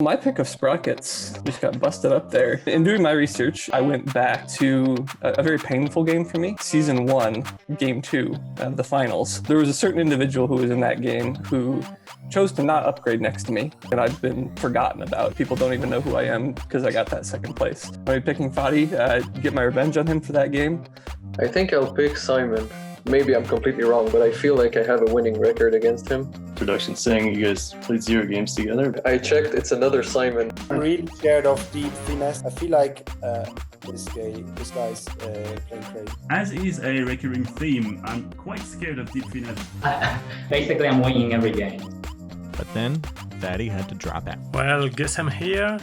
My pick of Sprockets just got busted up there. In doing my research, I went back to a very painful game for me. Season 1, Game 2, the finals. There was a certain individual who was in that game who chose to not upgrade next to me, and I've been forgotten about. People don't even know who I am because I got that second place. I'll be picking Fadi, get my revenge on him for that game. I think I'll pick Simon. Maybe I'm completely wrong, but I feel like I have a winning record against him. Production saying you guys played 0 games together. I checked, it's another Simon. I'm really scared of deep finesse. I feel like this guy's playing crazy. As is a recurring theme, I'm quite scared of deep finesse. Basically, I'm winning every game. But then, Fatty had to drop out. Well, guess I'm here.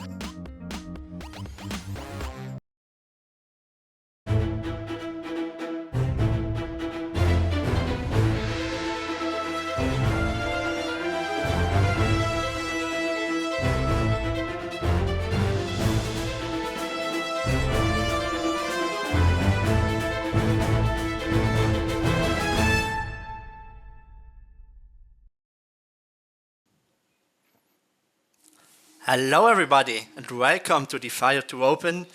Hello everybody and welcome to the Fire to Open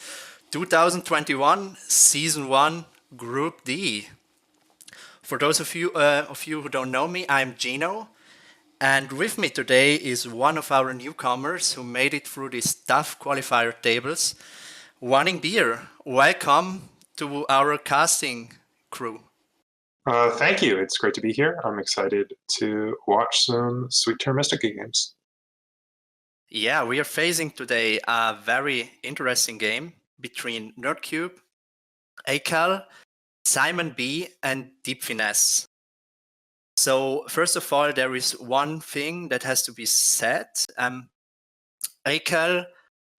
2021 Season 1 Group D. For those of you who don't know me, I'm Ginooo, and with me today is one of our newcomers who made it through these tough qualifier tables, Wanting Beer. Welcome to our casting crew. Thank you. It's great to be here. I'm excited to watch some sweet Terra Mystica games. Yeah, we are facing today a very interesting game between Nerdcube, Acal, Simon B, and Deep Finesse. So first of all, there is one thing that has to be said. Acal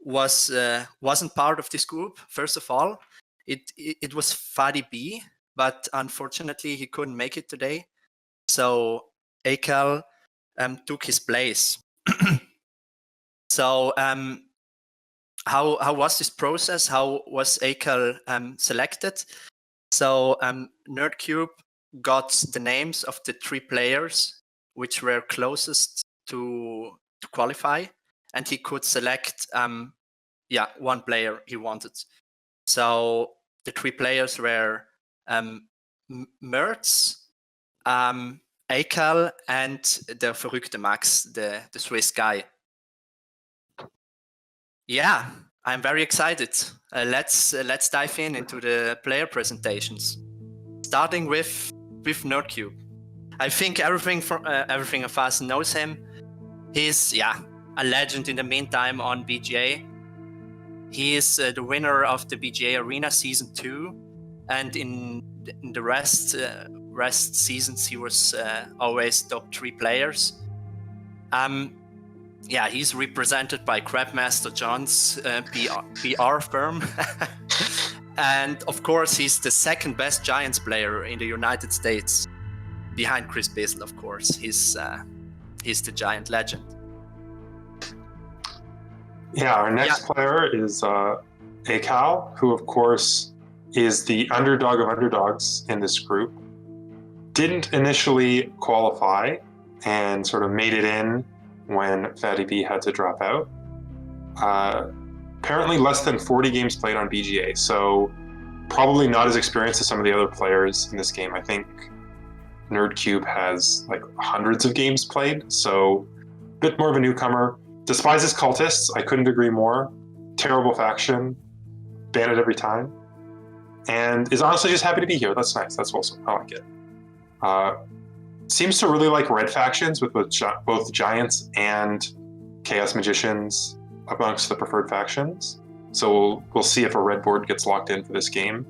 wasn't part of this group. First of all, it was Fadi B, but unfortunately he couldn't make it today. So Acal took his place. So how was this process? How was Acal selected? So Nerdcube got the names of the 3 players which were closest to qualify, and he could select one player he wanted. So the 3 players were Mertz, Acal, and the verrückte Max, the Swiss guy. Yeah, I'm very excited. Let's dive into the player presentations. Starting with Nerdcube. I think everything of us knows him. He's a legend in the meantime on BGA. He is the winner of the BGA Arena Season 2, and in the rest seasons he was always top 3 players. He's represented by Crabmaster John's PR firm. And of course, he's the second best Giants player in the United States, behind Chris Bissell, of course. He's the Giant legend. Yeah, our next player is Acal, who of course is the underdog of underdogs in this group. Didn't initially qualify and sort of made it in when Fatty B had to drop out. Apparently less than 40 games played on BGA, so probably not as experienced as some of the other players in this game. I think Nerdcube has like hundreds of games played, so a bit more of a newcomer. Despises cultists, I couldn't agree more. Terrible faction, ban it every time. And is honestly just happy to be here. That's nice, that's awesome, I like it. Seems to really like red factions with both Giants and Chaos Magicians amongst the preferred factions. So we'll see if a red board gets locked in for this game.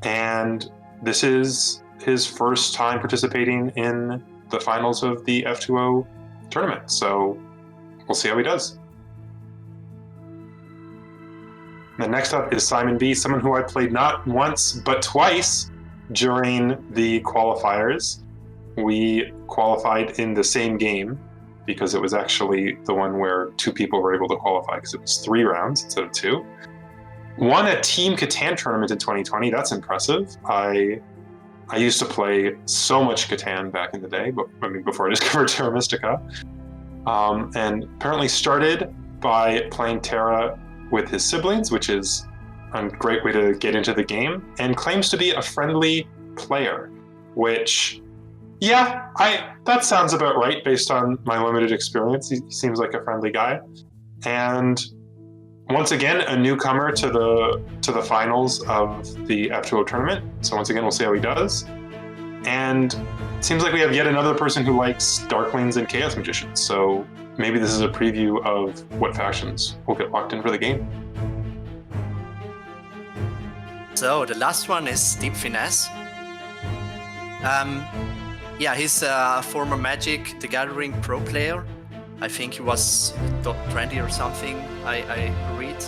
And this is his first time participating in the finals of the F2O tournament. So we'll see how he does. The next up is Simon B, someone who I played not once, but twice during the qualifiers. We qualified in the same game because it was actually the one where 2 people were able to qualify because it was 3 rounds instead of 2. Won a Team Catan tournament in 2020. That's impressive. I used to play so much Catan back in the day, but before I discovered Terra Mystica. And apparently started by playing Terra with his siblings, which is a great way to get into the game, and claims to be a friendly player, which, yeah, that sounds about right based on my limited experience. He seems like a friendly guy. And once again, a newcomer to the finals of the F2O tournament. So once again, we'll see how he does. And it seems like we have yet another person who likes Darklings and Chaos Magicians. So maybe this is a preview of what factions will get locked in for the game. So the last one is Deep Finesse. Yeah, he's a former Magic the Gathering pro player. I think he was top 20 or something. I read.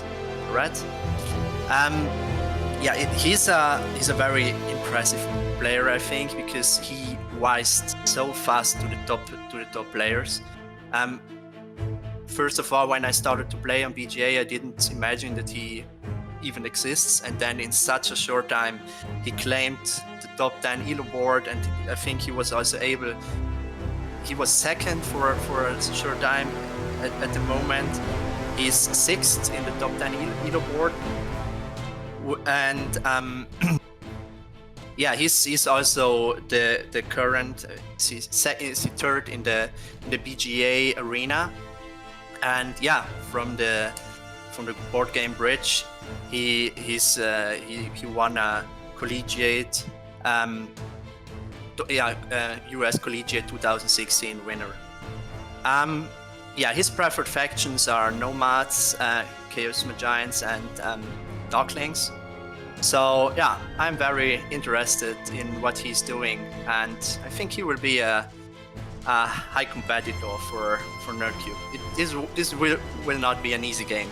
Yeah, he's a very impressive player, I think, because he wised so fast to the top players. First of all, when I started to play on BGA, I didn't imagine that he even exists, and then in such a short time, he claimed the top 10 Elo board, and I think he was also able. He was second for a short time at the moment. He's sixth in the top 10 Elo board. And yeah, he's also the current, he's third in the BGA arena. And yeah, from the board game Bridge, he won a collegiate US Collegiate 2016 winner. Yeah, his preferred factions are Nomads, Chaos Magians, and Darklings. So yeah, I'm very interested in what he's doing, and I think he will be a high competitor for NerdCube. This will not be an easy game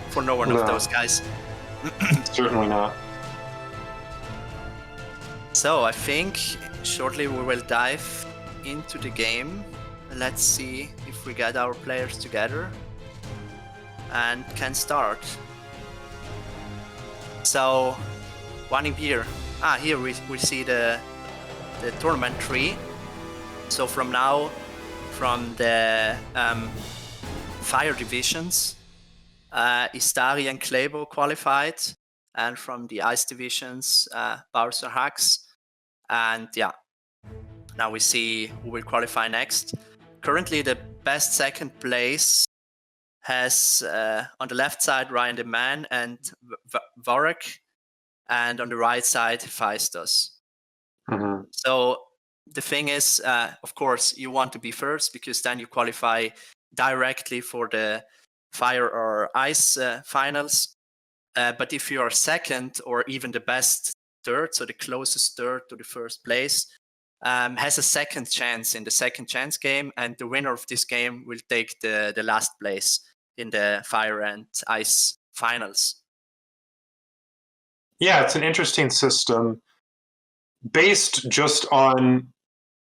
for no one of those guys. Certainly not. So I think shortly we will dive into the game. Let's see if we get our players together and can start. So, one in here. Here we see the tournament tree. So from now, from the fire divisions, Istari and Klebo qualified, and from the ice divisions, Bowser Hacks. And yeah, now we see who will qualify next. Currently, the best second place has on the left side Ryan the Man and Varek, and on the right side Feistos. Mm-hmm. So the thing is, of course, you want to be first because then you qualify directly for the fire or ice finals. But if you are second or even the best third, so the closest third to the first place, has a second chance in the second chance game, and the winner of this game will take the last place in the fire and ice finals. Yeah, it's an interesting system based just on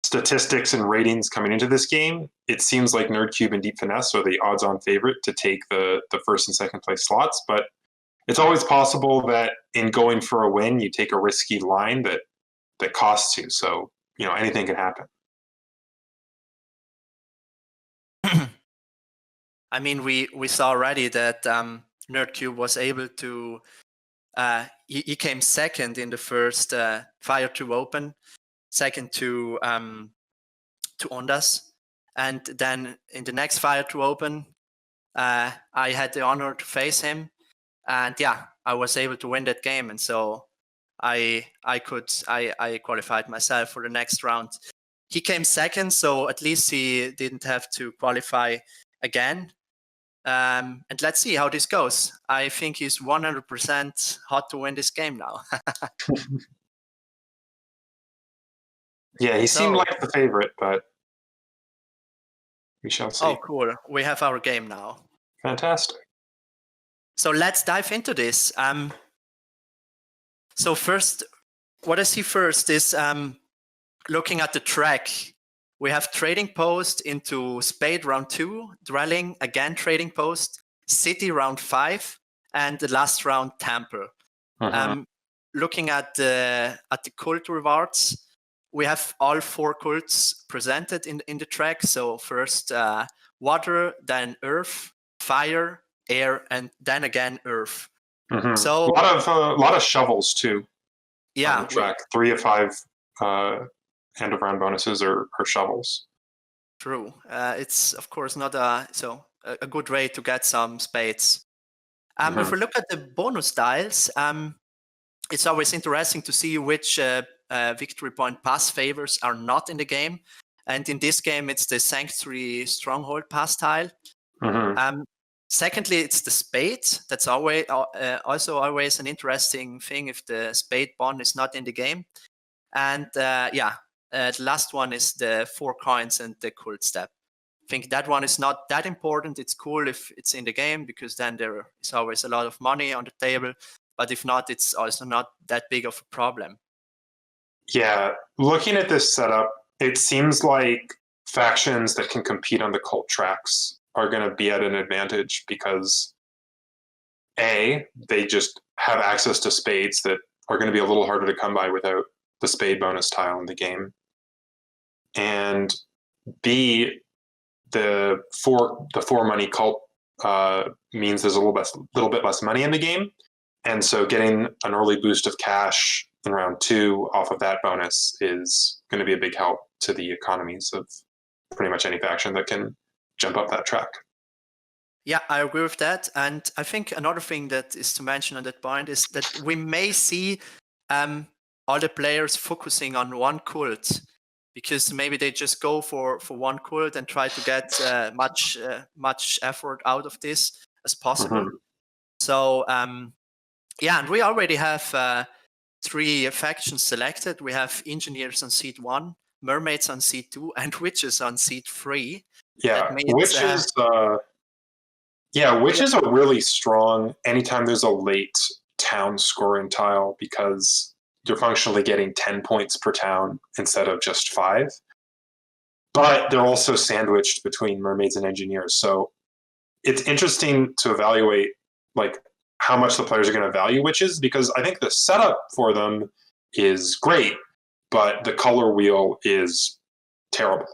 statistics and ratings coming into this game. It seems like NerdCube and Deep Finesse are the odds-on favorite to take the first and second place slots, but it's always possible that in going for a win, you take a risky line that costs you. So, anything can happen. I mean, we saw already that NerdCube was able to. He came second in the first Fire 2 Open, second to Ondas, and then in the next Fire 2 Open, I had the honor to face him, and yeah, I was able to win that game, and so I qualified myself for the next round. He came second, so at least he didn't have to qualify again. And let's see how this goes. I think he's 100% hot to win this game now. Yeah, he seemed like the favorite, but we shall see. Oh, cool. We have our game now. Fantastic. So let's dive into this. So first, what I see first is looking at the track. We have Trading Post into Spade round 2, Dwelling again Trading Post, City round 5, and the last round Temple. Looking at the cult rewards, we have all 4 cults presented in the track. So first Water, then Earth, fire, air, and then again earth. Mhm. So a lot of shovels too on yeah, the track. 3 of 5 end of round bonuses are shovels. true. It's of course not a good way to get some spades. If we look at the bonus tiles, it's always interesting to see which victory point pass favors are not in the game. And in this game, it's the Sanctuary Stronghold pass tile. Secondly, it's the spade. That's always also always an interesting thing if the spade pawn is not in the game. And the last one is the 4 coins and the cult step. I think that one is not that important. It's cool if it's in the game because then there is always a lot of money on the table. But if not, it's also not that big of a problem. Yeah, looking at this setup, it seems like factions that can compete on the cult tracks are going to be at an advantage because A, they just have access to spades that are going to be a little harder to come by without the spade bonus tile in the game. And B, the four money cult means there's a little bit less money in the game. And so getting an early boost of cash in round 2 off of that bonus is going to be a big help to the economies of pretty much any faction that can jump up that track. Yeah, I agree with that. And I think another thing that is to mention on that point is that we may see all the players focusing on one cult because maybe they just go for one cult and try to get much effort out of this as possible. So and we already have 3 factions selected. We have engineers on seat 1, mermaids on seat 2, and witches on seat 3. Yeah, witches are really strong anytime there's a late town scoring tile because you're functionally getting 10 points per town instead of just 5. But they're also sandwiched between mermaids and engineers. So it's interesting to evaluate like how much the players are going to value witches because I think the setup for them is great, but the color wheel is terrible.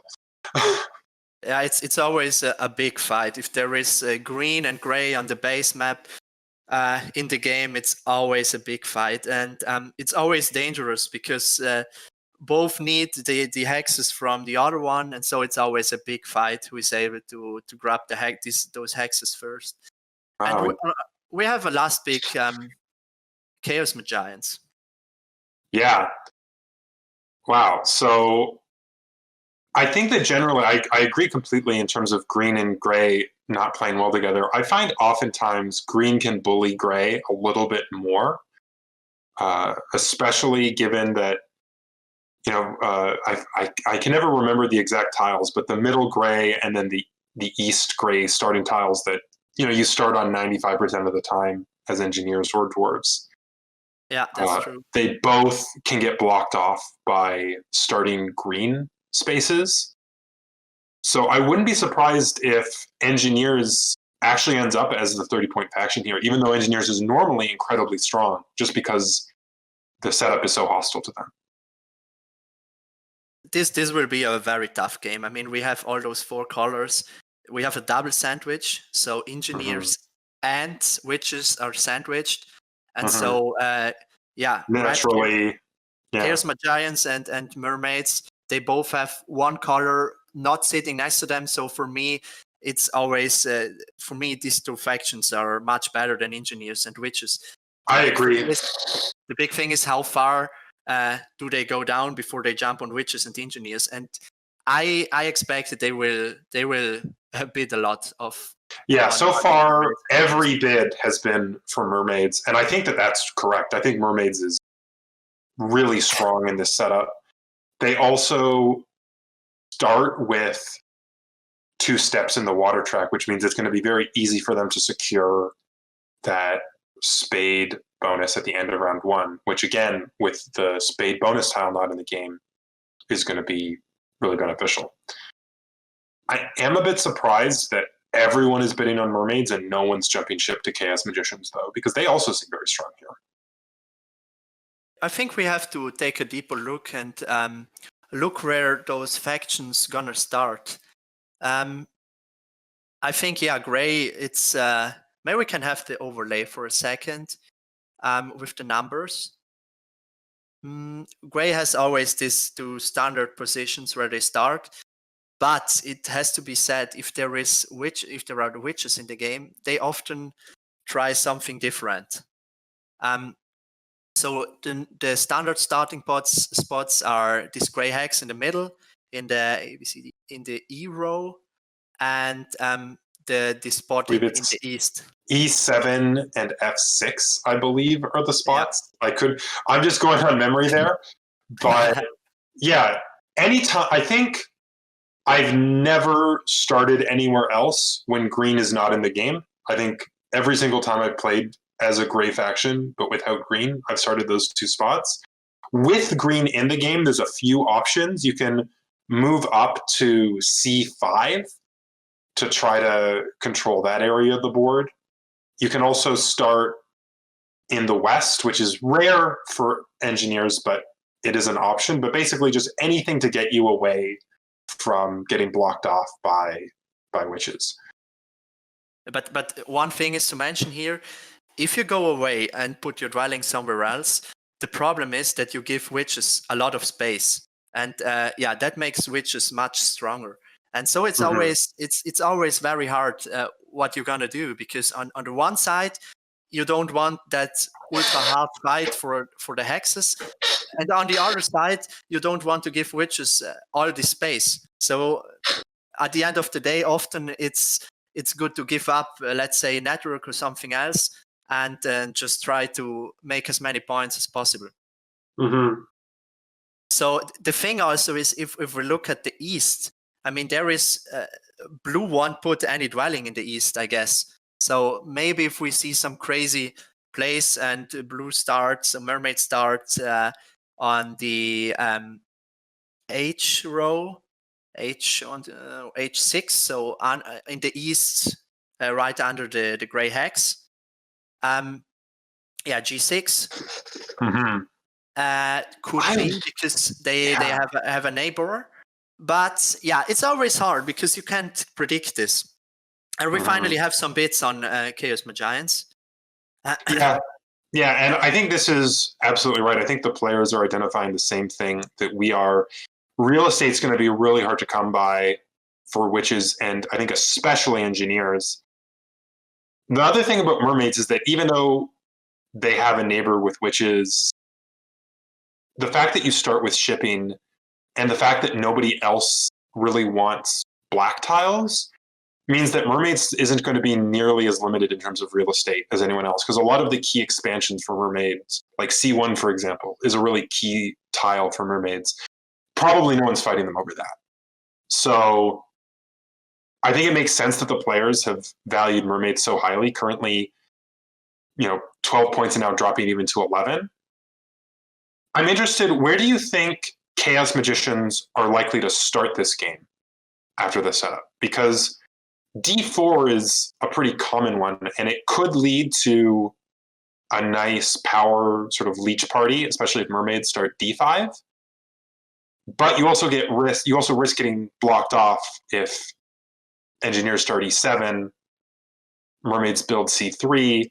Yeah, it's always a big fight. If there is green and gray on the base map in the game, it's always a big fight. And it's always dangerous because both need the hexes from the other one. And so it's always a big fight who is able to grab those hexes first. Wow. And we have a last pick, Chaos Magians. Yeah. Wow. So I think that generally, I agree completely in terms of green and gray not playing well together. I find oftentimes green can bully gray a little bit more, especially given that, I can never remember the exact tiles, but the middle gray and then the east gray starting tiles that, you start on 95% of the time as engineers or dwarves. Yeah, that's true. They both can get blocked off by starting green spaces. So I wouldn't be surprised if engineers actually ends up as the 30-point faction here, even though engineers is normally incredibly strong, just because the setup is so hostile to them. This will be a very tough game. I mean, we have all those 4 colors. We have a double sandwich, so engineers and witches are sandwiched. And so, naturally, Chaos Magians and mermaids, they both have one color not sitting next to them. So for me, it's always these 2 factions are much better than engineers and witches. I agree. The big thing is how far do they go down before they jump on witches and engineers, and I expect that they will bid a lot of. Yeah, so far every bid has been for mermaids, and I think that that's correct. I think mermaids is really strong in this setup. They also start with 2 steps in the water track, which means it's going to be very easy for them to secure that spade bonus at the end of round 1, which again, with the spade bonus tile not in the game, is going to be really beneficial. I am a bit surprised that everyone is bidding on mermaids and no one's jumping ship to Chaos Magicians, though, because they also seem very strong here. I think we have to take a deeper look and look where those factions gonna start. I think, Gray, it's maybe we can have the overlay for a second with the numbers. Gray has always these two standard positions where they start, but it has to be said, if there are the witches in the game, they often try something different. So the standard starting spots are these gray hex in the middle, in the ABCD, in the E row, and the spot in the east. E7 and F6, I believe, are the spots. Yeah. I'm just going on memory there, but yeah, anytime. I think I've never started anywhere else when green is not in the game. I think every single time I've played as a gray faction, but without green, I've started those two spots. With green in the game, there's a few options. You can move up to C5 to try to control that area of the board. You can also start in the west, which is rare for engineers, but it is an option. But basically just anything to get you away from getting blocked off by witches. But one thing is to mention here, if you go away and put your dwelling somewhere else, the problem is that you give witches a lot of space. And that makes witches much stronger. And so it's always very hard what you're gonna do, because on the one side you don't want that ultra hard fight for the hexes, and on the other side you don't want to give witches all the space. So at the end of the day, often it's good to give up, let's say, network or something else, and just try to make as many points as possible. So the thing also is, if we look at the east, I mean, there is blue won't put any dwelling in the east, I guess. So maybe if we see some crazy plays and blue starts, a mermaid starts on the H row, H6, so in the east, right under the gray hex. G6. Could be because they have a neighbor. But it's always hard because you can't predict this. And we finally have some bits on Chaos Magians. Yeah, and I think this is absolutely right. I think the players are identifying the same thing that we are. Real estate's going to be really hard to come by for witches, and I think especially engineers. The other thing about mermaids is that even though they have a neighbor with witches, the fact that you start with shipping and the fact that nobody else really wants black tiles means that mermaids isn't going to be nearly as limited in terms of real estate as anyone else, because a lot of the key expansions for mermaids, like C1, for example, is a really key tile for mermaids. Probably no one's fighting them over that. So I think it makes sense that the players have valued mermaids so highly. Currently, 12 points and now dropping even to 11. I'm interested, where do you think Chaos Magicians are likely to start this game after the setup? Because D4 is a pretty common one, and it could lead to a nice power sort of leech party, especially if mermaids start D5. But you also risk getting blocked off if engineers start E7, mermaids build C3.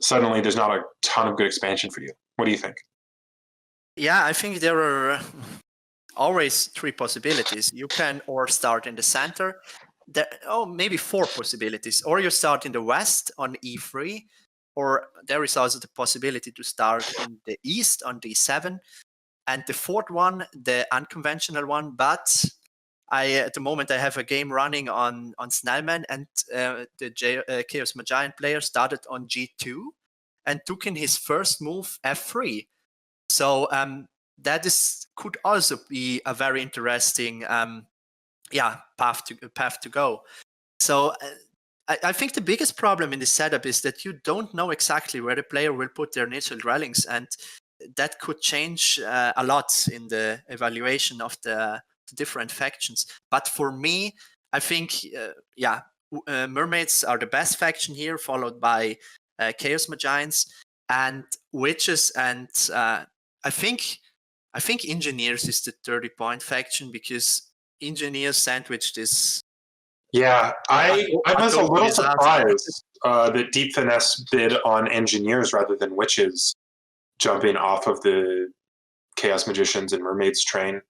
Suddenly there's not a ton of good expansion for you. What do you think? Yeah, I think there are always three possibilities. You can or start in the center. Maybe four possibilities. Or you start in the west on E3, or there is also the possibility to start in the east on D7. And the fourth one, the unconventional one, but at the moment I have a game running on Snellman, and the Chaos Magian player started on G2 and took in his first move F3. So that could also be a very interesting path to go. So I think the biggest problem in the setup is that you don't know exactly where the player will put their initial dwellings, and that could change a lot in the evaluation of the different factions. But for me, I think mermaids are the best faction here, followed by Chaos Magians and witches, and I think engineers is the 30-point faction, because engineers sandwich this Yeah, I was a little disaster. surprised that Deep Finesse bid on Engineers rather than Witches, jumping off of the Chaos Magicians and Mermaids train,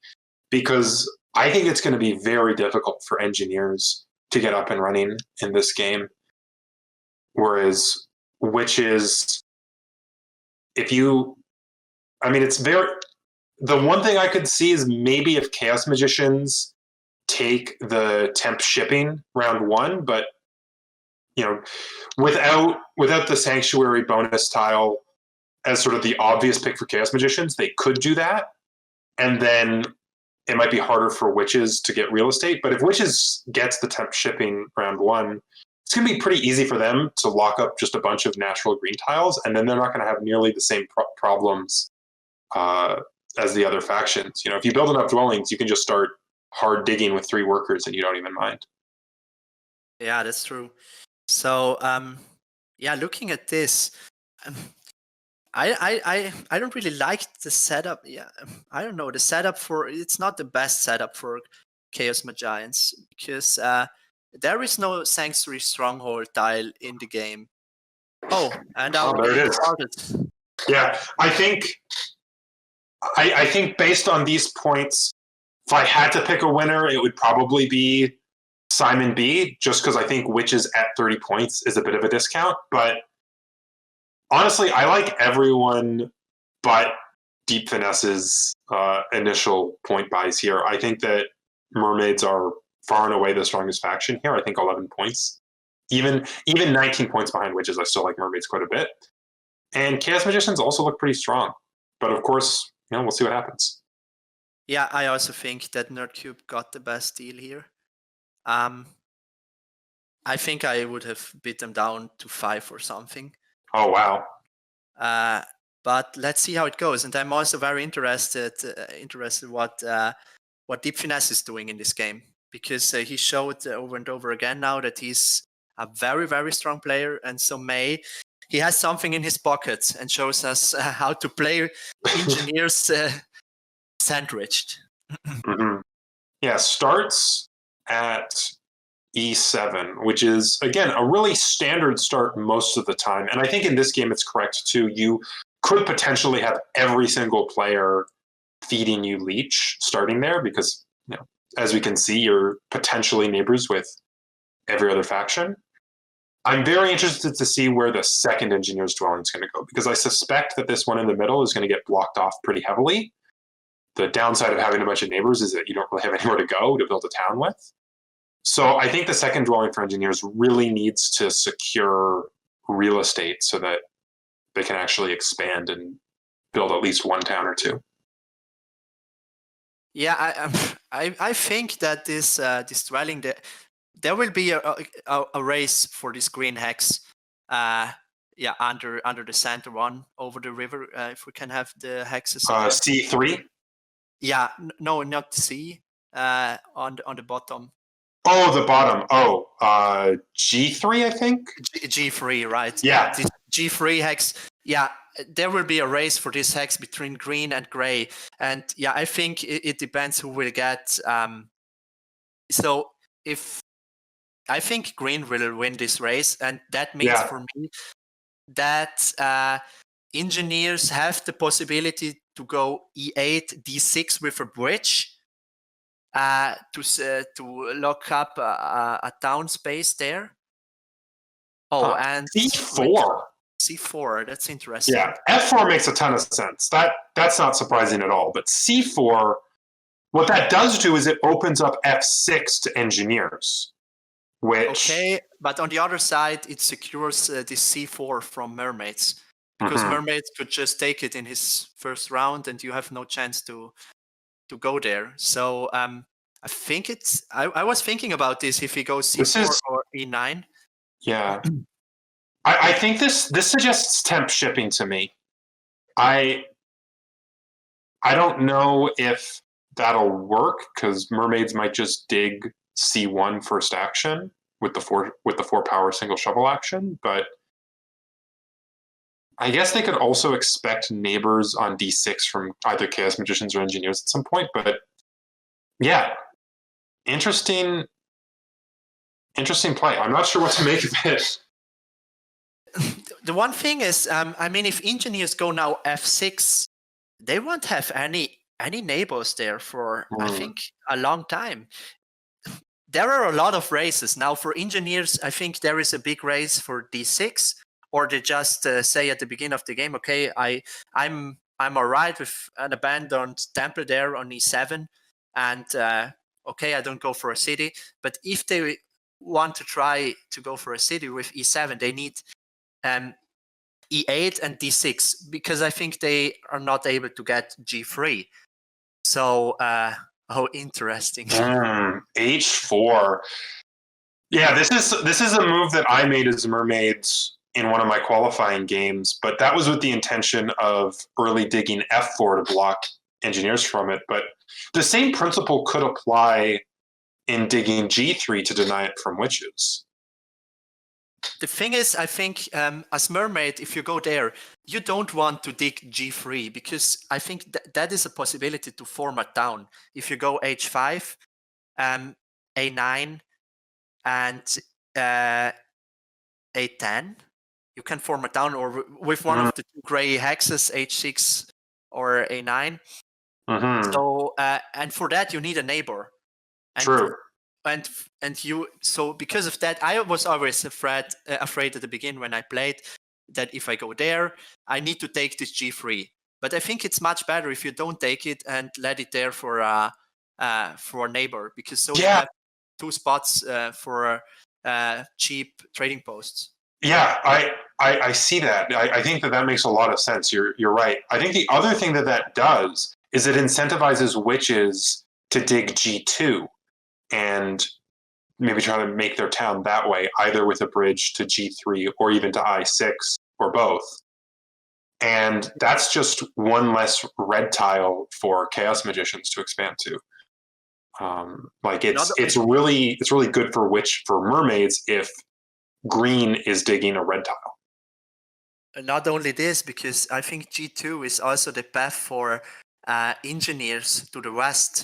because I think it's going to be very difficult for Engineers to get up and running in this game. Whereas Witches, it's very. The one thing I could see is maybe if Chaos Magicians take the temp shipping round 1, but without the Sanctuary bonus tile as sort of the obvious pick for Chaos Magicians, they could do that, and then it might be harder for Witches to get real estate. But if Witches gets the temp shipping round 1, it's going to be pretty easy for them to lock up just a bunch of natural green tiles, and then they're not going to have nearly the same problems as the other factions. If you build enough dwellings, you can just start hard digging with 3 workers and you don't even mind. Yeah, that's true. So looking at this, I don't really like the setup. Yeah, I don't know, the setup it's not the best setup for Chaos Magians, because there is no Sanctuary Stronghold tile in the game. Oh, and there it is. Started. Yeah, I think based on these points, if I had to pick a winner, it would probably be Simon B, just because I think Witches at 30 points is a bit of a discount. But honestly, I like everyone but Deep Finesse's initial point buys here. I think that Mermaids are far and away the strongest faction here. I think 11 points. Even 19 points behind Witches, I still like Mermaids quite a bit. And Chaos Magicians also look pretty strong. But of course, we'll see what happens. Yeah, I also think that NerdCube got the best deal here. I think I would have bid them down to 5 or something. Oh, wow. But let's see how it goes. And I'm also very interested what Deep Finesse is doing in this game, because he showed over and over again now that he's a very, very strong player. And so he has something in his pocket and shows us how to play Engineers sandwiched. Mm-hmm. Yeah, starts at E7, which is, again, a really standard start most of the time. And I think in this game it's correct, too. You could potentially have every single player feeding you Leech starting there because, as we can see, you're potentially neighbors with every other faction. I'm very interested to see where the second Engineer's Dwelling is going to go, because I suspect that this one in the middle is going to get blocked off pretty heavily. The downside of having a bunch of neighbors is that you don't really have anywhere to go to build a town with. So I think the second dwelling for Engineers really needs to secure real estate so that they can actually expand and build at least one town or 2. Yeah, I think that this dwelling, there will be a race for this green hex. Under the center one over the river. If we can have the hexes. C3. Yeah, no, not C. On the bottom. Oh, the bottom. Oh, G3, I think. G3, right? Yeah. This G3 hex. Yeah, there will be a race for this hex between green and gray, and yeah, I think it depends who will get. So if I think green will win this race, and that means for me that Engineers have the possibility to go E8, D6 with a bridge. To lock up a town space there. Oh, and C4. C4, that's interesting. Yeah, F4 makes a ton of sense. That's not surprising at all. But C4, what that does do is it opens up F6 to Engineers. Okay, but on the other side, it secures this C4 from Mermaids. Because Mermaids could just take it in his first round and you have no chance to go there. So I think it's. I was thinking about this if he goes C4 or E9. Yeah, I think this suggests temp shipping to me. I don't know if that'll work because Mermaids might just dig C1 first action with the 4 power single shovel action, but I guess they could also expect neighbors on D6 from either Chaos Magicians or Engineers at some point. But yeah, interesting Interesting play. I'm not sure what to make of it. The one thing is, if engineers go now f6, they won't have any neighbors there for I think a long time. There are a lot of races now for engineers. I think there is a big race for d6, or they just say at the beginning of the game, okay, I'm alright with an abandoned temple there on e7, and okay, I don't go for a city. But if they want to try to go for a city with e7, they need e8 and d6, because I think they are not able to get g3. So, interesting. H4. Yeah, this is a move that I made as Mermaids in one of my qualifying games, but that was with the intention of early digging f4 to block engineers from it. But the same principle could apply in digging g3 to deny it from witches. The thing is, I think as Mermaid, if you go there, you don't want to dig g3, because I think that is a possibility to format down. If you go h5, a9, and a10, you can format down, or with one of the two gray hexes, h6 or a9. So, and for that, you need a neighbor. And True. And you, so because of that, I was always afraid at the beginning when I played, that if I go there, I need to take this g3. But I think it's much better if you don't take it and let it there for a neighbor, because you have two spots for cheap trading posts. Yeah, I see that. I think that makes a lot of sense. You're right. I think the other thing that does is it incentivizes witches to dig g2 and maybe try to make their town that way, either with a bridge to g3 or even to i6 or both. And that's just one less red tile for Chaos Magicians to expand to. It's really good for Mermaids if green is digging a red tile. Not only this, because I think g2 is also the path for engineers to the west.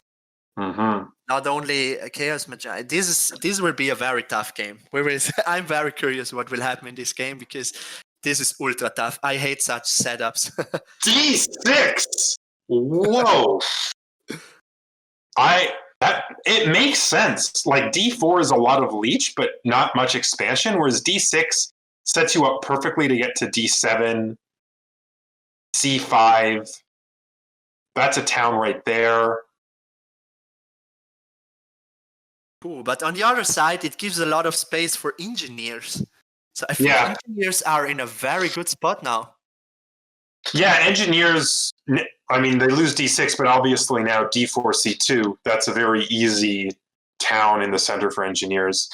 Not only Chaos Magi. This will be a very tough game. I'm very curious what will happen in this game, because this is ultra tough. I hate such setups. D6. Whoa. It makes sense. Like D4 is a lot of leech, but not much expansion, whereas D6 sets you up perfectly to get to D7, C5. That's a town right there. Cool, but on the other side, it gives a lot of space for engineers. So I think engineers are in a very good spot now. Yeah, engineers, I mean, they lose D6, but obviously now D4, C2, that's a very easy town in the center for engineers.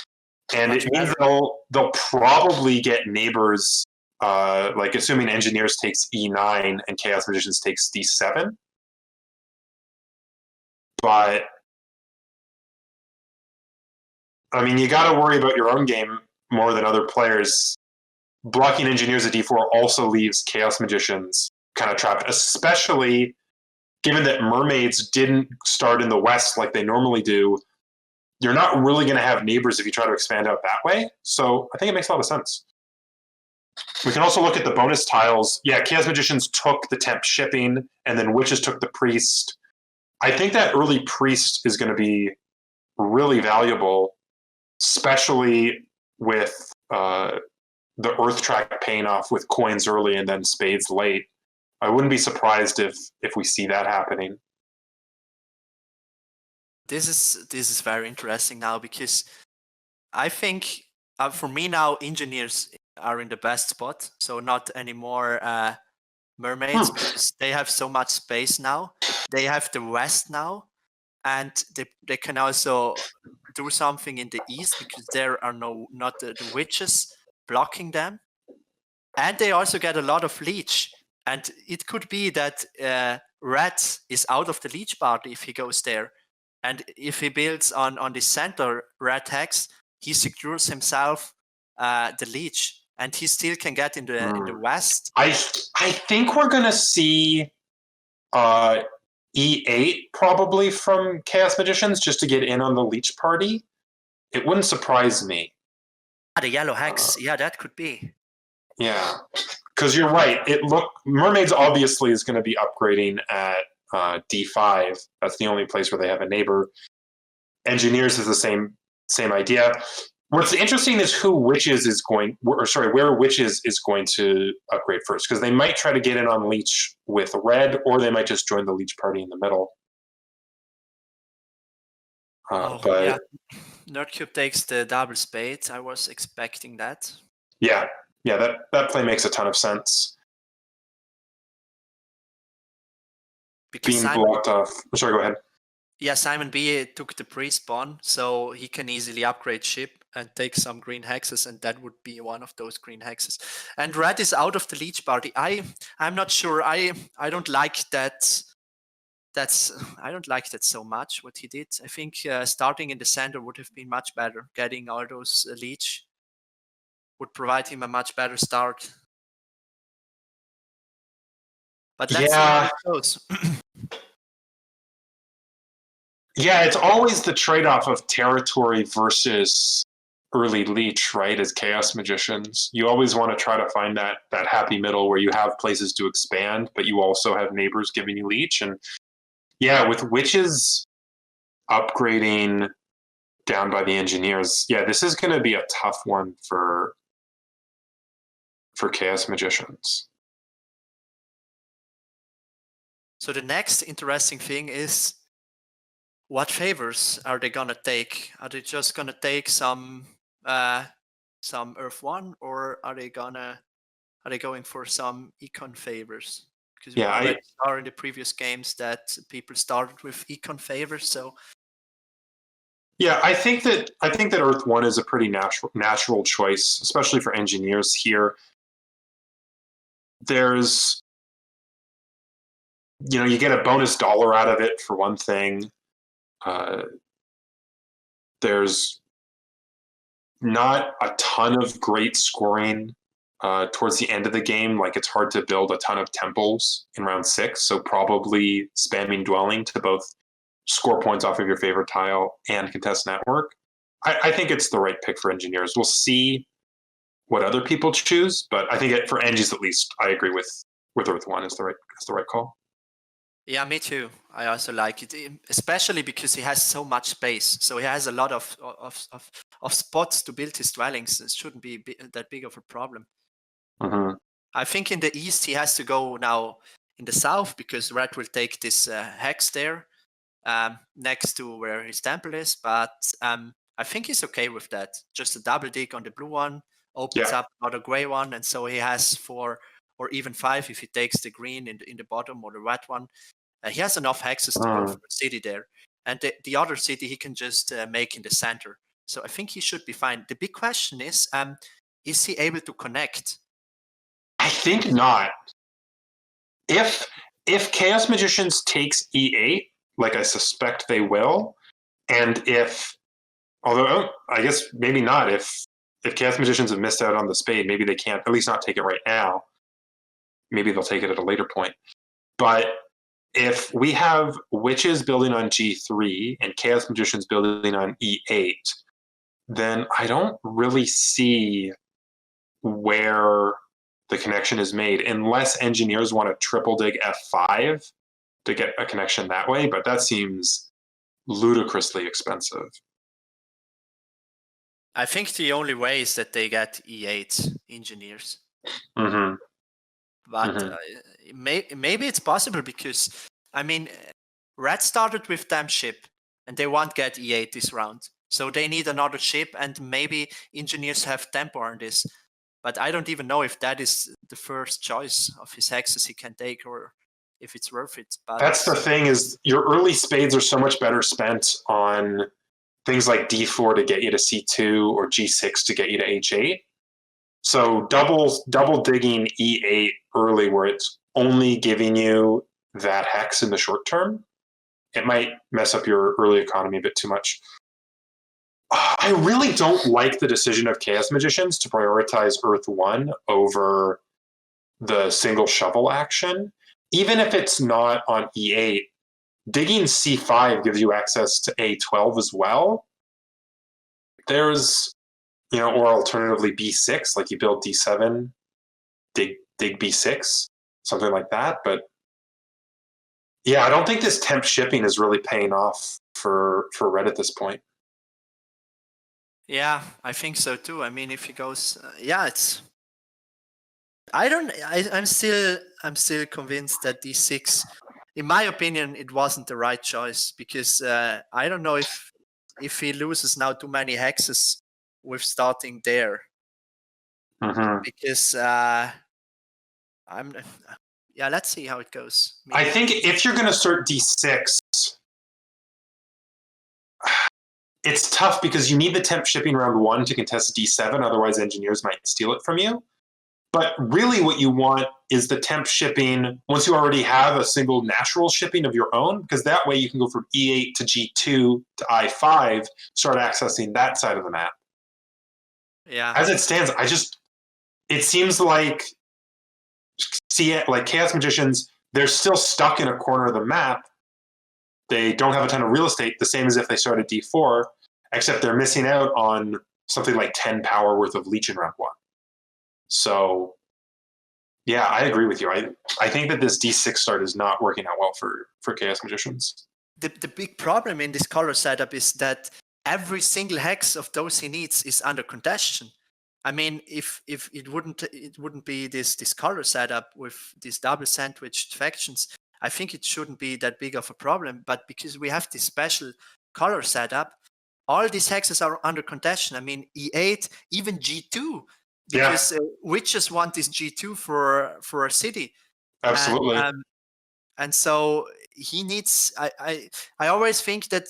And it means they'll probably get neighbors, like assuming engineers takes E9 and Chaos Magicians takes D7. But, I mean, you got to worry about your own game more than other players. Blocking engineers at D4 also leaves Chaos Magicians kind of trapped, especially given that Mermaids didn't start in the west like they normally do. You're not really going to have neighbors if you try to expand out that way. So I think it makes a lot of sense. We can also look at the bonus tiles. Yeah, Chaos Magicians took the temp shipping, and then Witches took the priest. I think that early priest is going to be really valuable, especially with the Earth track paying off with coins early and then spades late. I wouldn't be surprised if we see that happening. This is very interesting now, because I think for me now engineers are in the best spot. So not anymore Mermaids, because they have so much space now. They have the west now, and they can also do something in the east, because there are not the witches blocking them, and they also get a lot of leech. And it could be that Red is out of the leech party if he goes there, and if he builds on the center Red hex, he secures himself the leech, and he still can get in the west. I think we're gonna see E8 probably from Chaos Magicians just to get in on the leech party. it wouldn't surprise me. The yellow hex, yeah, that could be. Yeah, because you're right. Mermaids obviously is going to be upgrading at D5. That's the only place where they have a neighbor. Engineers is the same idea. What's interesting is where Witches is going to upgrade first, because they might try to get in on Leech with red, or they might just join the Leech party in the middle. Yeah. Nerdcube takes the double spade. I was expecting that. Yeah, that play makes a ton of sense. Because Being blocked off. Sorry, go ahead. Yeah, Simon B took the pre-spawn, so he can easily upgrade ship and take some green hexes, and that would be one of those green hexes. And red is out of the Leech party. I'm not sure. I don't like that. I don't like that so much, what he did. I think starting in the center would have been much better. Getting all those Leech would provide him a much better start. But let's see how it goes. Yeah, it's always the trade-off of territory versus early Leech, right? As Chaos Magicians, you always want to try to find that happy middle where you have places to expand, but you also have neighbors giving you Leech. And yeah, with Witches upgrading down by the Engineers, yeah, this is going to be a tough one for Chaos Magicians. So the next interesting thing is, what favors are they gonna take? Are they just gonna take some Earth 1, or are they going for some econ favors? Because we already saw in the previous games that people started with econ favors. So yeah, I think that Earth 1 is a pretty natural choice, especially for Engineers here. There's, you get a bonus dollar out of it for one thing. There's not a ton of great scoring towards the end of the game. Like, it's hard to build a ton of temples in round 6, so probably spamming Dwelling to both score points off of your favorite tile and contest network. I think it's the right pick for Engineers. We'll see what other people choose, but I think for Engies at least, I agree with Earth 1 is the right call. yeah, me too. I also like it, especially because he has so much space. So he has a lot of spots to build his dwellings. It shouldn't be that big of a problem. Mm-hmm. I think in the east he has to go now in the south, because red will take this hex there next to where his temple is. But I think he's okay with that. Just a double dig on the blue one opens up another gray one, and so he has 4 or even 5 if he takes the green in the bottom, or the red one. He has enough hexes to go for a city there. And the other city he can just make in the center. So I think he should be fine. The big question is he able to connect? I think not. If Chaos Magicians takes E8, like I suspect they will, and although I guess maybe not, if Chaos Magicians have missed out on the spade, maybe they can't, at least not take it right now. Maybe they'll take it at a later point. But if we have Witches building on G3 and Chaos Magicians building on E8, then I don't really see where the connection is made, unless Engineers want to triple dig F5 to get a connection that way, but that seems ludicrously expensive. I think the only way is that they get E8 Engineers. Mm-hmm. But maybe it's possible, because, I mean, red started with damn ship, and they won't get E8 this round. So they need another ship, and maybe Engineers have tempo on this. But I don't even know if that is the first choice of his hexes he can take, or if it's worth it. But that's the thing, is your early spades are so much better spent on things like D4 to get you to C2 or G6 to get you to H8. So double digging E8 early, where it's only giving you that hex in the short term, it might mess up your early economy a bit too much. I really don't like the decision of Chaos Magicians to prioritize Earth 1 over the single shovel action. Even if it's not on E8, digging C5 gives you access to A12 as well. there's, or alternatively B6, like you build D7, dig B6, something like that. But yeah, I don't think this temp shipping is really paying off for Red at this point. Yeah, I think so too. I mean, if he goes, it's. I'm still convinced that D6, in my opinion, it wasn't the right choice, because I don't know if he loses now too many hexes with starting there. Because let's see how it goes. I think if you're going to start D6, it's tough because you need the temp shipping round 1 to contest D7, otherwise engineers might steal it from you. But really what you want is the temp shipping once you already have a single natural shipping of your own, because that way you can go from E8 to G2 to I5, start accessing that side of the map. Yeah. As it stands, it seems like Chaos Magicians, they're still stuck in a corner of the map. They don't have a ton of real estate, the same as if they started D4, except they're missing out on something like 10 power worth of Leech in round 1. So, yeah, I agree with you. I think that this D6 start is not working out well for Chaos Magicians. The big problem in this color setup is that every single hex of those he needs is under congestion. I mean, if it wouldn't be this color setup with these double sandwiched factions, I think it shouldn't be that big of a problem. But because we have this special color setup, all these hexes are under congestion. I mean, E8, even G2, because witches want this G2 for a city. Absolutely. And so he needs. I always think that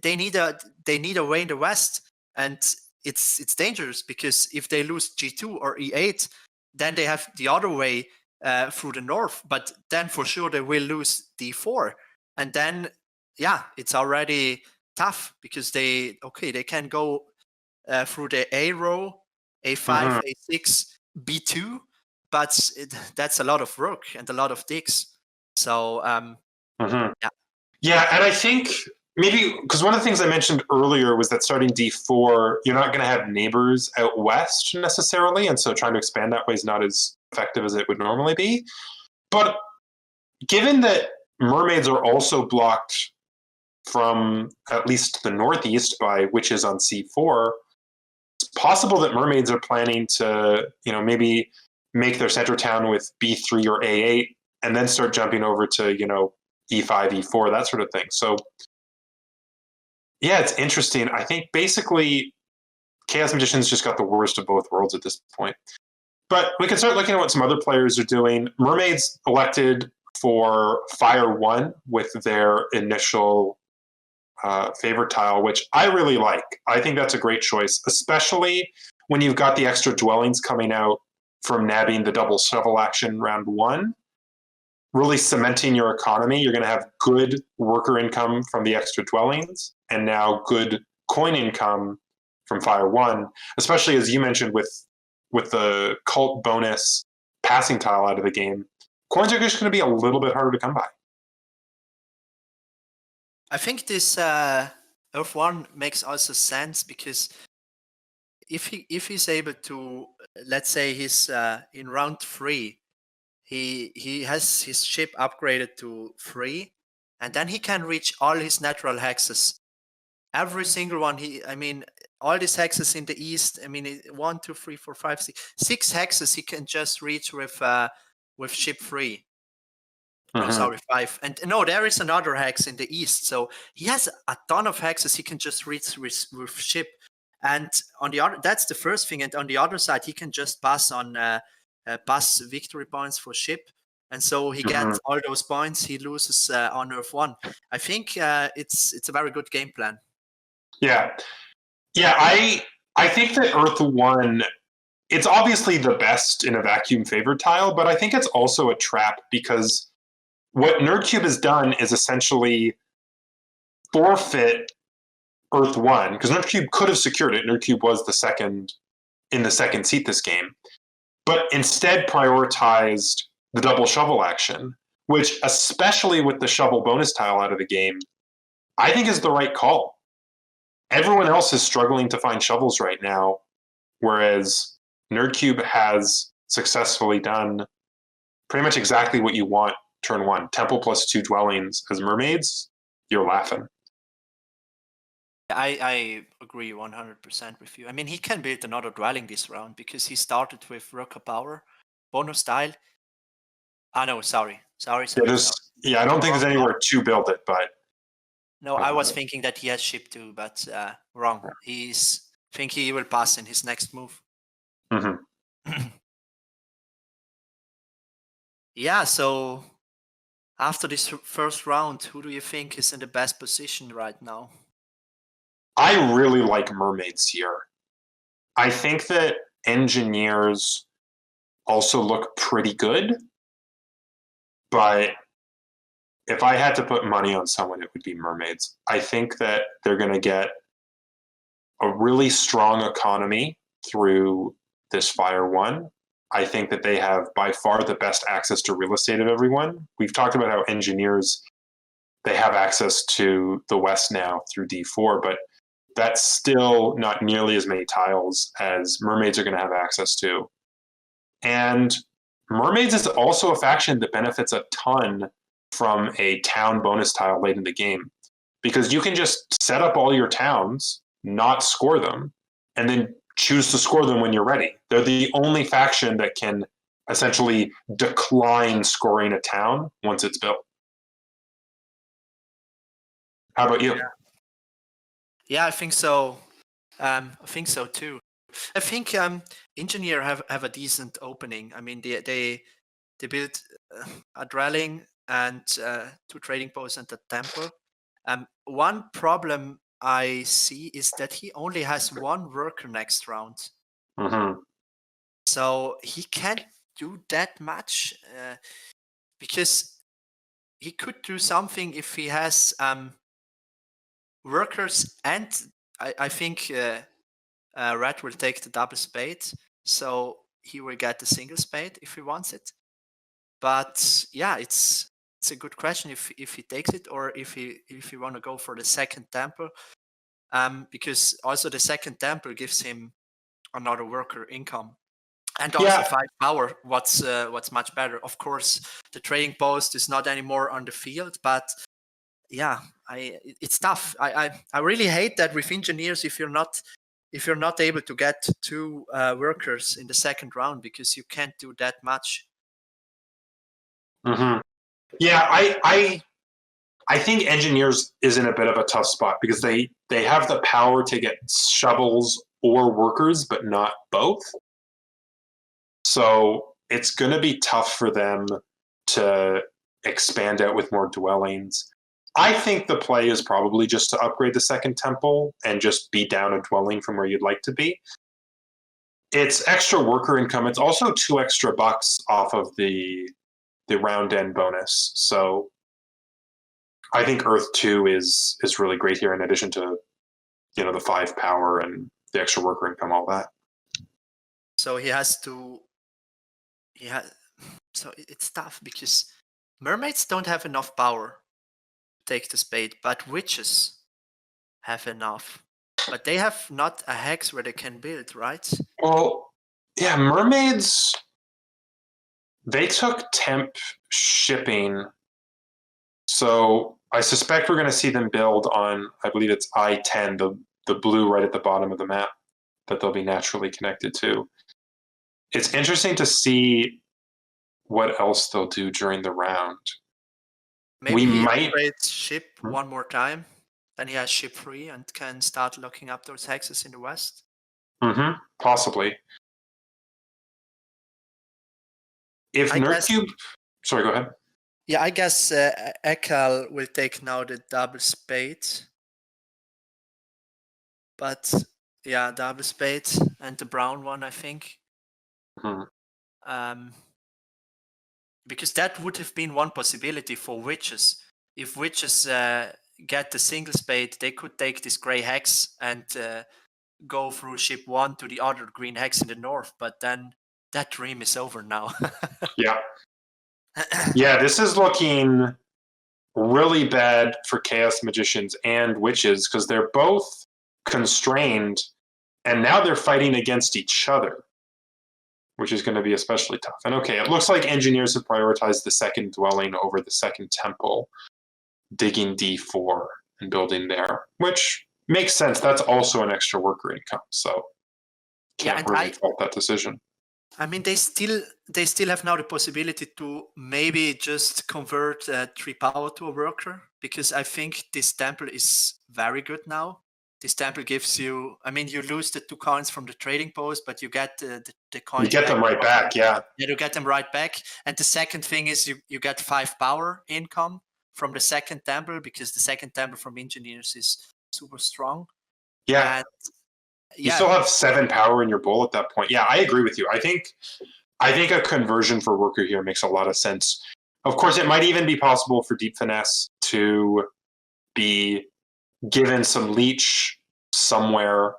they need a way in the West, and it's dangerous, because if they lose G2 or E8, then they have the other way through the north. But then for sure they will lose D4, and then it's already tough, because they can go through the A row, A5, A6, B2, but that's a lot of rook and a lot of digs. So yeah, and I think maybe because one of the things I mentioned earlier was that starting D4, you're not going to have neighbors out west necessarily, and so trying to expand that way is not as effective as it would normally be. But given that mermaids are also blocked from at least the northeast by witches on C4, it's possible that mermaids are planning to, maybe make their center town with B3 or A8 and then start jumping over to, E5, E4, that sort of thing. So yeah, it's interesting. I think basically Chaos Magicians just got the worst of both worlds at this point. But we can start looking at what some other players are doing. Mermaids elected for Fire 1 with their initial favorite tile, which I really like. I think that's a great choice, especially when you've got the extra dwellings coming out from nabbing the double shovel action round 1. Really cementing your economy. You're going to have good worker income from the extra dwellings, and now good coin income from Fire 1, especially as you mentioned with the cult bonus passing tile out of the game. Coins are just going to be a little bit harder to come by. I think this Earth 1 makes also sense, because if he's able to, let's say he's in round 3, he has his ship upgraded to 3, and then he can reach all his natural hexes. Every single one. All these hexes in the east. 1, 2, 3, 4, 5, 6 hexes he can just reach with ship 3. No, sorry, 5. And no, there is another hex in the east. So he has a ton of hexes he can just reach with ship. And on the other, that's the first thing. And on the other side, he can just pass on pass victory points for ship. And so he gets all those points he loses on Earth 1. I think it's a very good game plan. Yeah. I think that Earth 1, it's obviously the best in a vacuum favored tile, but I think it's also a trap, because what NerdCube has done is essentially forfeit Earth 1, because NerdCube could have secured it. NerdCube was in the second seat this game, but instead prioritized the double shovel action, which, especially with the shovel bonus tile out of the game, I think is the right call. everyone else is struggling to find shovels right now, whereas NerdCube has successfully done pretty much exactly what you want turn 1. Temple plus 2 dwellings as mermaids, you're laughing. I agree 100% with you. I mean, he can build another dwelling this round because he started with Worker Power, bonus style. No, sorry. I don't think there's anywhere to build it, but... No, I was thinking that he has ship too, but wrong. Think he will pass in his next move. Mm-hmm. Yeah, so after this first round, who do you think is in the best position right now? I really like mermaids here. I think that engineers also look pretty good, but if I had to put money on someone, it would be mermaids. I think that they're going to get a really strong economy through this Fire 1. I think that they have by far the best access to real estate of everyone. We've talked about how engineers, they have access to the West now through D4, but that's still not nearly as many tiles as mermaids are going to have access to. And mermaids is also a faction that benefits a ton from a town bonus tile late in the game, because you can just set up all your towns, not score them, and then choose to score them when you're ready. They're the only faction that can essentially decline scoring a town once it's built. How about you? Yeah, I think so. I think so too. I think engineer have a decent opening. I mean, they built a dwelling and 2 trading posts and a temple. One problem I see is that he only has 1 worker next round. Mm-hmm. So he can't do that much because he could do something if he has workers, and I think Red will take the double spade, so he will get the single spade if he wants it. But yeah, it's a good question if he takes it or if he want to go for the second temple, because also the second temple gives him another worker income. And also 5 power, what's much better. Of course, the trading post is not anymore on the field, but yeah, it's tough. I really hate that with engineers if you're not able to get 2 workers in the second round, because you can't do that much. Mm-hmm. Yeah, I think engineers is in a bit of a tough spot because they have the power to get shovels or workers, but not both. So it's going to be tough for them to expand out with more dwellings. I think the play is probably just to upgrade the second temple and just be down a dwelling from where you'd like to be. It's extra worker income. It's also $2 extra off of the round end bonus. So I think Earth 2 is really great here, in addition to the 5 power and the extra worker income, all that. So so it's tough because mermaids don't have enough power to take the spade, but witches have enough. But they have not a hex where they can build, right? Well, yeah, mermaids, they took temp shipping. So I suspect we're going to see them build on, I believe it's I-10, the blue right at the bottom of the map that they'll be naturally connected to. It's interesting to see what else they'll do during the round. Maybe he upgrades ship one more time, then he has ship free and can start looking up those hexes in the west. Mm-hmm. Possibly. If NerdCube... Sorry, go ahead. Yeah, I guess Ekal will take now the double spade. But yeah, double spade and the brown one, I think. Mm-hmm. Because that would have been one possibility for witches. If witches get the single spade, they could take this gray hex and go through ship 1 to the other green hex in the north. But then that dream is over now. Yeah. Yeah, this is looking really bad for Chaos Magicians and Witches because they're both constrained, and now they're fighting against each other, which is going to be especially tough. And okay, it looks like engineers have prioritized the second dwelling over the second temple, digging D4 and building there, which makes sense. That's also an extra worker income, so can't really fault that decision. I mean, they still have now the possibility to maybe just convert 3 power to a worker, because I think this temple is very good now. This temple gives you, I mean, you lose the 2 coins from the trading post, but you get the coins. You get them right back, yeah. You get them right back. And the second thing is you get 5 power income from the second temple, because the second temple from engineers is super strong. Yeah. And, you still have 7 power in your bowl at that point. Yeah, I agree with you. I think a conversion for worker here makes a lot of sense. Of course, it might even be possible for Deep Finesse to be given some leech somewhere.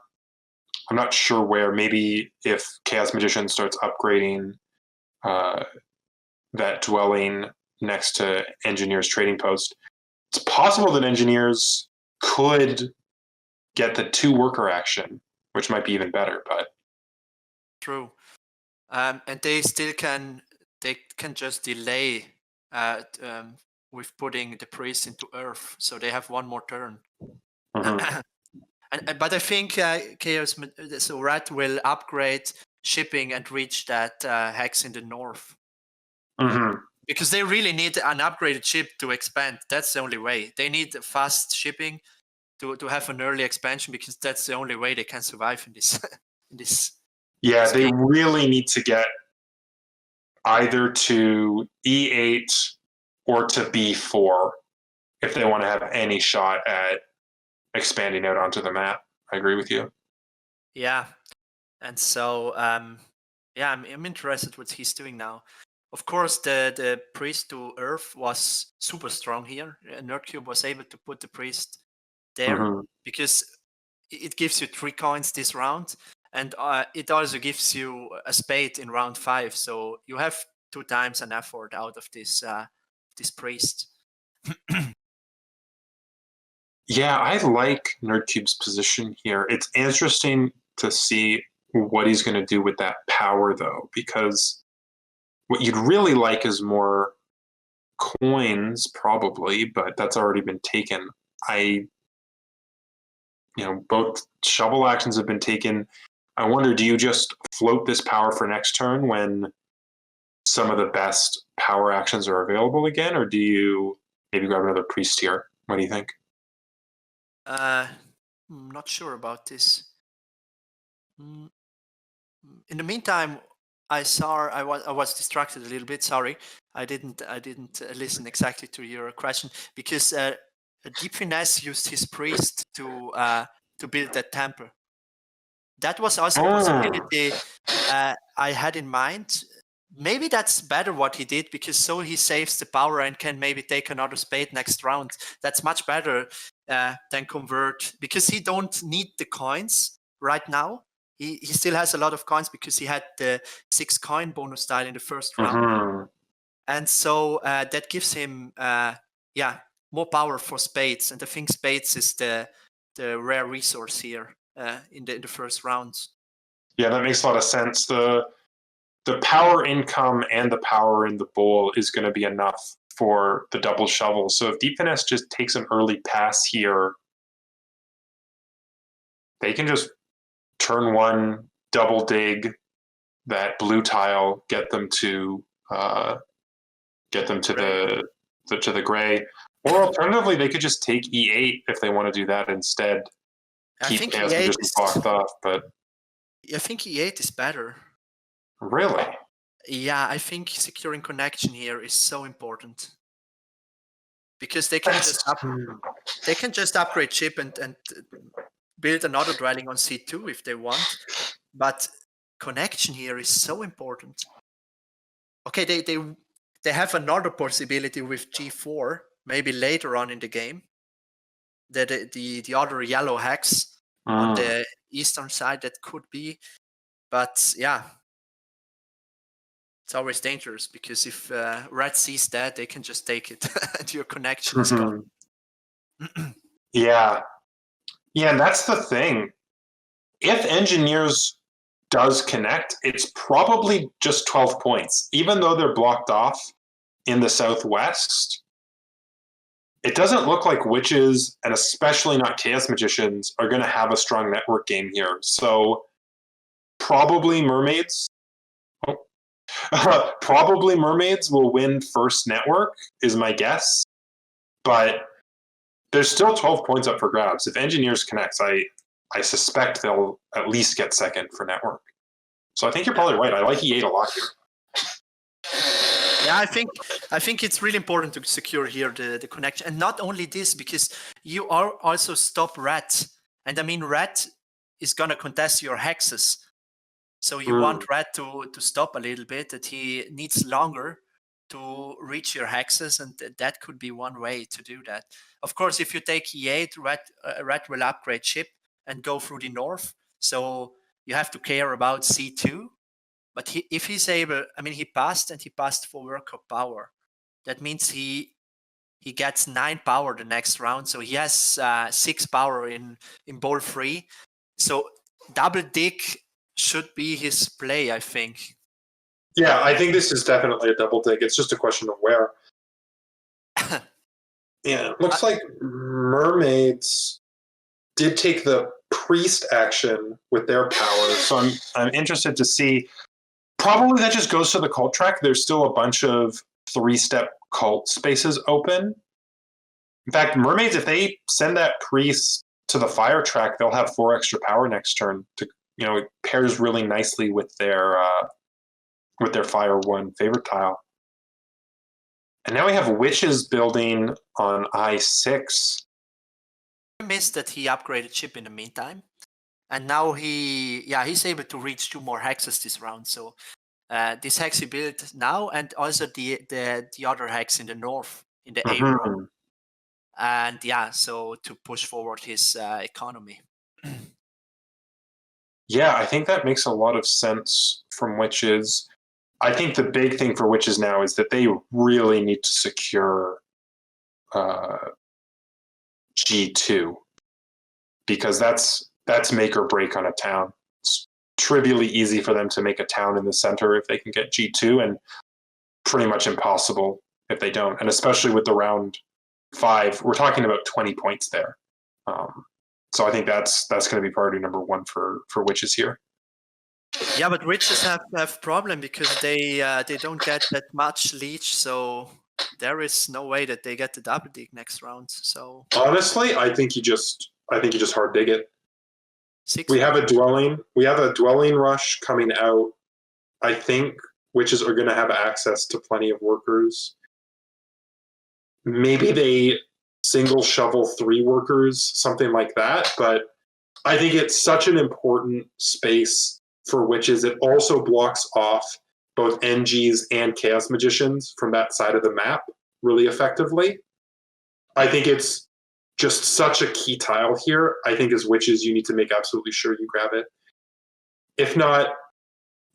I'm not sure where. Maybe if Chaos Magician starts upgrading that dwelling next to Engineer's trading post, it's possible that Engineers could get the 2 worker action, which might be even better. But true, and they still can just delay with putting the priest into Earth, so they have 1 more turn. Mm-hmm. But I think so Rat will upgrade shipping and reach that hex in the north. Mm-hmm. Because they really need an upgraded ship to expand. That's the only way. They need fast shipping to have an early expansion, because that's the only way they can survive in this Yeah, this they game. really need to get either to E8 or to B4 if they want to have any shot at expanding out onto the map. I agree with you. Yeah, and so I'm interested what he's doing now. Of course, the priest to Earth was super strong here. Nerdcube was able to put the priest there because it gives you 3 coins this round, and it also gives you a spade in round 5. So you have 2 times an effort out of this priest. Yeah, I like Nerdcube's position here. It's interesting to see what he's going to do with that power, though, because what you'd really like is more coins, probably, but that's already been taken. Both shovel actions have been taken. I wonder, do you just float this power for next turn when some of the best power actions are available again, or do you maybe grab another priest here? What do you think? I'm not sure about this. In the meantime, I was distracted a little bit. Sorry, I didn't listen exactly to your question, because Deep Finesse used his priest to build that temple. That was also a possibility I had in mind. Maybe that's better what he did, because so he saves the power and can maybe take another spade next round. That's much better than convert, because he don't need the coins right now. He still has a lot of coins because he had the 6 coin bonus tile in the first round. And so that gives him more power for spades. And I think spades is the rare resource here in the first rounds. Yeah, that makes a lot of sense. The power income and the power in the bowl is going to be enough for the double shovel. So if Deep Finesse just takes an early pass here, they can just turn 1, double dig that blue tile, get them to the gray. Or alternatively, they could just take E8 if they want to do that instead. Keep Chaos Magician blocked off, but I think E8 is better. Really? Yeah, I think securing connection here is so important, because they can just upgrade ship and build another dwelling on C2 if they want, but connection here is so important. Okay, they have another possibility with G4, maybe later on in the game. The other yellow hex on the eastern side, that could be, but yeah. It's always dangerous, because if Red sees that, they can just take it and your connection is gone. Yeah. Yeah, and that's the thing. If Engineers does connect, it's probably just 12 points. Even though they're blocked off in the Southwest, it doesn't look like Witches, and especially not Chaos Magicians, are going to have a strong network game here. So probably Mermaids. Probably Mermaids will win first network, is my guess. But there's still 12 points up for grabs. If Engineers connects, I suspect they'll at least get second for network. So I think you're probably right. I like E8 a lot here. Yeah, I think it's really important to secure here the connection. And not only this, because you are also stop Rat. And I mean, Rat is going to contest your hexes. So you want Rat to stop a little bit, that he needs longer to reach your hexes, and that could be one way to do that. Of course, if you take E8, Rat will upgrade ship and go through the north. So you have to care about C2. But if he's able, I mean, he passed for World Cup power. That means he gets 9 power the next round. So he has 6 power in bowl 3. So double dig should be his play, I think. Yeah, I think this is definitely a double dig. It's just a question of where. Yeah, looks like Mermaids did take the priest action with their power. So I'm interested to see. Probably that just goes to the cult track. There's still a bunch of 3-step cult spaces open. In fact, Mermaids, if they send that priest to the fire track, they'll have 4 extra power next turn. It pairs really nicely with their Fire 1 favorite tile. And now we have Witches building on I6. I missed that he upgraded ship in the meantime. And now he's able to reach 2 more hexes this round. So this hex he built now, and also the other hex in the north, in the A row. And so to push forward his economy. Yeah, I think that makes a lot of sense from Witches. I think the big thing for Witches now is that they really need to secure G2, because that's make or break on a town. It's trivially easy for them to make a town in the center if they can get G2, and pretty much impossible if they don't. And especially with the round 5, we're talking about 20 points there. So I think that's going to be priority number 1 for Witches here. Yeah, but Witches have problem because they don't get that much leech, so there is no way that they get the double dig next round. So honestly, I think you just hard dig it. 6 We have a dwelling rush coming out. I think Witches are going to have access to plenty of workers. Maybe they single shovel 3 workers, something like that. But I think it's such an important space for Witches. It also blocks off both NGs and Chaos Magicians from that side of the map really effectively. I think it's just such a key tile here. I think as Witches, you need to make absolutely sure you grab it. If not,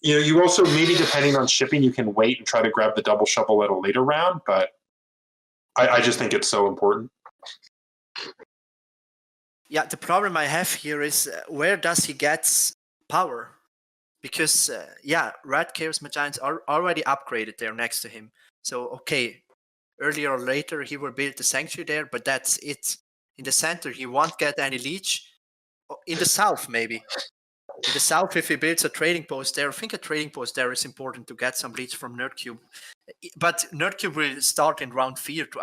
you also, maybe depending on shipping, you can wait and try to grab the double shovel at a later round, but I just think it's so important. Yeah, the problem I have here is where does he get power? Because, Red Chaos Magians are already upgraded there next to him. So, okay, earlier or later he will build the Sanctuary there, but that's it. In the center, he won't get any leech. In the south, maybe. In the south, if he builds a trading post there, I think a trading post there is important to get some leech from Nerdcube. But Nerdcube will start in round 4 to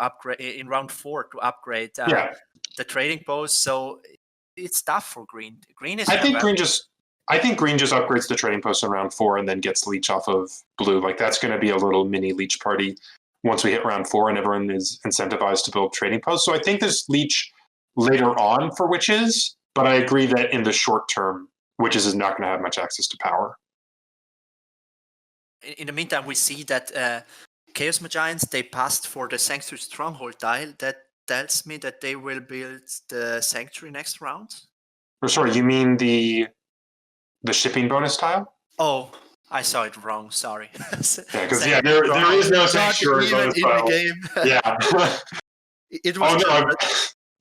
upgrade the trading post. So it's tough for Green. I think Green just upgrades the trading post in round 4 and then gets leech off of Blue. Like, that's going to be a little mini leech party once we hit round 4 and everyone is incentivized to build trading posts. So I think there's leech later on for Witches, but I agree that in the short term, Witches is not going to have much access to power. In the meantime, we see that Chaos Magians, they passed for the Sanctuary Stronghold tile. That tells me that they will build the Sanctuary next round. Or sorry, you mean the shipping bonus tile? Oh, I saw it wrong. Sorry. Yeah, because there is no Sanctuary bonus tile. In the game. Yeah. It was.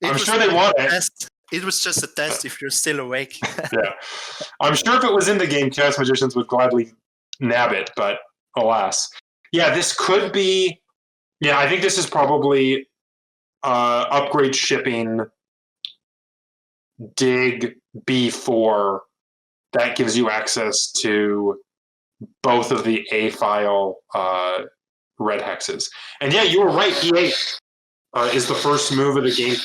I'm sure they want it. It was just a test if you're still awake. Yeah. I'm sure if it was in the game, Chaos Magicians would gladly nab it, but alas. Yeah, this could be... Yeah, I think this is probably upgrade shipping dig B4 that gives you access to both of the A file red hexes. And yeah, you were right. E8 is the first move of the game,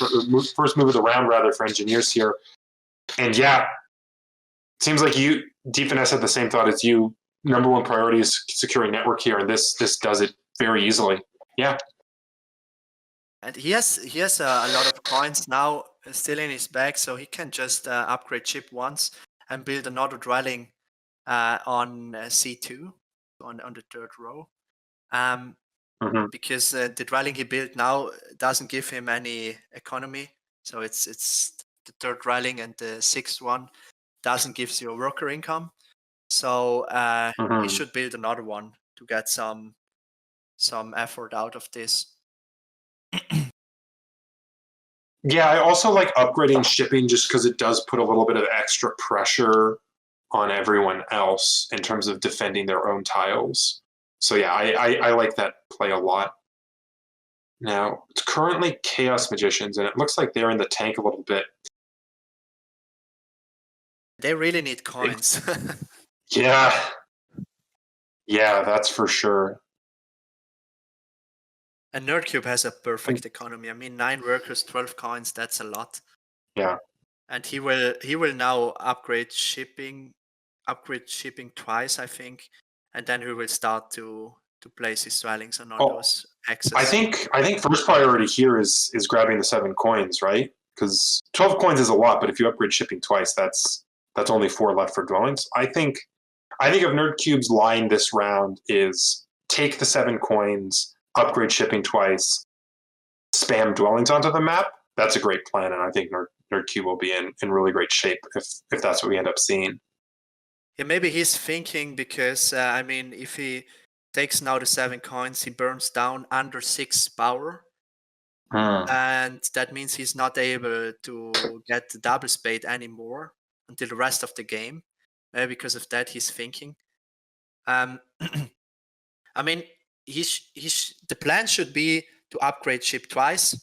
first move of the round rather, for engineers here. And yeah, seems like you, Deep Finesse, had the same thought as you. Number one priority is securing network here, and this does it very easily. Yeah. And he has a lot of coins now still in his bag, so he can just upgrade chip once and build another dwelling on C2 on the third row. Because the dwelling he built now doesn't give him any economy, so it's the third dwelling, and the sixth one doesn't give you a worker income. So he should build another one to get some effort out of this. Yeah, I also like upgrading shipping just because it does put a little bit of extra pressure on everyone else in terms of defending their own tiles. So yeah, I like that play a lot. Now, it's currently Chaos Magicians, and it looks like they're in the tank a little bit. They really need coins. Yeah. Yeah, that's for sure. And Nerdcube has a perfect economy. I mean, 9 workers, 12 coins, that's a lot. Yeah. And he will now upgrade shipping twice, I think. And then he will start to place his dwellings on all those hexes. I think first priority here is grabbing the 7 coins, right? Because 12 coins is a lot, but if you upgrade shipping twice, that's only 4 left for dwellings. I think of Nerdcube's line this round is take the 7 coins, upgrade shipping twice, spam dwellings onto the map. That's a great plan, and I think Nerdcube will be in really great shape if that's what we end up seeing. Yeah, maybe he's thinking because I mean, if he takes now the 7 coins, he burns down under 6 power, and that means he's not able to get the double spade anymore until the rest of the game. Maybe because of that, he's thinking. I mean, the plan should be to upgrade ship twice.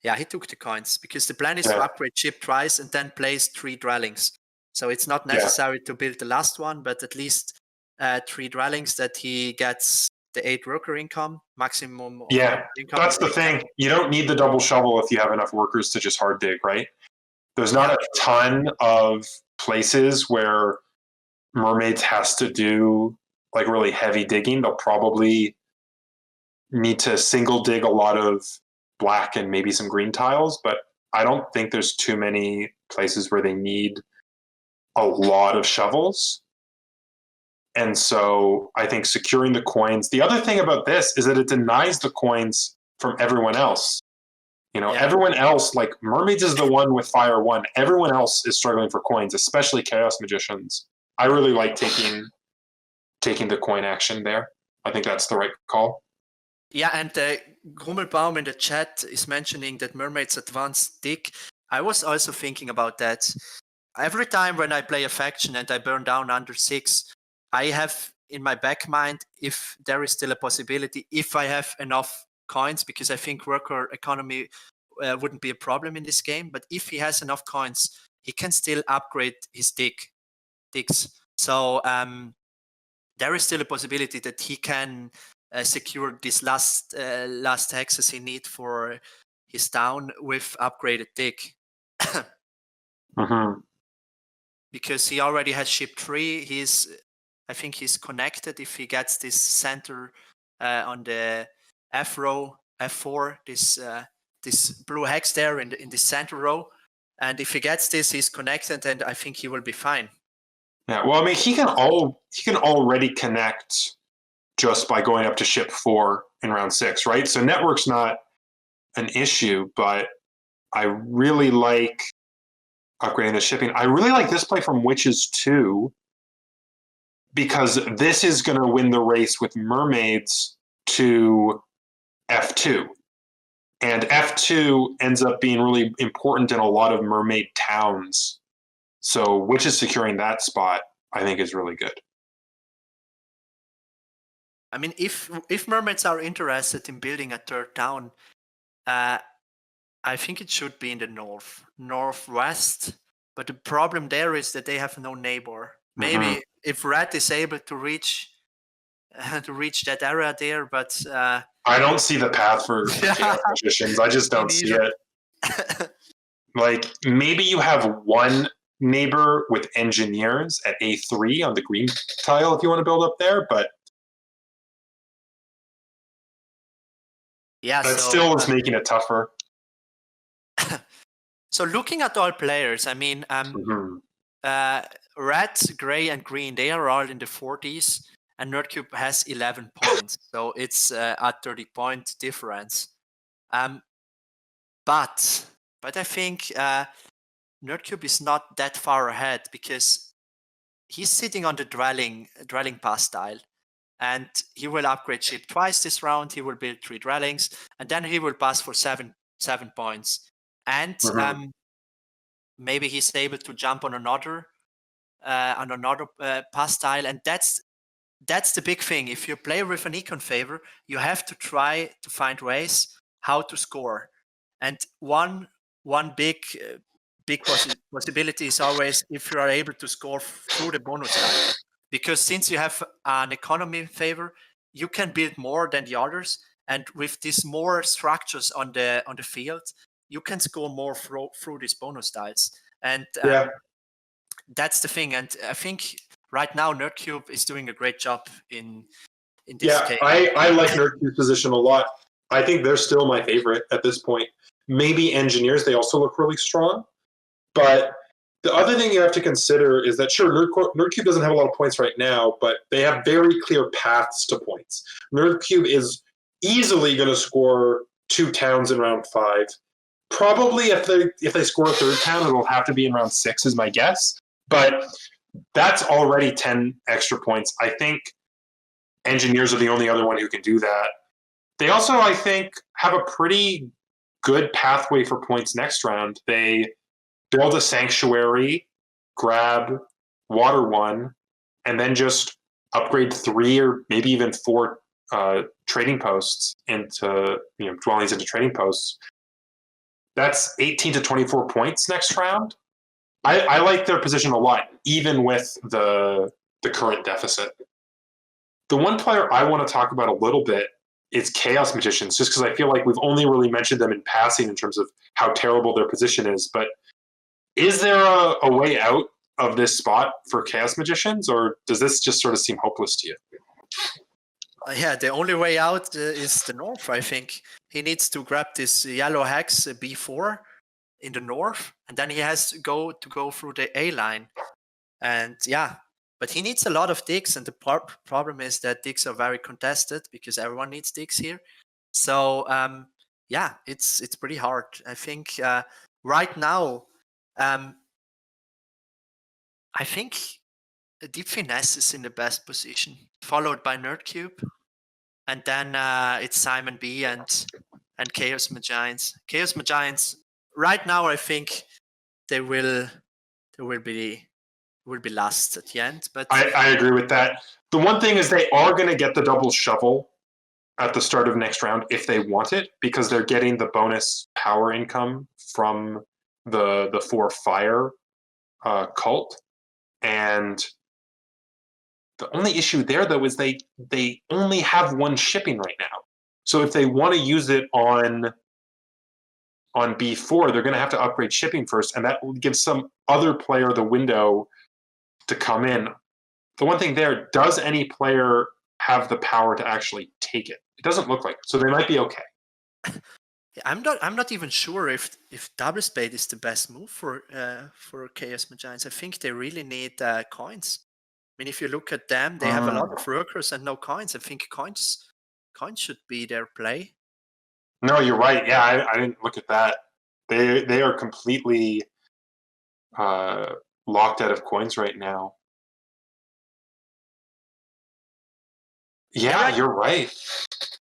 Yeah, he took the coins because the plan is to upgrade ship twice and then place 3 dwellings. So it's not necessary to build the last one, but at least 3 dwellings that he gets the 8 worker income maximum. Yeah, that's the thing. You don't need the double shovel if you have enough workers to just hard dig, right? There's not a ton of places where Mermaids has to do like really heavy digging. They'll probably need to single dig a lot of black and maybe some green tiles, but I don't think there's too many places where they need a lot of shovels. And so I think securing the coins. The other thing about this is that it denies the coins from everyone else. You know, everyone else, like Mermaids is the one with Fire 1. Everyone else is struggling for coins, especially Chaos Magicians. I really like taking the coin action there. I think that's the right call. Yeah, and Grummelbaum in the chat is mentioning that Mermaids advanced dig. I was also thinking about that. Every time when I play a faction and I burn down under 6, I have in my back mind if there is still a possibility, if I have enough coins, because I think worker economy wouldn't be a problem in this game. But if he has enough coins, he can still upgrade his digs. So there is still a possibility that he can secure this last hexes he need for his town with upgraded dig. Because he already has ship 3. I think he's connected if he gets this center on the F row, F4, this blue hex there in the center row. And if he gets this, he's connected, and I think he will be fine. Yeah, well, I mean, he can already connect just by going up to ship 4 in round 6, right? So network's not an issue, but I really like upgrading the shipping. I really like this play from Witches 2 because this is going to win the race with Mermaids to F2. And F2 ends up being really important in a lot of mermaid towns. So Witches securing that spot, I think, is really good. I mean, if mermaids are interested in building a third town, I think it should be in the northwest. But the problem there is that they have no neighbor. Maybe if Red is able to reach that area there, but I don't see the path for chaos magicians. I just don't see it. Like, maybe you have one neighbor with engineers at A3 on the green tile if you want to build up there, but yeah, that still is making it tougher. So looking at all players, I mean, red, gray, and green, they are all in the 40s, and Nerdcube has 11 points, so it's a 30-point difference. But I think Nerdcube is not that far ahead because he's sitting on the dwelling pass tile, and he will upgrade ship twice this round. He will build 3 dwellings, and then he will pass for 7 points. And maybe he's able to jump on another pass tile, and that's the big thing. If you play with an econ favor, you have to try to find ways how to score. And one big possibility is always if you are able to score through the bonus tile, because since you have an economy favor, you can build more than the others, and with these more structures on the field, you can score more through these bonus tiles. And that's the thing. And I think right now Nerdcube is doing a great job in this game. I like Nerdcube's position a lot. I think they're still my favorite at this point. Maybe engineers, they also look really strong. But the other thing you have to consider is that, sure, Nerdcube doesn't have a lot of points right now, but they have very clear paths to points. Nerdcube is easily going to score 2 towns in round 5. Probably if they score a 3rd town, it'll have to be in round 6 is my guess. But that's already 10 extra points. I think engineers are the only other one who can do that. They also, I think, have a pretty good pathway for points next round. They build a sanctuary, grab water 1, and then just upgrade 3 or maybe even 4 trading posts into dwellings into trading posts. That's 18 to 24 points next round. I like their position a lot, even with the current deficit. The one player I want to talk about a little bit is Chaos Magicians, just because I feel like we've only really mentioned them in passing in terms of how terrible their position is. But is there a way out of this spot for Chaos Magicians, or does this just sort of seem hopeless to you? Yeah, the only way out is the north, I think. He needs to grab this yellow hex B4 in the north, and then he has to go through the A line. And yeah, but he needs a lot of digs, and the problem is that digs are very contested because everyone needs digs here. So yeah, it's pretty hard. I think right now, I think Deep Finesse is in the best position, followed by Nerdcube, and then it's Simon B and Chaos Magicians. Chaos Magicians right now, I think they will be last at the end. But I agree with that. The one thing is they are going to get the double shovel at the start of next round if they want it, because they're getting the bonus power income from the 4 fire cult. And the only issue there, though, is they only have 1 shipping right now. So if they want to use it on B4, they're going to have to upgrade shipping first, and that will give some other player the window to come in. The one thing there, does any player have the power to actually take it? It doesn't look like it, so they might be okay. I'm not even sure if double spade is the best move for Chaos Magicians. I think they really need coins. I mean, if you look at them, they have a lot of workers and no coins. I think coins should be their play. No, you're right. Yeah, I didn't look at that. They are completely locked out of coins right now. Yeah, you're right.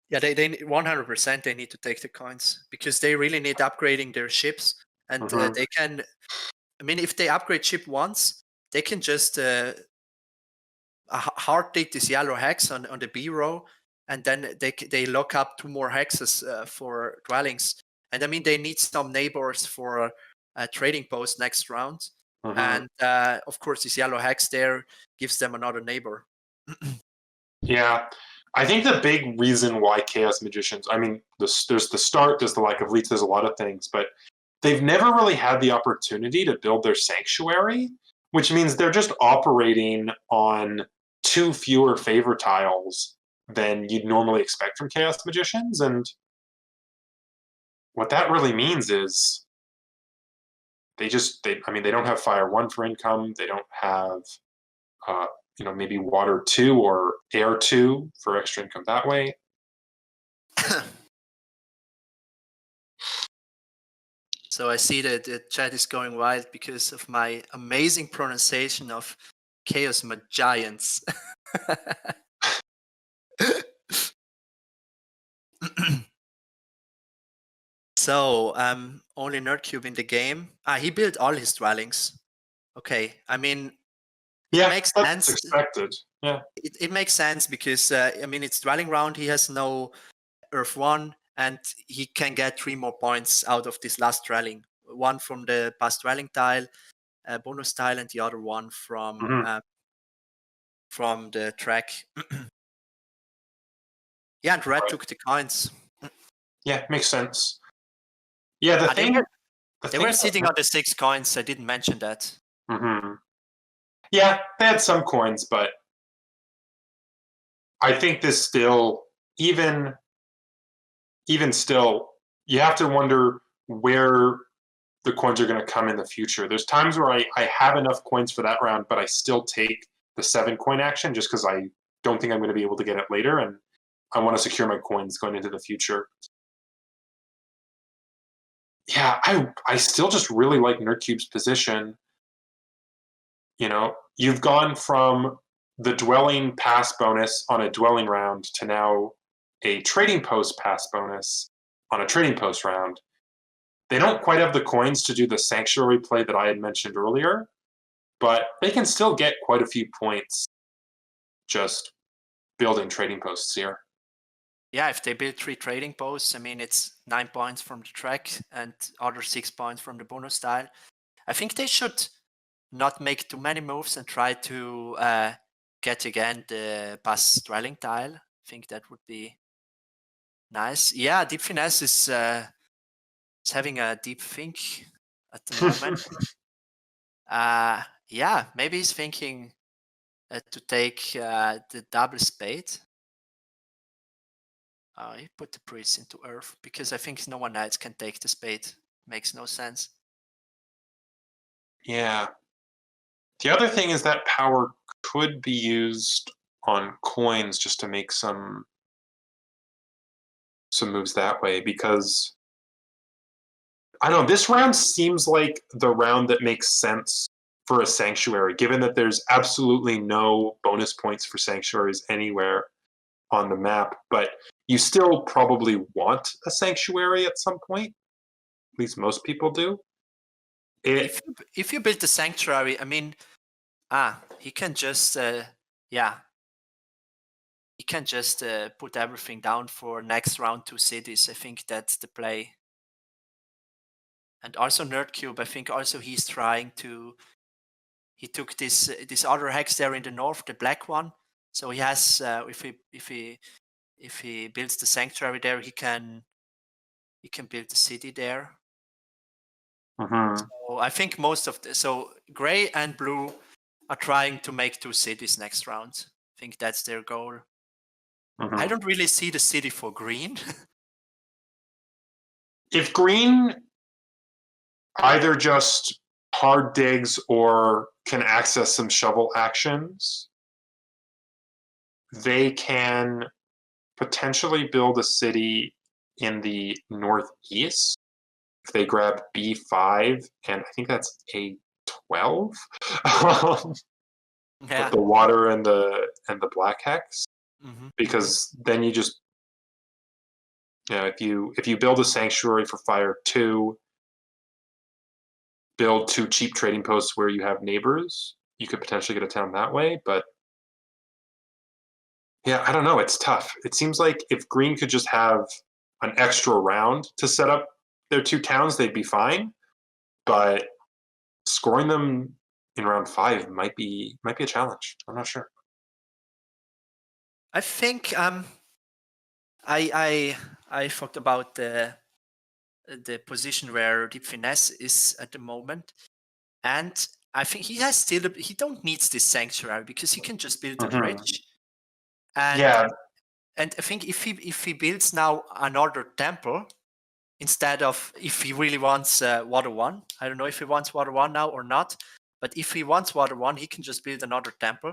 Yeah, they 100% they need to take the coins because they really need upgrading their ships, and Mhm. they can. I mean, if they upgrade ship once, they can just hard dig this yellow hex on the B row, and then they lock up 2 more hexes for dwellings. And I mean, they need some neighbors for a trading post next round. Mhm. And of course, this yellow hex there gives them another neighbor. Yeah. I think the big reason why Chaos Magicians, I mean, there's the start, there's the lack of leech, there's a lot of things, but they've never really had the opportunity to build their sanctuary, which means they're just operating on 2 fewer favor tiles than you'd normally expect from Chaos Magicians. And what that really means is they don't have Fire 1 for income, they don't have maybe Water 2 or Air 2 for extra income that way. So I see that the chat is going wild because of my amazing pronunciation of Chaos Magiants. So only Nerdcube in the game. He built all his dwellings. Okay, I mean, Yeah, it makes that's sense. expected. Yeah. It makes sense because I mean, it's dwelling round. He has no Earth 1, and he can get 3 more points out of this last dwelling. One from the past dwelling tile, bonus tile, and the other one from the track. Yeah, and Red took the coins. Yeah, makes sense. Yeah, They were sitting on the 6 coins. I didn't mention that. Mm-hmm. Yeah, they had some coins, but I think this still, even still, you have to wonder where the coins are going to come in the future. There's times where I have enough coins for that round, but I still take the 7 coin action just because I don't think I'm going to be able to get it later, and I want to secure my coins going into the future. Yeah, I still just really like Nerdcube's position. You know, you've gone from the dwelling pass bonus on a dwelling round to now a trading post pass bonus on a trading post round. They don't quite have the coins to do the sanctuary play that I had mentioned earlier, but they can still get quite a few points just building trading posts here. Yeah, if they build 3 trading posts, I mean, it's 9 points from the track and other 6 points from the bonus tile. I think they should not make too many moves and try to get again the pass dwelling tile. I think that would be nice. Yeah, Deep Finesse is having a deep think at the moment. Yeah, maybe he's thinking to take the double spade. He put the priest into Earth because I think no one else can take the spade. Makes no sense. Yeah. The other thing is that power could be used on coins just to make some moves that way, because I don't know, this round seems like the round that makes sense for a sanctuary, given that there's absolutely no bonus points for sanctuaries anywhere on the map, but you still probably want a sanctuary at some point. At least most people do. If you build the sanctuary, I mean, he can just he can just put everything down for next round 2 cities. I think that's the play. And also Nerdcube, I think also he's trying to. He took this other hex there in the north, the black one. So he has if he builds the sanctuary there, he can build the city there. So I think most of gray and blue are trying to make 2 cities next round. I think that's their goal. I don't really see the city for green. If green either just hard digs or can access some shovel actions, they can potentially build a city in the northeast if they grab B5, and I think that's A12. Yeah. With the water and the black hex, because then you just if you build a sanctuary for Fire 2, build 2 cheap trading posts where you have neighbors, you could potentially get a town that way, but yeah, I don't know, it's tough. It seems like if Green could just have an extra round to set up their 2 towns, they'd be fine, but scoring them in round 5 might be a challenge. I'm not sure. I think I thought about the position where Deep Finesse is at the moment, and I think he don't need this sanctuary because he can just build a bridge, and Yeah, and I think if he builds now another temple instead of, if he really wants Water 1, I don't know if he wants Water 1 now or not, but if he wants Water 1, he can just build another temple,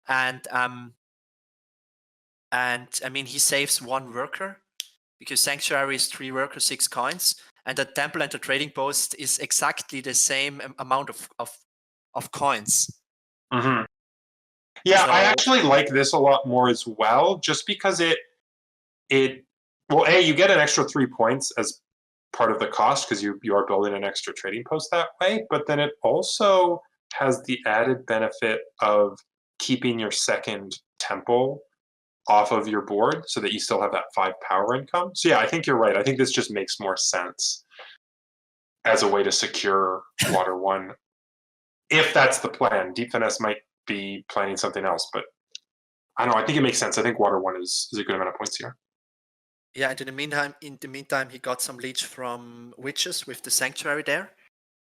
and I mean, he saves 1 worker because sanctuary is 3 workers, 6 coins, and the temple and the trading post is exactly the same amount of coins. Mm-hmm. Yeah, So, I actually like this a lot more as well, just because it well, A, you get an extra 3 points as part of the cost because you are building an extra trading post that way, but then it also has the added benefit of keeping your second temple off of your board so that you still have that 5 power income. So yeah, I think you're right. I think this just makes more sense as a way to secure Water 1. If that's the plan. Deep Finesse might be planning something else, but I don't know, I think it makes sense. I think Water 1 is a good amount of points here. yeah, and in the meantime, he got some leech from witches with the sanctuary there.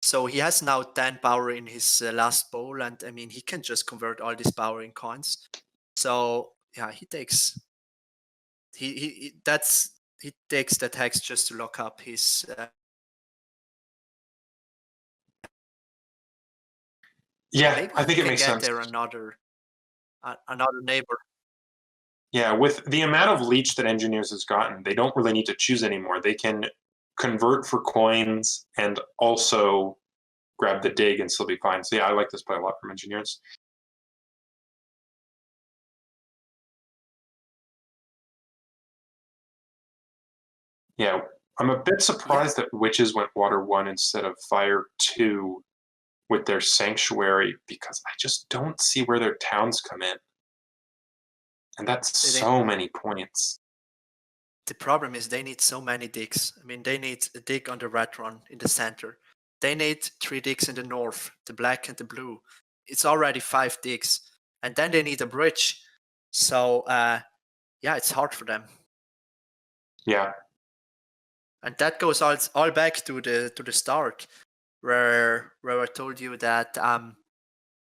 So he has now 10 power in his last bowl, and I mean, he can just convert all this power in coins. So yeah, he takes that hex just to lock up his. Yeah, Maybe I think he it can makes get sense. there another neighbor. Yeah, with the amount of leech that Engineers has gotten, they don't really need to choose anymore. They can convert for coins and also grab the dig and still be fine. So yeah, I like this play a lot from Engineers. Yeah, I'm a bit surprised that Witches went Water 1 instead of Fire 2 with their Sanctuary, because I just don't see where their towns come in. And that's so many points. The problem is they need so many digs. I mean, they need a dig on the red run in the center. They need 3 digs in the north, the black and the blue. It's already 5 digs. And then they need a bridge. So, yeah, it's hard for them. Yeah. And that goes all back to the start, where I told you that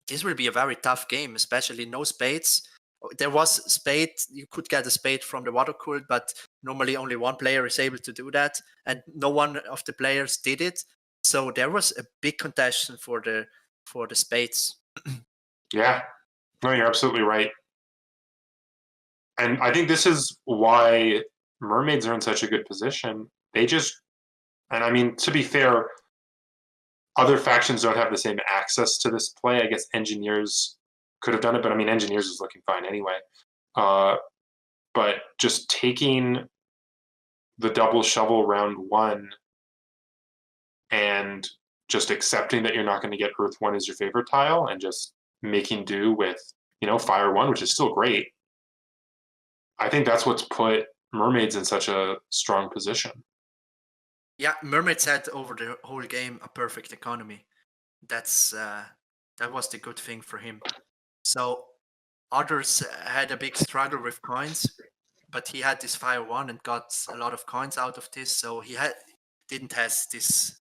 this will be a very tough game, especially no spades. There was spade, you could get a spade from the water cult, but normally only one player is able to do that, and no one of the players did it. So there was a big contention for the spades. Yeah. No, you're absolutely right. And I think this is why mermaids are in such a good position. They just, and I mean, to be fair, other factions don't have the same access to this play. I guess Engineers could have done it, but I mean, Engineers is looking fine anyway. But just taking the double shovel round 1 and just accepting that you're not going to get Earth 1 as your favorite tile and just making do with, Fire 1, which is still great. I think that's what's put mermaids in such a strong position. Yeah, mermaids had over the whole game a perfect economy. That was the good thing for him. So others had a big struggle with coins, but he had this Fire 1 and got a lot of coins out of this. So he didn't have this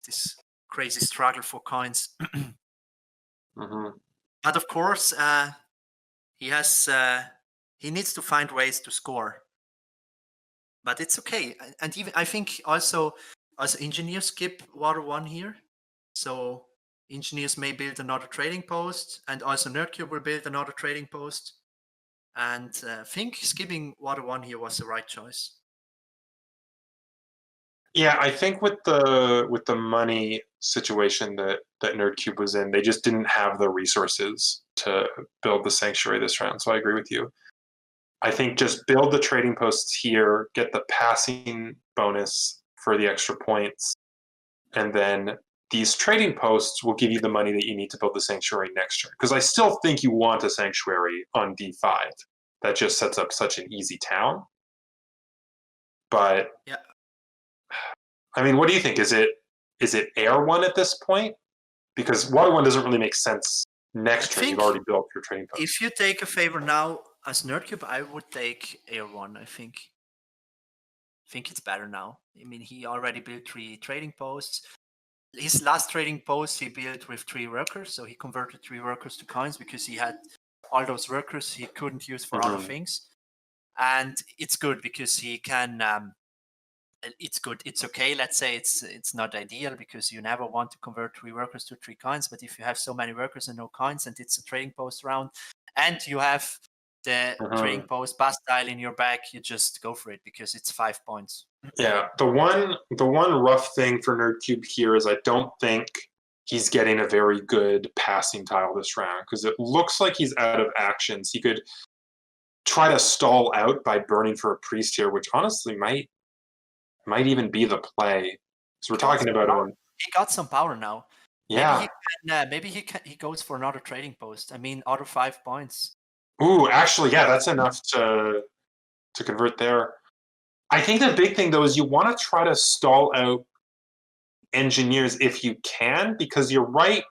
crazy struggle for coins. Mm-hmm. But of course, he needs to find ways to score. But it's okay, and even I think also Engineers skip Water 1 here, so Engineers may build another trading post, and also Nerdcube will build another trading post. And I think skipping Water 1 here was the right choice. Yeah, I think with the money situation that Nerdcube was in, they just didn't have the resources to build the sanctuary this round. So I agree with you. I think just build the trading posts here, get the passing bonus for the extra points, and then these trading posts will give you the money that you need to build the sanctuary next turn. Because I still think you want a sanctuary on D5. That just sets up such an easy town. But Yeah. I mean, what do you think? Is it Air 1 at this point? Because Water 1 doesn't really make sense next turn. You've already built your trading post. If you take a favor now as Nerdcube, I would take Air 1, I think. I think it's better now. I mean, he already built 3 trading posts. His last trading post he built with 3 workers, so he converted 3 workers to coins because he had all those workers he couldn't use for other things. And it's good because he can it's good. It's okay. Let's say it's not ideal because you never want to convert 3 workers to 3 coins. But if you have so many workers and no coins, and it's a trading post round, and you have the trading post Bastille in your bag, you just go for it because it's 5 points. Yeah, the one rough thing for Nerdcube here is I don't think he's getting a very good passing tile this round because it looks like he's out of actions. He could try to stall out by burning for a priest here, which honestly might even be the play. So we're talking about him. He got some power now. Yeah. Maybe he goes for another trading post. I mean, out of 5 points. Ooh, actually, yeah, that's enough to convert there. I think the big thing though is you want to try to stall out engineers if you can, because you're right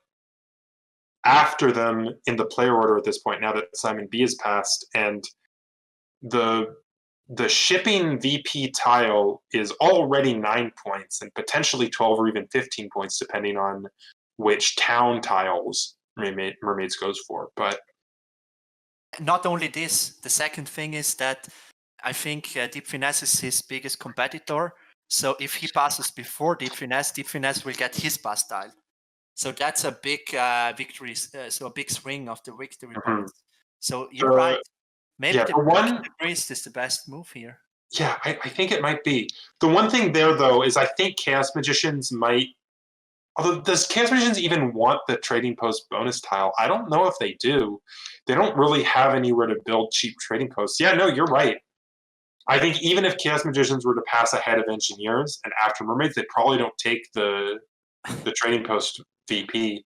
after them in the player order at this point. Now that Simon B has passed, and the shipping VP tile is already 9 points and potentially 12 or even 15 points, depending on which town tiles Mermaids goes for. But not only this, the second thing is that I think Deep Finesse is his biggest competitor. So if he passes before Deep Finesse will get his Bastille. So that's a big victory, so a big swing of the victory points. So you're right. Maybe the priest is the best move here. Yeah, I think it might be. The one thing there, though, is I think Chaos Magicians might... Although, does Chaos Magicians even want the trading post bonus tile? I don't know if they do. They don't really have anywhere to build cheap trading posts. Yeah, no, you're right. I think even if Chaos Magicians were to pass ahead of Engineers and after Mermaids, they probably don't take the trading post VP.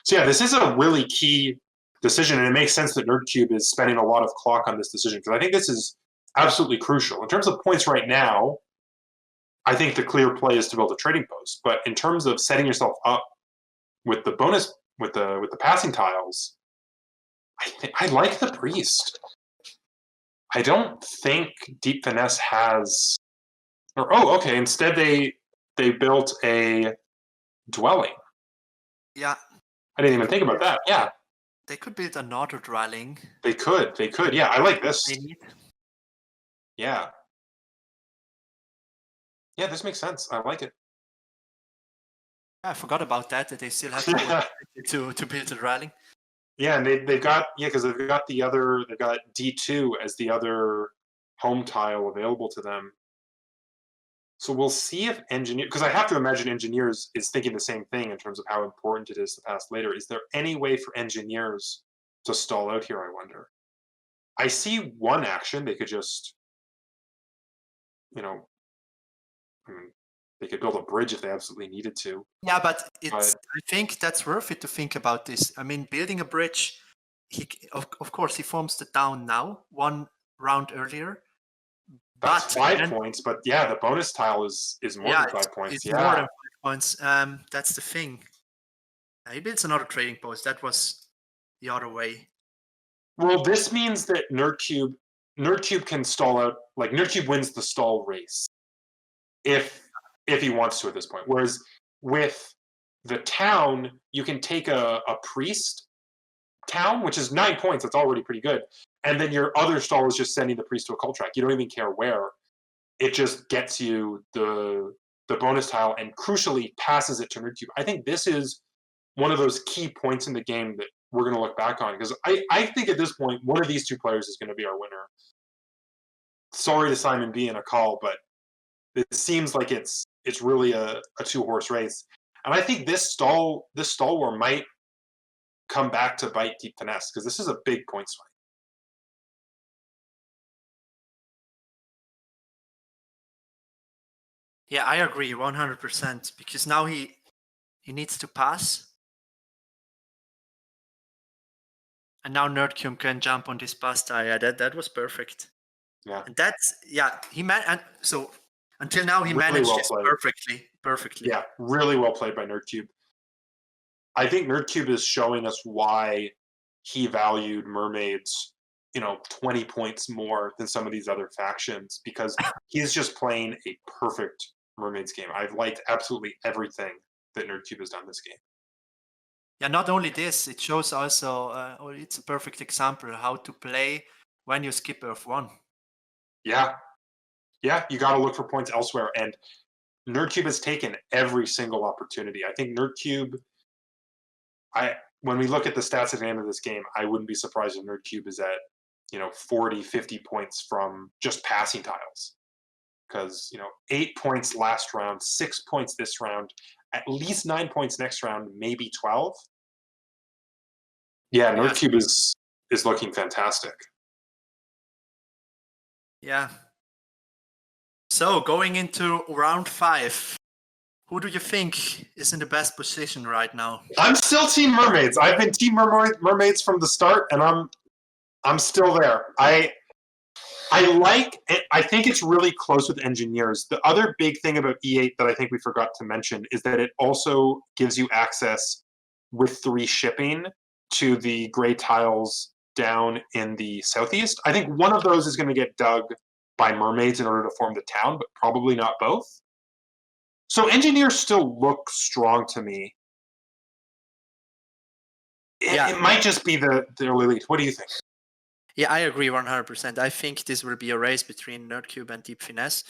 So yeah, this is a really key decision, and it makes sense that Nerdcube is spending a lot of clock on this decision, because I think this is absolutely crucial. In terms of points right now, I think the clear play is to build a trading post. But in terms of setting yourself up with the bonus, with the passing tiles, I like the priest. I don't think Deep Finesse has... okay, instead they built a dwelling. Yeah. I didn't even think about that. Yeah. They could build another dwelling. They could. Yeah, I like this. Yeah. Yeah, this makes sense. I like it. I forgot about that they still have to build a dwelling. Yeah, and they've got because they've got D2 as the other home tile available to them. So we'll see if because I have to imagine Engineers is thinking the same thing in terms of how important it is to pass later. Is there any way for Engineers to stall out here, I wonder? I see one action. They could just, they could build a bridge if they absolutely needed to. Yeah, but I think that's worth it to think about this. I mean, building a bridge, of course, he forms the town now, 1 round earlier. That's 5 points, but yeah, the bonus tile is more than 5 points. It's more than 5 points. That's the thing. He builds another trading post. That was the other way. Well, this means that Nerdcube can stall out. Like Nerdcube wins the stall race if he wants to at this point. Whereas with the town, you can take a priest town, which is 9 points. That's already pretty good. And then your other stall is just sending the priest to a cult track. You don't even care where. It just gets you the bonus tile and crucially passes it to Nerdcube. I think this is one of those key points in the game that we're going to look back on, because I think at this point, one of these 2 players is going to be our winner. Sorry to Simon B in a call, but it seems like it's really a 2-horse race. And I think this stall war might come back to bite Deep Finesse, because this is a big point swing. Yeah, I agree 100% because now he needs to pass. And now Nerdcube can jump on this pass tie. Yeah, that was perfect. Yeah. And that's and so until now he Really managed well this played. perfectly. Yeah, really well played by Nerdcube. I think Nerdcube is showing us why he valued mermaids, 20 points more than some of these other factions, because he's just playing a perfect mermaids game. I've liked absolutely everything that Nerdcube has done this game. Yeah, not only this, it shows also, it's a perfect example how to play when you skip Earth 1. Yeah. Yeah, you got to look for points elsewhere. And Nerdcube has taken every single opportunity. I think Nerdcube, when we look at the stats at the end of this game, I wouldn't be surprised if Nerdcube is at, 40, 50 points from just passing tiles. Because, 8 points last round, 6 points this round, at least 9 points next round, maybe 12. Yeah, Nerdcube is looking fantastic. Yeah. So going into round 5, who do you think is in the best position right now? I'm still Team Mermaids. I've been Team Mermaids from the start, and I'm still there. I think it's really close with Engineers. The other big thing about E8 that I think we forgot to mention is that it also gives you access with 3 shipping to the gray tiles down in the southeast. I think one of those is going to get dug by Mermaids in order to form the town, but probably not both. So Engineers still look strong to me. It might just be their elite. What do you think? Yeah, I agree 100%. I think this will be a race between Nerdcube and Deep Finesse.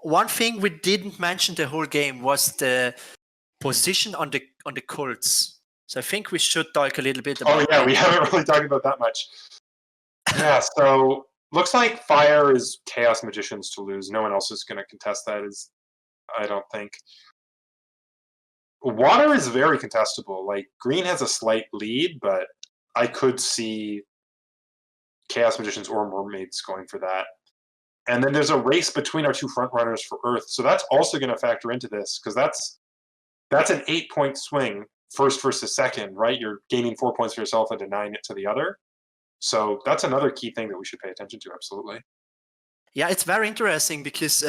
One thing we didn't mention the whole game was the position on the cults. So I think we should talk a little bit about. Oh yeah, we haven't really talked about that much. Yeah, so looks like Fire is Chaos Magicians to lose. No one else is going to contest that. I don't think. Water is very contestable. Like Green has a slight lead, but I could see Chaos Magicians or Mermaids going for that. And then there's a race between our 2 front runners for Earth, so that's also going to factor into this because that's an 8-point swing, first versus second, right? You're gaining 4 points for yourself and denying it to the other. So that's another key thing that we should pay attention to. Absolutely. Yeah, it's very interesting because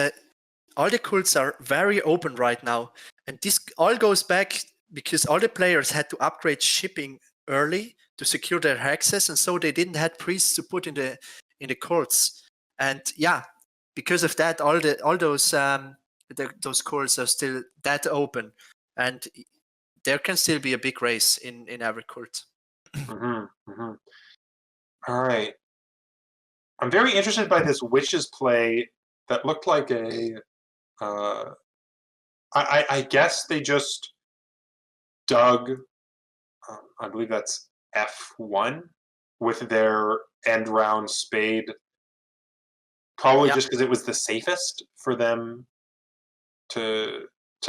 all the cults are very open right now, and this all goes back because all the players had to upgrade shipping early to secure their hexes, and so they didn't have priests to put in the cults. And yeah, because of that, all those cults are still that open, and there can still be a big race in every cult. All right. I'm very interested by this Witches play that looked like a. I guess they just dug. I believe that's F1 with their end round spade. Probably just because it was the safest for them to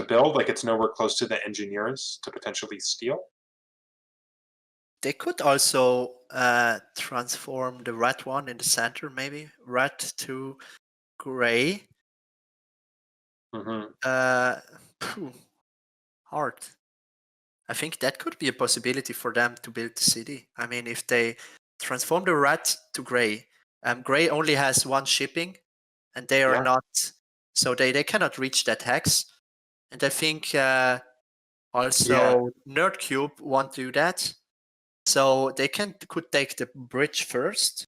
build. Like it's nowhere close to the Engineers to potentially steal. They could also transform the red one in the center, maybe red to gray. Hard. I think that could be a possibility for them to build the city. I mean, if they transform the red to gray, gray only has 1 shipping, and they are not, so they cannot reach that hex. And I think also Nerdcube won't do that. So they could take the bridge first.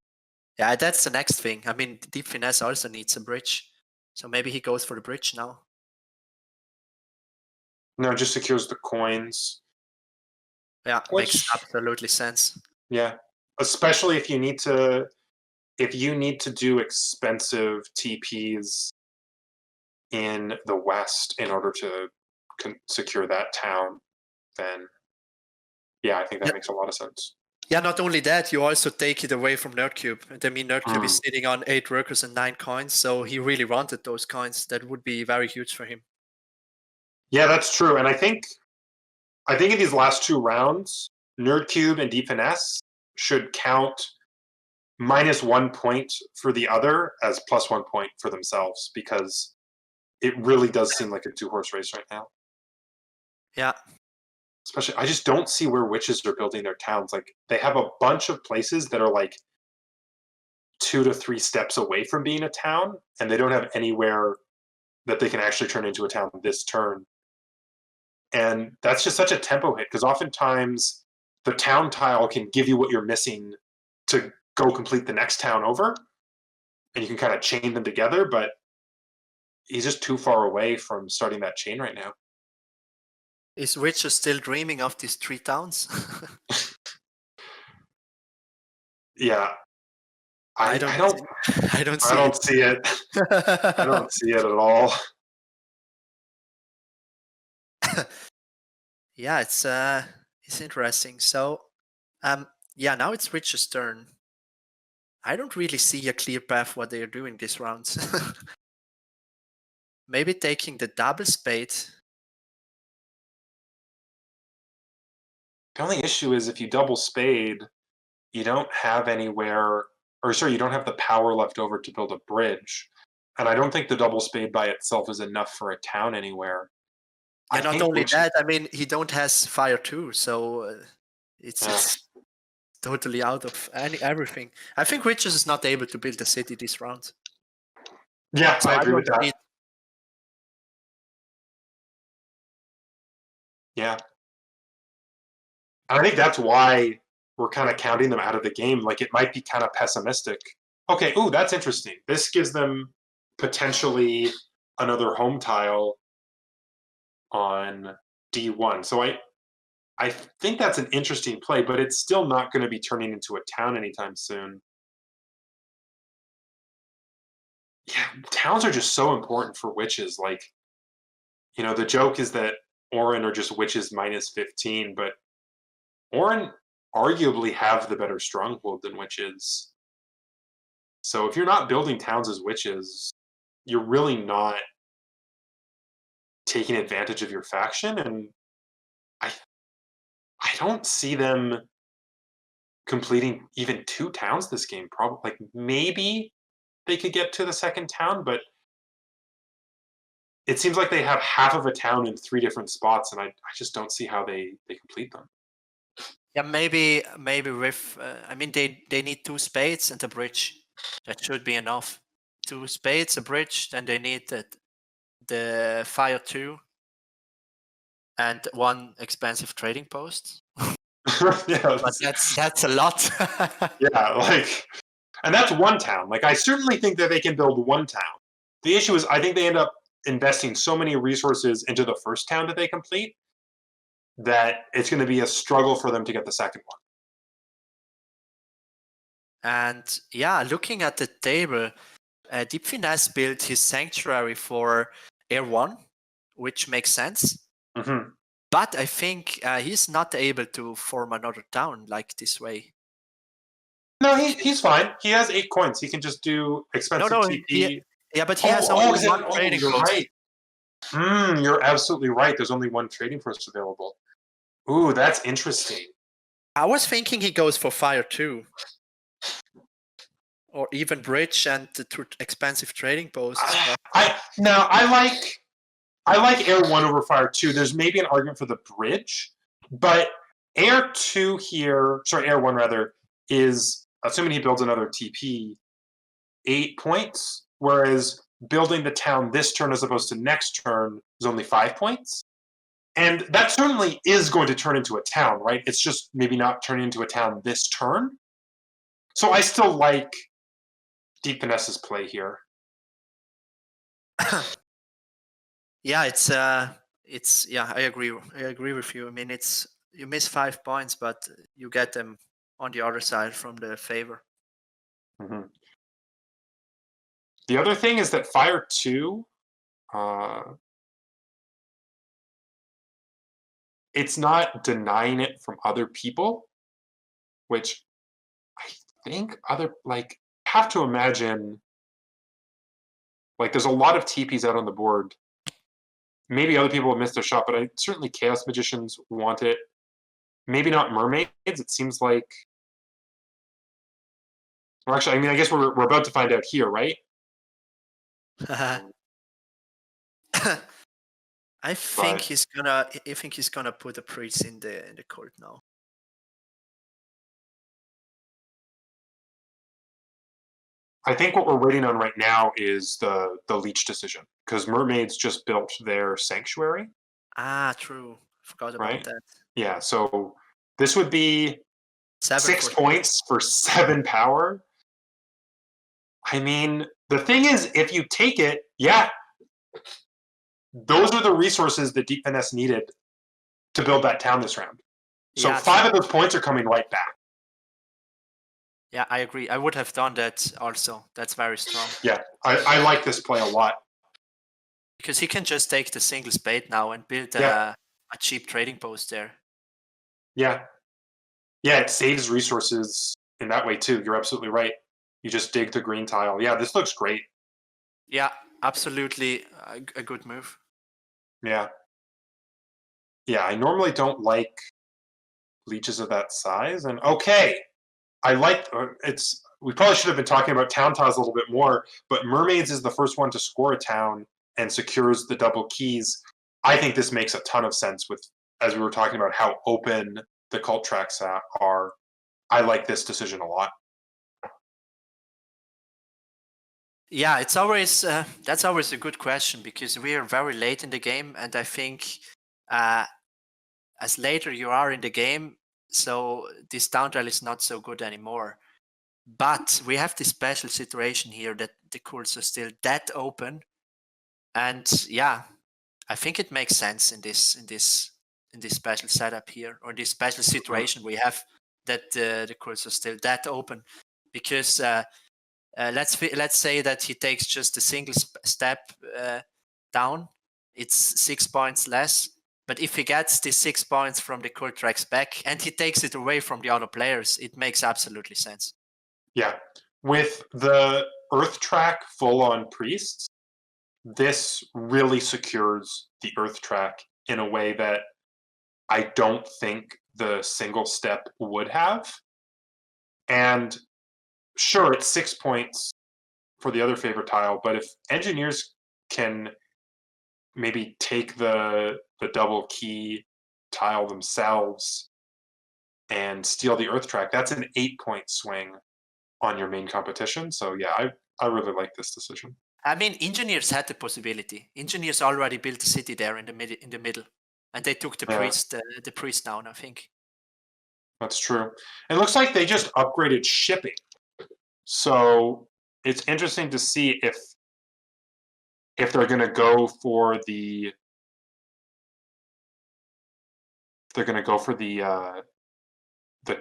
Yeah, that's the next thing. I mean, Deep Finesse also needs a bridge. So maybe he goes for the bridge now. No, just secures the coins. Yeah, makes absolutely sense. Yeah, especially if you need to do expensive TPs in the West in order to secure that town, then yeah, I think that makes a lot of sense. Yeah, not only that, you also take it away from Nerdcube. I mean, Nerdcube is sitting on 8 workers and 9 coins, so he really wanted those coins. That would be very huge for him. Yeah, that's true. And I think in these last 2 rounds, Nerdcube and Deep Finesse should count -1 point for the other as +1 point for themselves, because it really does seem like a 2-horse race right now. Yeah. Especially, I just don't see where witches are building their towns. Like, they have a bunch of places that are like 2 to 3 steps away from being a town, and they don't have anywhere that they can actually turn into a town this turn. And that's just such a tempo hit, because oftentimes the town tile can give you what you're missing to go complete the next town over, and you can kind of chain them together, but he's just too far away from starting that chain right now. Is Witcher still dreaming of these 3 towns? Yeah. I don't I don't see I don't see it. I don't see it at all. Yeah, it's interesting. So, yeah, now it's Witcher's turn. I don't really see a clear path what they are doing this round. Maybe taking the double spade. The only issue is if you double spade, you don't have anywhere, or sorry, you don't have the power left over to build a bridge. And I don't think the double spade by itself is enough for a town anywhere. And not only that, I mean, he don't has fire too, so it's totally out of everything. I think Witches is not able to build a city this round. Yeah, So I agree with that. Yeah. And I think that's why we're kind of counting them out of the game. Like, it might be kind of pessimistic. Okay, ooh, that's interesting. This gives them potentially another home tile on D1. So I think that's an interesting play, but it's still not going to be turning into a town anytime soon. Yeah, towns are just so important for witches. Like, you know, the joke is that Orin are just witches minus 15, but Orin arguably have the better stronghold than witches. So if you're not building towns as witches, you're really not taking advantage of your faction, and I don't see them completing even 2 towns this game. Probably, like, maybe they could get to the second town, but it seems like they have half of a town in 3 different spots, and I just don't see how they complete them. Yeah, maybe with I mean they need 2 spades and a bridge. That should be enough. 2 spades, a bridge, then they need the fire 2 and 1 expensive trading post. Yeah, But that's a lot. yeah, like, and that's 1 town. Like, I certainly think that they can build 1 town. The issue is I think they end up investing so many resources into the first town that they complete that it's going to be a struggle for them to get the second one. And yeah, looking at the table, Deep Finesse built his sanctuary for Air 1, which makes sense. Mm-hmm. But I think he's not able to form another town like this way. No, he's fine. He has 8 coins. He can just do expensive TP. Yeah, but he has only 1 trading you're post. Right. You're absolutely right. There's only 1 trading post available. Ooh, that's interesting. I was thinking he goes for fire 2. Or even bridge and the expensive trading posts. I like Air 1 over Fire 2. There's maybe an argument for the bridge, but Air 2 here, sorry, Air 1 rather, is, assuming he builds another TP, 8 points, whereas building the town this turn as opposed to next turn is only 5 points. And that certainly is going to turn into a town, right? It's just maybe not turning into a town this turn. So I still like Deep Finesse's play here. Yeah, it's yeah, I agree with you. I mean, it's you miss 5 points, but you get them on the other side from the favor. Mm-hmm. The other thing is that Fire 2, it's not denying it from other people, which I think have to imagine, like, there's a lot of TPs out on the board. Maybe other people have missed their shot, but certainly Chaos Magicians want it. Maybe not Mermaids. It seems like, or actually, I mean, I guess we're about to find out here, right? I think But- he's gonna. I think he's gonna put a priest in the court now. I think what we're waiting on right now is the leech decision, because mermaids just built their sanctuary. Ah, true. Forgot about Right. that. Yeah, so this would be 6 for- points for 7 power. I mean, the thing is, if you take it, yeah, those are the resources that Deep Finesse needed to build that town this round. So Yeah, 5 true. of those points are coming right back. Yeah, I agree. I would have done that also. That's very strong. Yeah, I like this play a lot. Because he can just take the single spade now and build Yeah. a cheap trading post there. Yeah. Yeah, it saves resources in that way too. You're absolutely right. You just dig the green tile. Yeah, this looks great. Yeah, absolutely a good move. Yeah. Yeah, I normally don't like leeches of that size. And okay, I like it's. We probably should have been talking about town tiles a little bit more, but Mermaids is the first one to score a town and secures the double keys. I think this makes a ton of sense with, as we were talking about, how open the cult tracks are. I like this decision a lot. Yeah, it's always that's always a good question because we are very late in the game, and I think as later you are in the game, so this down tile is not so good anymore. But we have this special situation here that the courts are still that open, and yeah, I think it makes sense in this special setup here, or this special situation we have that the courts are still that open, because let's say that he takes just a single step down, it's 6 points less. But if he gets the 6 points from the court tracks back and he takes it away from the other players, it makes absolutely sense. Yeah. With the Earth track full on priests, this really secures the Earth track in a way that I don't think the single step would have. And sure, it's 6 points for the other favorite tile, but if engineers can maybe take the double key tile themselves and steal the Earth track, that's an 8-point swing on your main competition. So yeah, I really like this decision. I mean, engineers had the possibility. Engineers already built a city there in the middle, and they took the priest down, I think. That's true. It looks like they just upgraded shipping. So it's interesting to see if they're going to go for the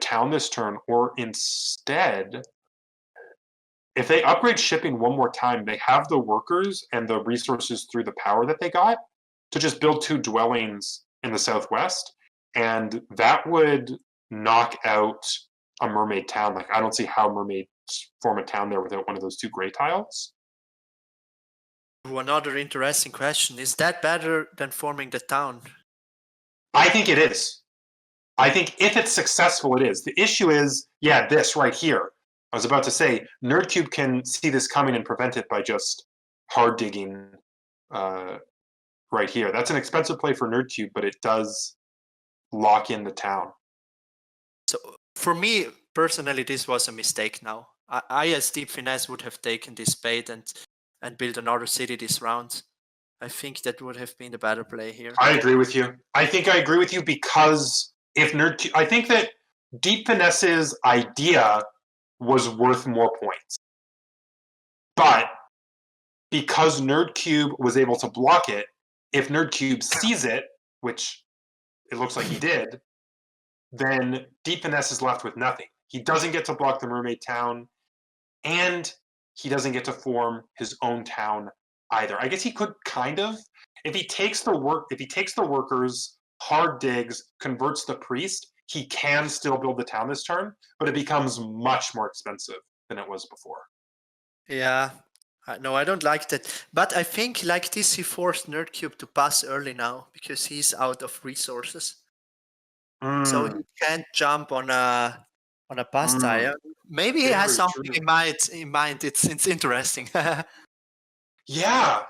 town this turn, or instead, if they upgrade shipping one more time, they have the workers and the resources through the power that they got to just build 2 dwellings in the southwest, and that would knock out a mermaid town. Like, I don't see how mermaids form a town there without one of those 2 gray tiles. Another interesting question: is that better than forming the town? I think it is. I think if it's successful, it is. The issue is, yeah, this right here. I was about to say, Nerdcube can see this coming and prevent it by just hard digging right here. That's an expensive play for Nerdcube, but it does lock in the town. So for me personally, this was a mistake. Now, I as Deep Finesse would have taken this spade and built another city this round. I think that would have been the better play here. I agree with you. I think I agree with you because if Nerdcube, I think that Deep Finesse's idea was worth more points. But because Nerdcube was able to block it, if Nerdcube sees it, which it looks like he did, then Deep Finesse is left with nothing. He doesn't get to block the mermaid town, and he doesn't get to form his own town either. I guess he could kind of, if he takes the workers, hard digs, converts the priest, he can still build the town this turn, but it becomes much more expensive than it was before. Yeah, no, I don't like that. But I think like this, he forced Nerdcube to pass early now because he's out of resources. So he can't jump on a pass tire. Maybe he has Very something true. in mind. It's interesting. Yeah.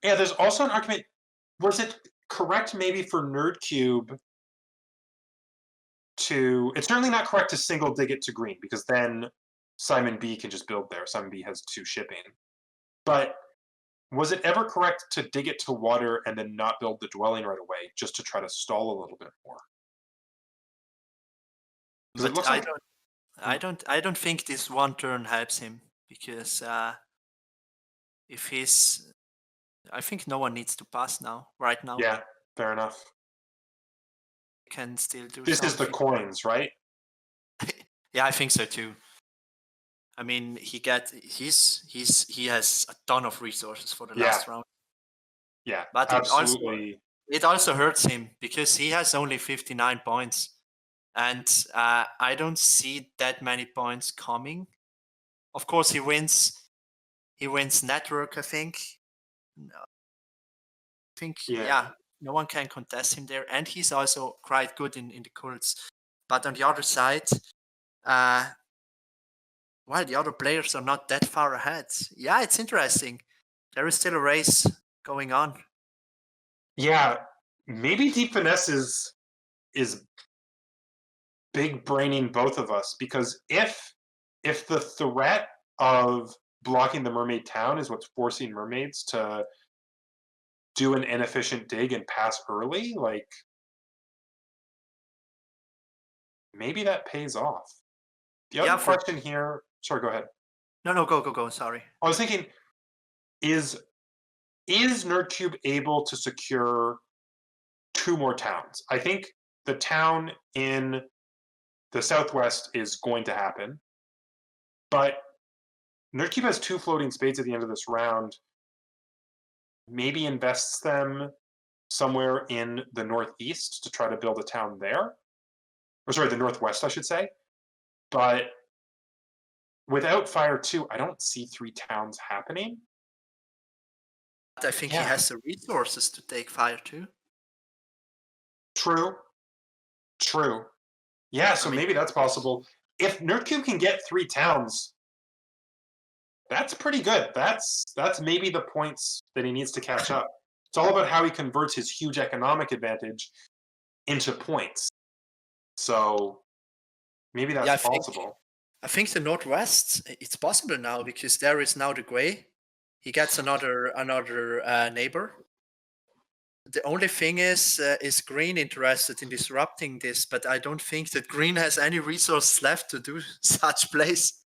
Yeah, there's also an argument. Was it correct maybe for Nerdcube to? It's certainly not correct to single dig it to green, because then Simon B can just build there. Simon B has 2 shipping. But was it ever correct to dig it to water and then not build the dwelling right away, just to try to stall a little bit more? Because it But looks like I don't think this one turn helps him, because if he's, I think no one needs to pass now. Right now, yeah, fair enough. can still do. This is the something. coins, right? Yeah, I think so too. I mean, he has a ton of resources for the Yeah. last round. Yeah, But absolutely. it also hurts him because he has only 59 points, and I don't see that many points coming. Of course, he wins. He wins network, I think. No, I think Yeah. no one can contest him there, and he's also quite good in the cults. But on the other side, while the other players are not that far ahead, yeah, it's interesting. There is still a race going on. Yeah, maybe Deep Finesse is big braining both of us, because if the threat of blocking the mermaid town is what's forcing mermaids to do an inefficient dig and pass early, like maybe that pays off. The other question here, sorry, go ahead. No, go. Sorry. I was thinking, is Nerdcube able to secure 2 more towns? I think the town in the southwest is going to happen, but Nerdcube has 2 floating spades at the end of this round. Maybe invests them somewhere in the northeast to try to build a town there. Or sorry, the northwest, I should say. But without Fire 2, I don't see 3 towns happening. I think he has the resources to take Fire 2. True. Yeah, so maybe that's possible. If Nerdcube can get 3 towns, that's pretty good. That's maybe the points that he needs to catch up. It's all about how he converts his huge economic advantage into points. So maybe that's possible. I think the Northwest, it's possible now, because there is now the Gray. He gets another neighbor. The only thing is Green interested in disrupting this, but I don't think that Green has any resources left to do such plays.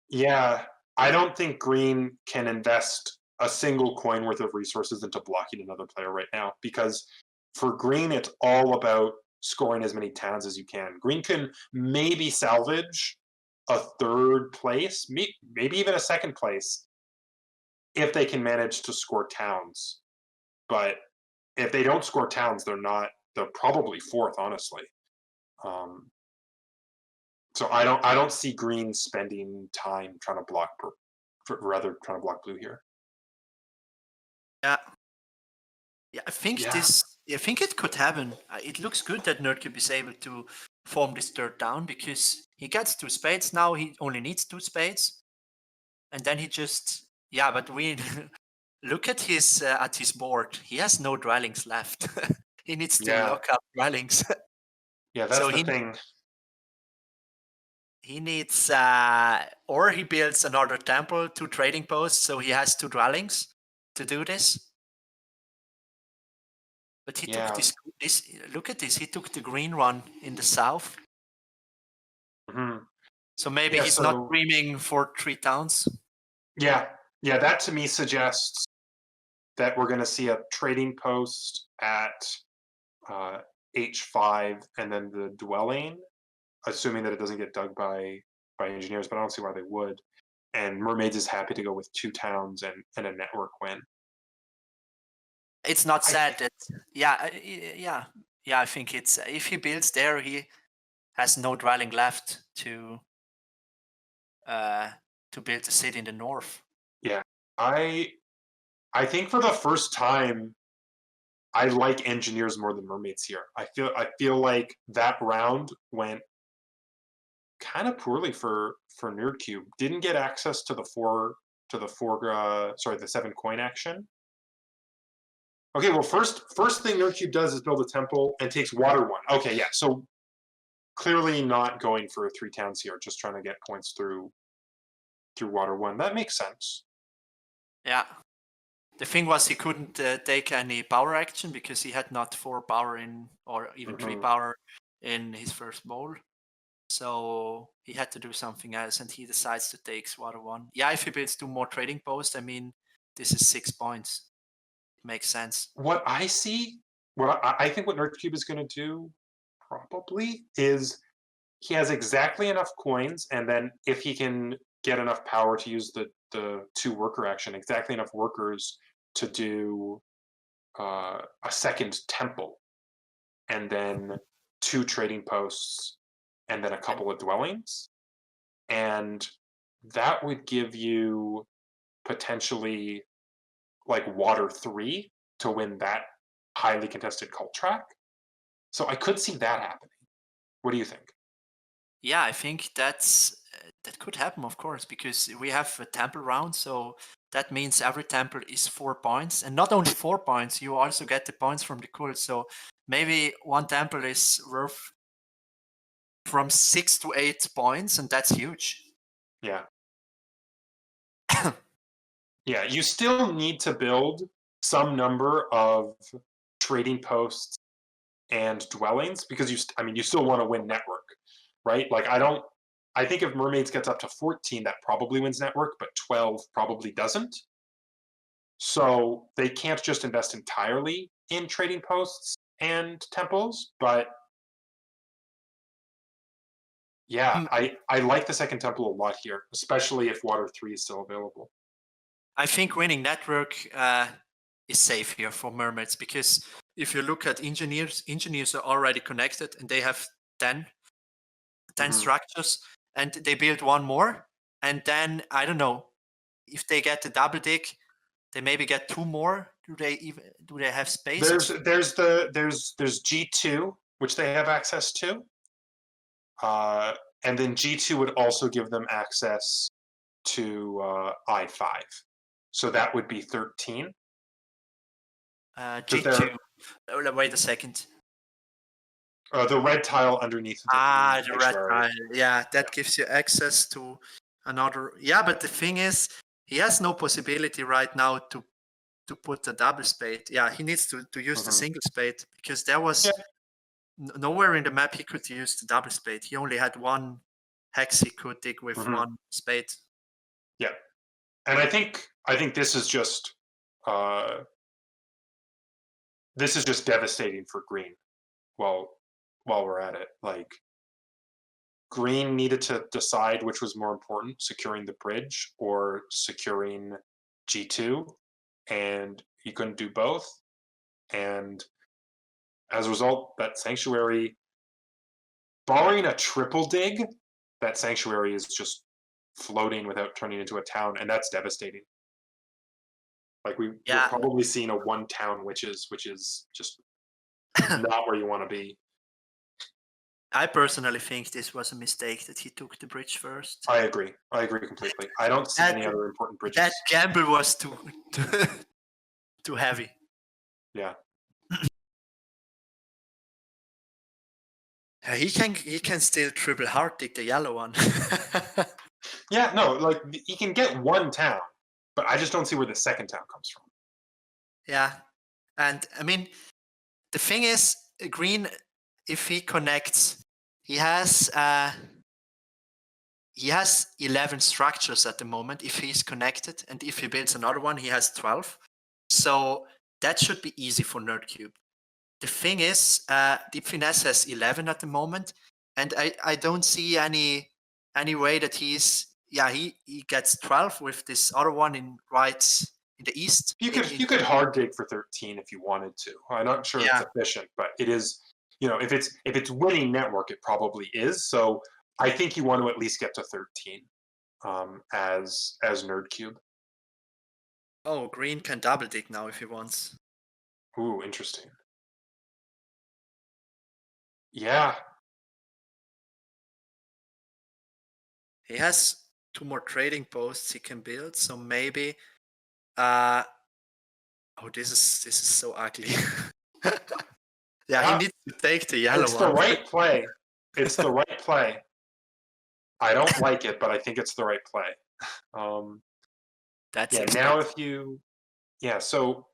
Yeah, I don't think Green can invest a single coin worth of resources into blocking another player right now, because for Green, it's all about scoring as many towns as you can. Green can maybe salvage a 3rd place, maybe even a 2nd place, if they can manage to score towns. But if they don't score towns, they're probably 4th, honestly. So I don't see Green spending time trying to block, rather trying to block blue here. Yeah, I think I think it could happen. It looks good that Nerdcube is able to form this 3rd down, because he gets 2 spades now. He only needs 2 spades, and then he just But we look at his board. He has no dwellings left. He needs to lock up dwellings. Yeah, that's the thing. He needs, or he builds another temple, 2 trading posts, so he has 2 dwellings to do this. But he took this. Look at this. He took the green one in the south. Mm-hmm. So maybe he's not dreaming for 3 towns. Yeah, that to me suggests that we're going to see a trading post at H5 and then the dwelling, assuming that it doesn't get dug by engineers, but I don't see why they would. And Mermaids is happy to go with 2 towns and a network win. It's not said that. I think it's, if he builds there, he has no dwelling left to build a city in the north. Yeah, I think for the first time, I like engineers more than mermaids here. I feel like that round went kind of poorly for Nerdcube. Didn't get access to the to the the 7 coin action. Okay, well, first thing Nerdcube does is build a temple and takes water 1. Okay, yeah, so clearly not going for 3 towns here, just trying to get points through water 1. That makes sense. Yeah. The thing was he couldn't take any power action because he had not 4 power in, or even 3 power in his first bowl. So he had to do something else, and he decides to take water 1. Yeah, if he builds 2 more trading posts, I mean, this is 6 points. It makes sense. What I see, I think what Nerdcube is going to do probably is he has exactly enough coins, and then if he can get enough power to use the 2 worker action, exactly enough workers to do a second temple, and then 2 trading posts, and then a couple of dwellings, and that would give you potentially like water 3 to win that highly contested cult track. So I could see that happening. What do you think? Yeah, I think that could happen, of course, because we have a temple round, so that means every temple is 4 points, and not only 4 points, you also get the points from the cult. So maybe one temple is worth from 6 to 8 points, and that's huge. Yeah. Yeah, you still need to build some number of trading posts and dwellings because you still want to win network, right? Like I think if Mermaids gets up to 14, that probably wins network, but 12 probably doesn't. So they can't just invest entirely in trading posts and temples, but yeah, I like the second temple a lot here, especially if water 3 is still available. I think winning network is safe here for Mermaids, because if you look at engineers are already connected and they have 10 structures, and they build 1 more, and then I don't know if they get the double dig, they maybe get 2 more. Do they have space? There's G2, which they have access to, and then G2 would also give them access to I5, so that would be 13. G2. Wait a second. The red tile underneath. The red tile. Yeah, that gives you access to another. Yeah, but the thing is, he has no possibility right now to put a double spade. Yeah, he needs to use the single spade, because there was nowhere in the map he could use the double spade. He only had 1 hex he could dig with 1 spade. Yeah, and I think this is just devastating for green. While we're at it, like, green needed to decide which was more important, securing the bridge or securing G2, and he couldn't do both. And as a result, that sanctuary, barring a triple dig, that sanctuary is just floating without turning into a town, and that's devastating. Like, we're probably seeing a 1 town witches, which is just not where you want to be. I personally think this was a mistake that he took the bridge first. I agree completely. I don't see any other important bridges. That gamble was too too heavy. Yeah. He can still triple hard dig the yellow one. Yeah, no, like, he can get 1 town, but I just don't see where the second town comes from. Yeah, and I mean, the thing is, green, if he connects, he has 11 structures at the moment if he's connected, and if he builds another one, he has 12. So that should be easy for Nerdcube. The thing is, Deep Finesse has 11 at the moment, and I don't see any way that he gets 12 with this other one in the east. You could hard dig for 13 if you wanted to. I'm not sure it's efficient, but it is. If it's winning network, it probably is. So I think you want to at least get to 13 as Nerdcube. Oh, green can double dig now if he wants. Ooh, interesting. Yeah. He has 2 more trading posts he can build. So maybe. This is so ugly. He needs to take the yellow It's one. the right play. It's the right play. I don't like it, but I think it's the right play. That's now so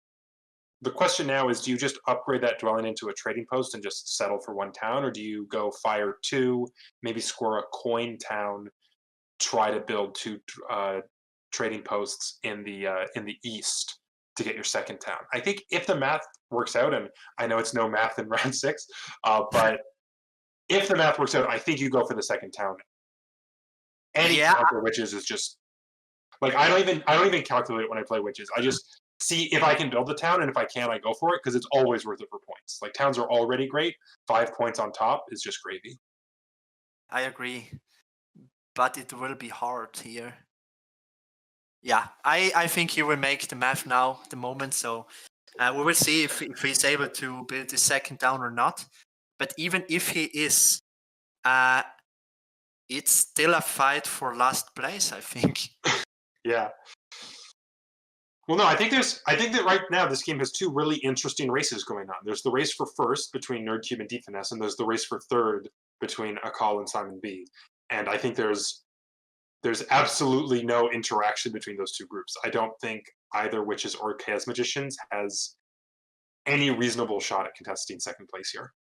the question now is, do you just upgrade that dwelling into a trading post and just settle for 1 town, or do you go fire 2, maybe score a coin town, try to build 2 trading posts in the east to get your second town? I think if the math works out, and I know it's no math in round 6, but if the math works out, I think you go for the second town. Any counter witches is just like I don't even calculate it when I play witches. I just see if I can build the town, and if I can, I go for it because it's always worth it for points. Like towns are already great. 5 points on top is just gravy. I agree, but it will be hard here. Yeah, I think he will make the math now at the moment. So we will see if he's able to build the second town or not. But even if he is, it's still a fight for last place, I think. Yeah. Well, no, I think that right now this game has 2 really interesting races going on. There's the race for first between Nerdcube and Deep Finesse, and there's the race for third between Akal and Simon B. And I think there's absolutely no interaction between those 2 groups. I don't think either Witches or Chaos Magicians has any reasonable shot at contesting second place here.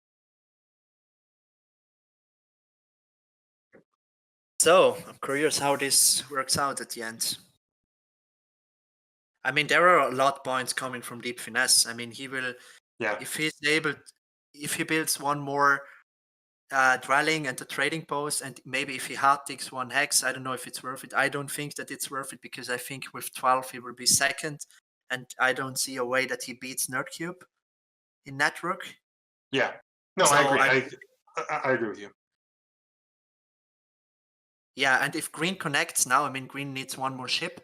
So I'm curious how this works out at the end. I mean, there are a lot of points coming from Deep Finesse. I mean, he will, if he builds 1 more dwelling and the trading post, and maybe if he hard digs 1 hex, I don't know if it's worth it. I don't think that it's worth it because I think with 12 he will be second, and I don't see a way that he beats Nerdcube in network. Yeah, no, so I agree. I agree with you. Yeah, and if Green connects now, I mean, Green needs 1 more ship.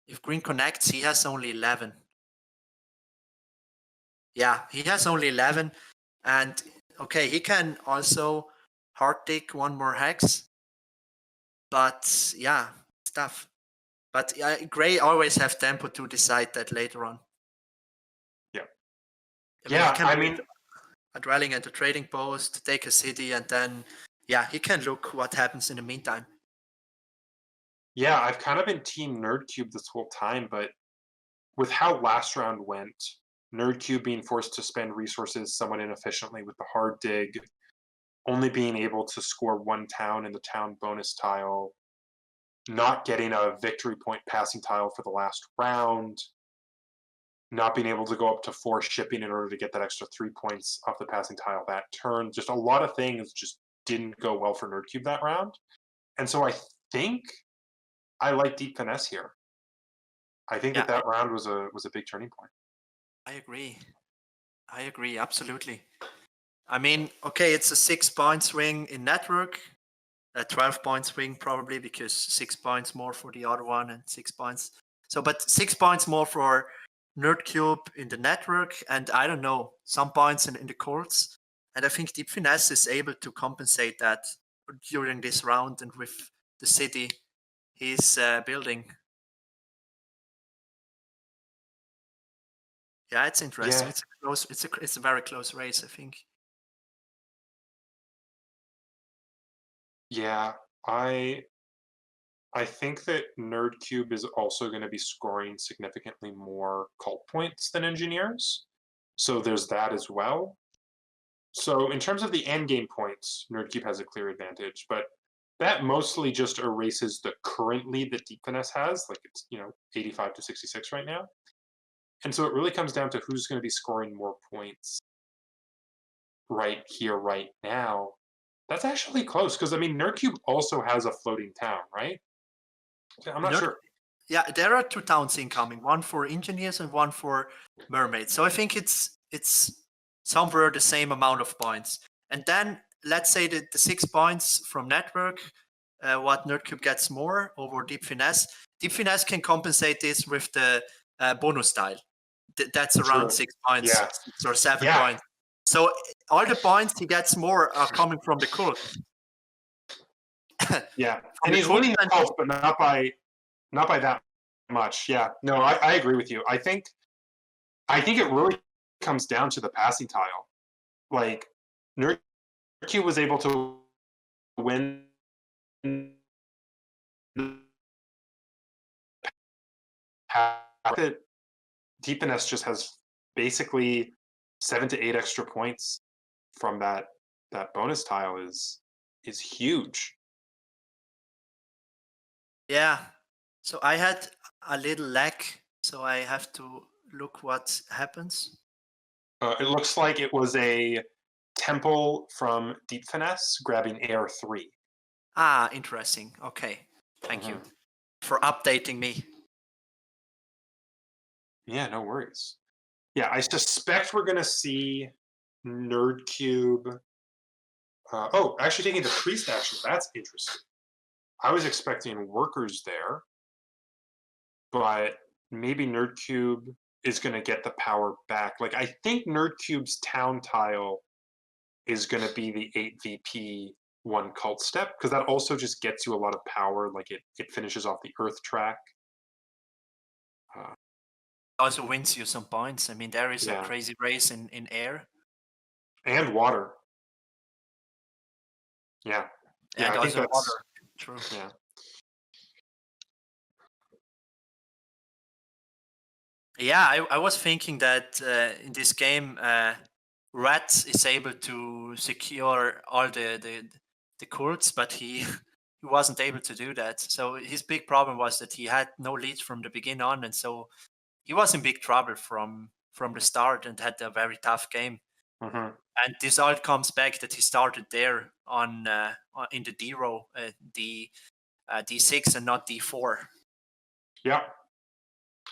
If Green connects, he has only 11. Yeah, he has only 11. And, okay, he can also hard dig 1 more hex. But, yeah, stuff. But Gray always have tempo to decide that later on. Yeah. I mean a dwelling and a trading post, take a city, and then, he can look what happens in the meantime. Yeah, I've kind of been Team Nerdcube this whole time, but with how last round went, Nerdcube being forced to spend resources somewhat inefficiently with the hard dig, only being able to score 1 town in the town bonus tile, not getting a victory point passing tile for the last round, not being able to go up to 4 shipping in order to get that extra 3 points off the passing tile that turn. Just a lot of things just didn't go well for Nerdcube that round. And so I think I like Deep Finesse here. I think that round was a big turning point. I agree, absolutely. I mean, okay, it's a 6-point swing in network, a 12-point swing probably because 6 points more for the other one and 6 points. So, but 6 points more for Nerdcube in the network, and I don't know, some points in the courts. And I think Deep Finesse is able to compensate that during this round and with the city he's building. Yeah, it's interesting. Yeah. It's a very close race, I think. Yeah, I think that Nerdcube is also going to be scoring significantly more cult points than Engineers. So there's that as well. So in terms of the end game points, Nerdcube has a clear advantage, but that mostly just erases the current lead that Deep Finesse has, like it's 85 to 66 right now. And so it really comes down to who's going to be scoring more points right here, right now. That's actually close because I mean Nerdcube also has a floating town, right? I'm not sure. Yeah, there are 2 towns incoming, 1 for engineers and 1 for mermaids. So I think it's somewhere the same amount of points. And then let's say that the 6 points from network, what Nerdcube gets more over Deep Finesse. Deep Finesse can compensate this with the bonus tile. That's around 6 points, 6 or 7 points. So all the points he gets more are coming from the cult. Yeah, From and the he's winning the tournament- pulse, but not by that much. Yeah, no, I agree with you. I think it really comes down to the passing tile. Like Nerdcube was able to win that Deep Finesse just has basically 7 to 8 extra points from that bonus tile is huge. Yeah. So I had a little lag, so I have to look what happens. It looks like it was a temple from Deep Finesse grabbing Air 3. Ah, interesting. Okay. Thank you for updating me. Yeah, no worries. Yeah, I suspect we're gonna see Nerdcube. Actually taking the priest action. That's interesting. I was expecting workers there, but maybe Nerdcube is gonna get the power back. Like I think Nerdcube's town tile is gonna be the 8 VP 1 cult step, because that also just gets you a lot of power. Like it finishes off the earth track. Also wins you some points. I mean, there is Yeah. a crazy race in air. And water. Yeah. Yeah, And I think also that's water. True. yeah. Yeah, I was thinking that in this game, Rat is able to secure all the cults, but he he wasn't able to do that. So his big problem was that he had no leads from the beginning on, and so he was in big trouble from the start and had a very tough game. Mhm. And this all comes back that he started there in the D row, D6 and not D4. Yeah.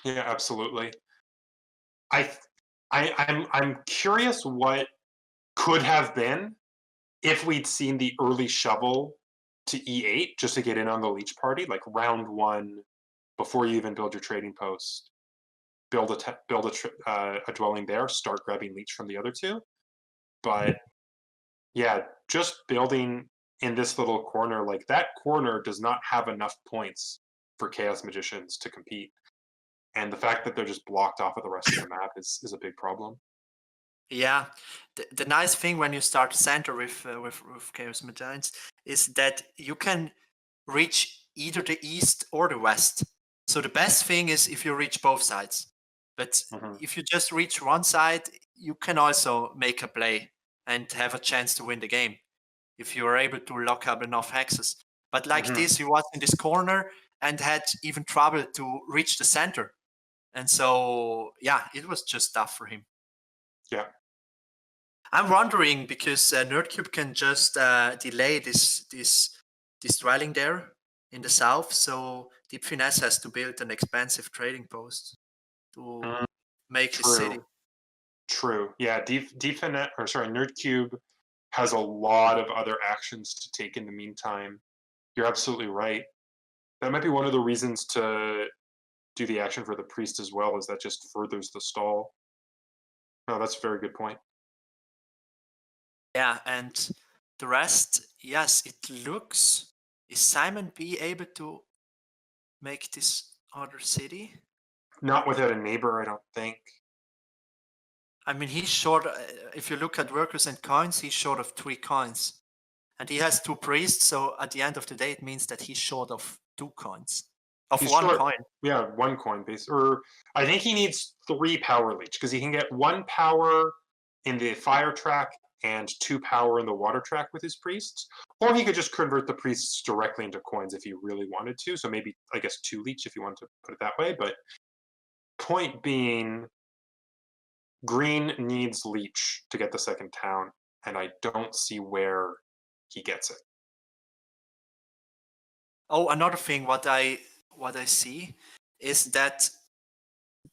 Yeah, absolutely. I'm curious what could have been if we'd seen the early shovel to E8 just to get in on the leech party, like round 1, before you even build your trading post, build a dwelling there, start grabbing leech from the other two. But yeah, just building in this little corner, like that corner does not have enough points for Chaos Magicians to compete. And the fact that they're just blocked off of the rest of the map is a big problem. Yeah, the nice thing when you start center with Chaos Magicians is that you can reach either the east or the west. So the best thing is if you reach both sides. But if you just reach one side, you can also make a play and have a chance to win the game if you are able to lock up enough hexes. But like this, he was in this corner and had even trouble to reach the center. And so, yeah, it was just tough for him. Yeah. I'm wondering because Nerdcube can just delay this dwelling there in the south, so Deep Finesse has to build an expensive trading post to make his city. True. Yeah, Nerdcube has a lot of other actions to take in the meantime. You're absolutely right. That might be one of the reasons to do the action for the priest as well, is that just furthers the stall. No, that's a very good point. Yeah, and the rest, yes, it looks. Is Simon B able to make this other city? Not without a neighbor, I don't think. I mean, he's short. If you look at workers and coins, he's short of 3 coins. And he has 2 priests, so at the end of the day, it means that he's short of 2 coins. He's 1 short- coin. Yeah, 1 coin base. Or I think he needs 3 power leech, because he can get 1 power in the fire track and 2 power in the water track with his priests. Or he could just convert the priests directly into coins if he really wanted to. So maybe, I guess, 2 leech if you want to put it that way. But point being, green needs leech to get the second town, and I don't see where he gets it. Oh, another thing what I see is that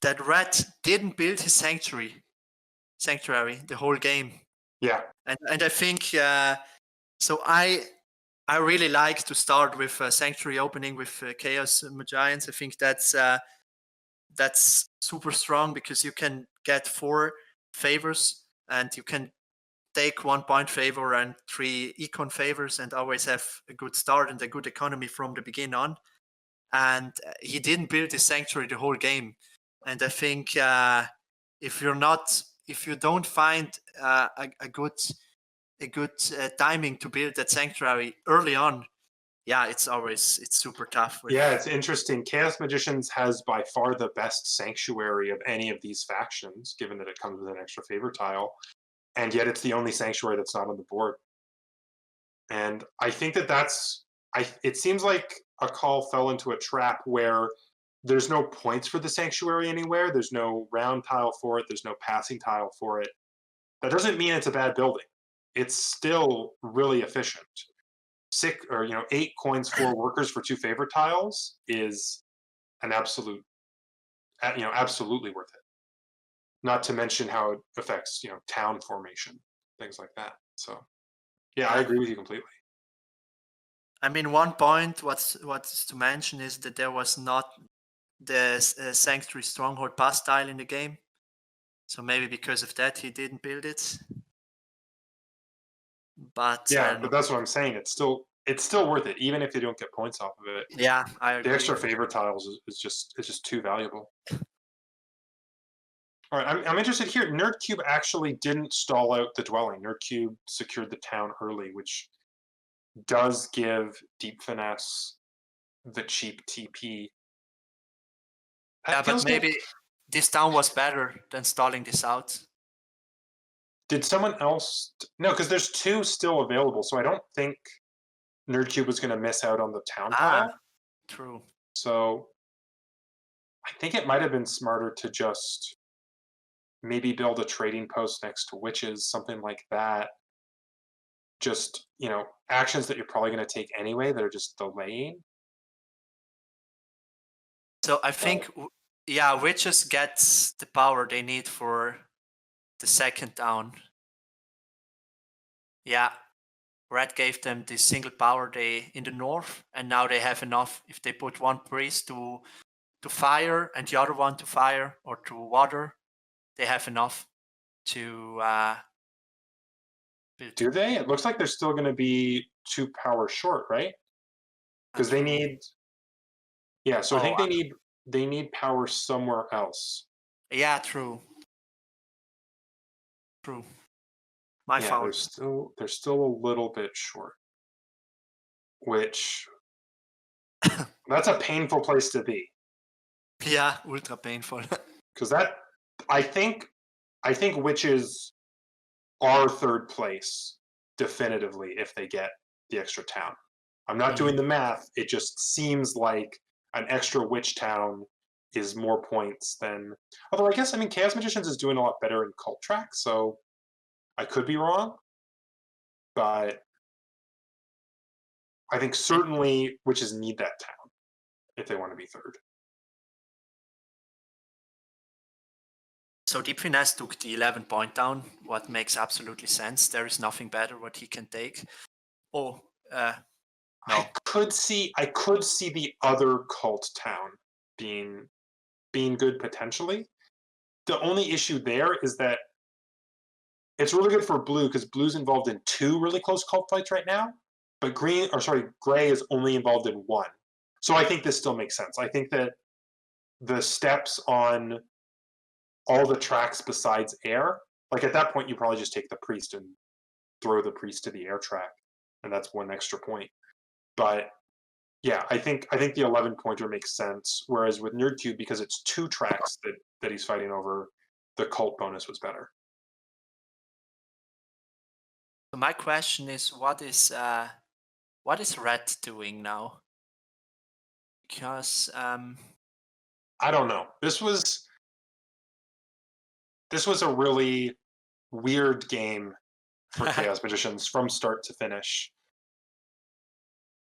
Rat didn't build his sanctuary the whole game. Yeah. And I think so I really like to start with sanctuary opening with Chaos Giants. I think that's super strong because you can get 4 favors and you can take 1 point favor and 3 econ favors and always have a good start and a good economy from the beginning on. And he didn't build his sanctuary the whole game. And I think if you don't find a good timing to build that sanctuary early on, yeah, it's super tough. Yeah, it's interesting. Chaos Magicians has by far the best sanctuary of any of these factions, given that it comes with an extra favor tile, and yet it's the only sanctuary that's not on the board. And I think it seems like a call fell into a trap where there's no points for the sanctuary anywhere. There's no round tile for it. There's no passing tile for it. That doesn't mean it's a bad building. It's still really efficient. 8 coins, 4 workers for 2 favor tiles is an absolutely worth it. Not to mention how it affects, town formation, things like that. So, yeah, I agree with you completely. I mean, one point what's to mention is that there was not the Sanctuary Stronghold pass tile in the game. So maybe because of that, he didn't build it. But yeah, but that's what I'm saying. It's still worth it, even if you don't get points off of it. Yeah, I agree. The extra favor tiles is just too valuable. All right, I'm interested here. Nerdcube actually didn't stall out the dwelling. Nerdcube secured the town early, which does give Deep Finesse the cheap TP. Yeah, but maybe this town was better than stalling this out. Did someone else? No, because there's 2 still available, so I don't think Nerdcube was going to miss out on the town tile. True. So I think it might have been smarter to just maybe build a trading post next to witches, something like that. Just, actions that you're probably going to take anyway that are just delaying. So I think, witches gets the power they need for the second town. Yeah, Red gave them the single power in the north, and now they have enough. If they put 1 priest to fire and the other one to fire or to water, they have enough to build. Do they? It looks like they're still going to be 2 power short, right? Because they need. Yeah, so I think they need power somewhere else. Yeah, true. My fault. They're still a little bit short, which that's a painful place to be. Yeah, ultra painful. Because I think witches are 3rd place definitively if they get the extra town. I'm not doing the math. It just seems like an extra witch town is more points than. Although I guess Chaos Magicians is doing a lot better in Cult Track, so I could be wrong. But I think certainly witches need that town if they want to be 3rd. So Deep Finesse took the 11 point down, what makes absolutely sense. There is nothing better what he can take. No. I could see the other cult town being good potentially. The only issue there is that it's really good for blue because blue's involved in 2 really close cult fights right now, but gray is only involved in 1. So I think this still makes sense. I think that the steps on all the tracks besides air, like at that point you probably just take the priest and throw the priest to the air track, and that's 1 extra point. But yeah, I think the 11 pointer makes sense. Whereas with Nerdcube, because it's 2 tracks that he's fighting over, the cult bonus was better. So my question is, what is Red doing now? Because I don't know. This was a really weird game for Chaos Magicians from start to finish.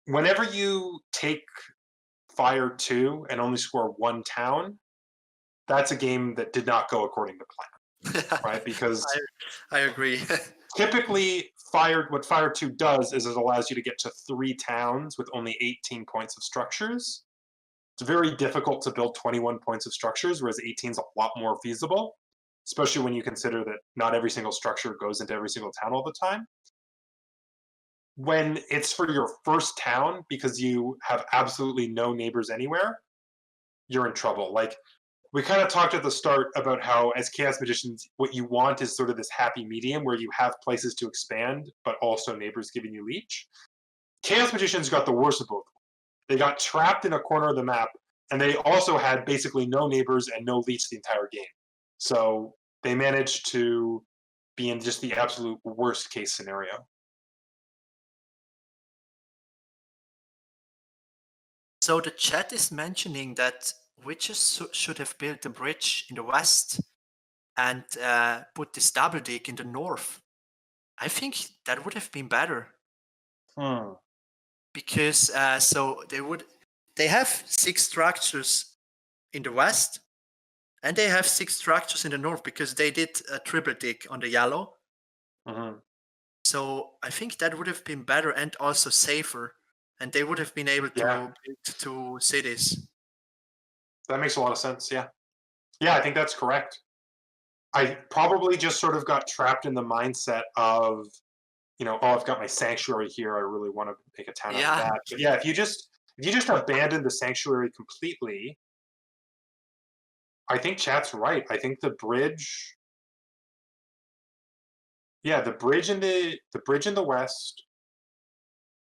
Whenever you take Fire 2 and only score 1 town, that's a game that did not go according to plan, right? Because I agree. typically, what Fire 2 does is it allows you to get to 3 towns with only 18 points of structures. It's very difficult to build 21 points of structures, whereas 18 is a lot more feasible. especially when you consider that not every single structure goes into every single town all the time. When it's for your first town, because you have absolutely no neighbors anywhere, you're in trouble. Like, we kind of talked at the start about how, as Chaos Magicians, what you want is sort of this happy medium where you have places to expand, but also neighbors giving you leech. Chaos Magicians got the worst of both. They got trapped in a corner of the map, and they also had basically no neighbors and no leech the entire game. So they managed to be in just the absolute worst case scenario. So the chat is mentioning that witches should have built a bridge in the west and put this double dig in the north. I think that would have been better. Because so they have 6 structures in the west, and they have 6 structures in the north because they did a triple dig on the yellow. So I think that would have been better and also safer, and they would have been able to build 2 cities. That makes a lot of sense. Yeah, I think that's correct. I probably just sort of got trapped in the mindset of, oh, I've got my sanctuary here. I really want to make a town out of that. But yeah, if you just abandon the sanctuary completely, I think chat's right. I think the bridge, the bridge in the west,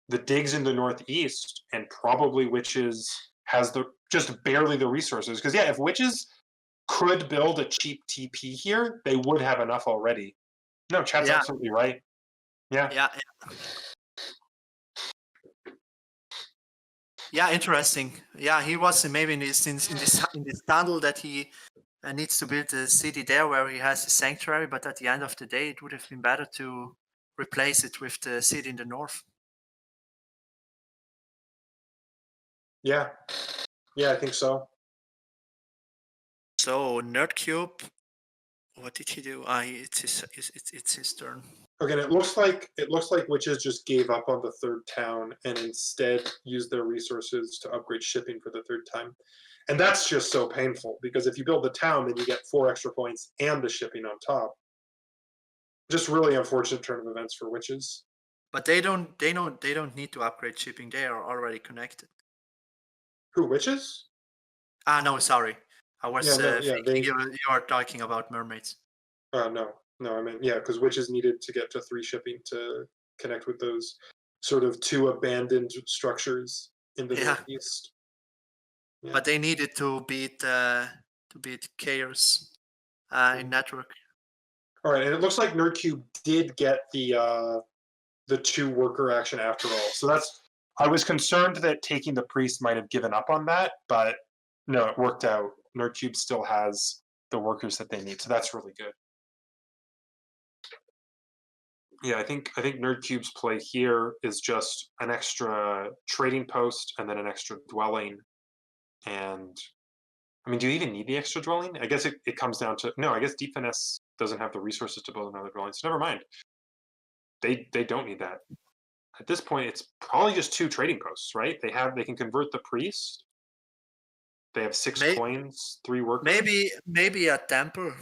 the digs in the northeast, and probably witches has just barely the resources. Because if witches could build a cheap TP here, they would have enough already. No, chat's absolutely right. Yeah, interesting. Yeah, he was maybe in this tunnel that he needs to build a city there where he has a sanctuary, but at the end of the day, it would have been better to replace it with the city in the north. Yeah, I think so. So Nerdcube, what did he do? It's his turn. Okay, and it looks like witches just gave up on the 3rd town and instead used their resources to upgrade shipping for the 3rd time. And that's just so painful, because if you build the town, then you get 4 extra points and the shipping on top. Just really unfortunate turn of events for witches. But they don't need to upgrade shipping. They are already connected. Who, witches? No, sorry. I was thinking you are talking about mermaids. No, I mean, because witches needed to get to 3 shipping to connect with those sort of 2 abandoned structures in the northeast. Yeah. But they needed to beat Chaos in network. All right, and it looks like Nerdcube did get the 2 worker action after all. So I was concerned that taking the priest might have given up on that, but no, it worked out. Nerdcube still has the workers that they need, so that's really good. Yeah, I think Nerdcube's play here is just an extra trading post and then an extra dwelling. And I mean, do you even need the extra dwelling? I guess it comes down to I guess Deep Finesse doesn't have the resources to build another dwelling, so never mind. They don't need that. At this point, it's probably just 2 trading posts, right? They can convert the priest. They have 6 coins, 3 workers. Maybe a temple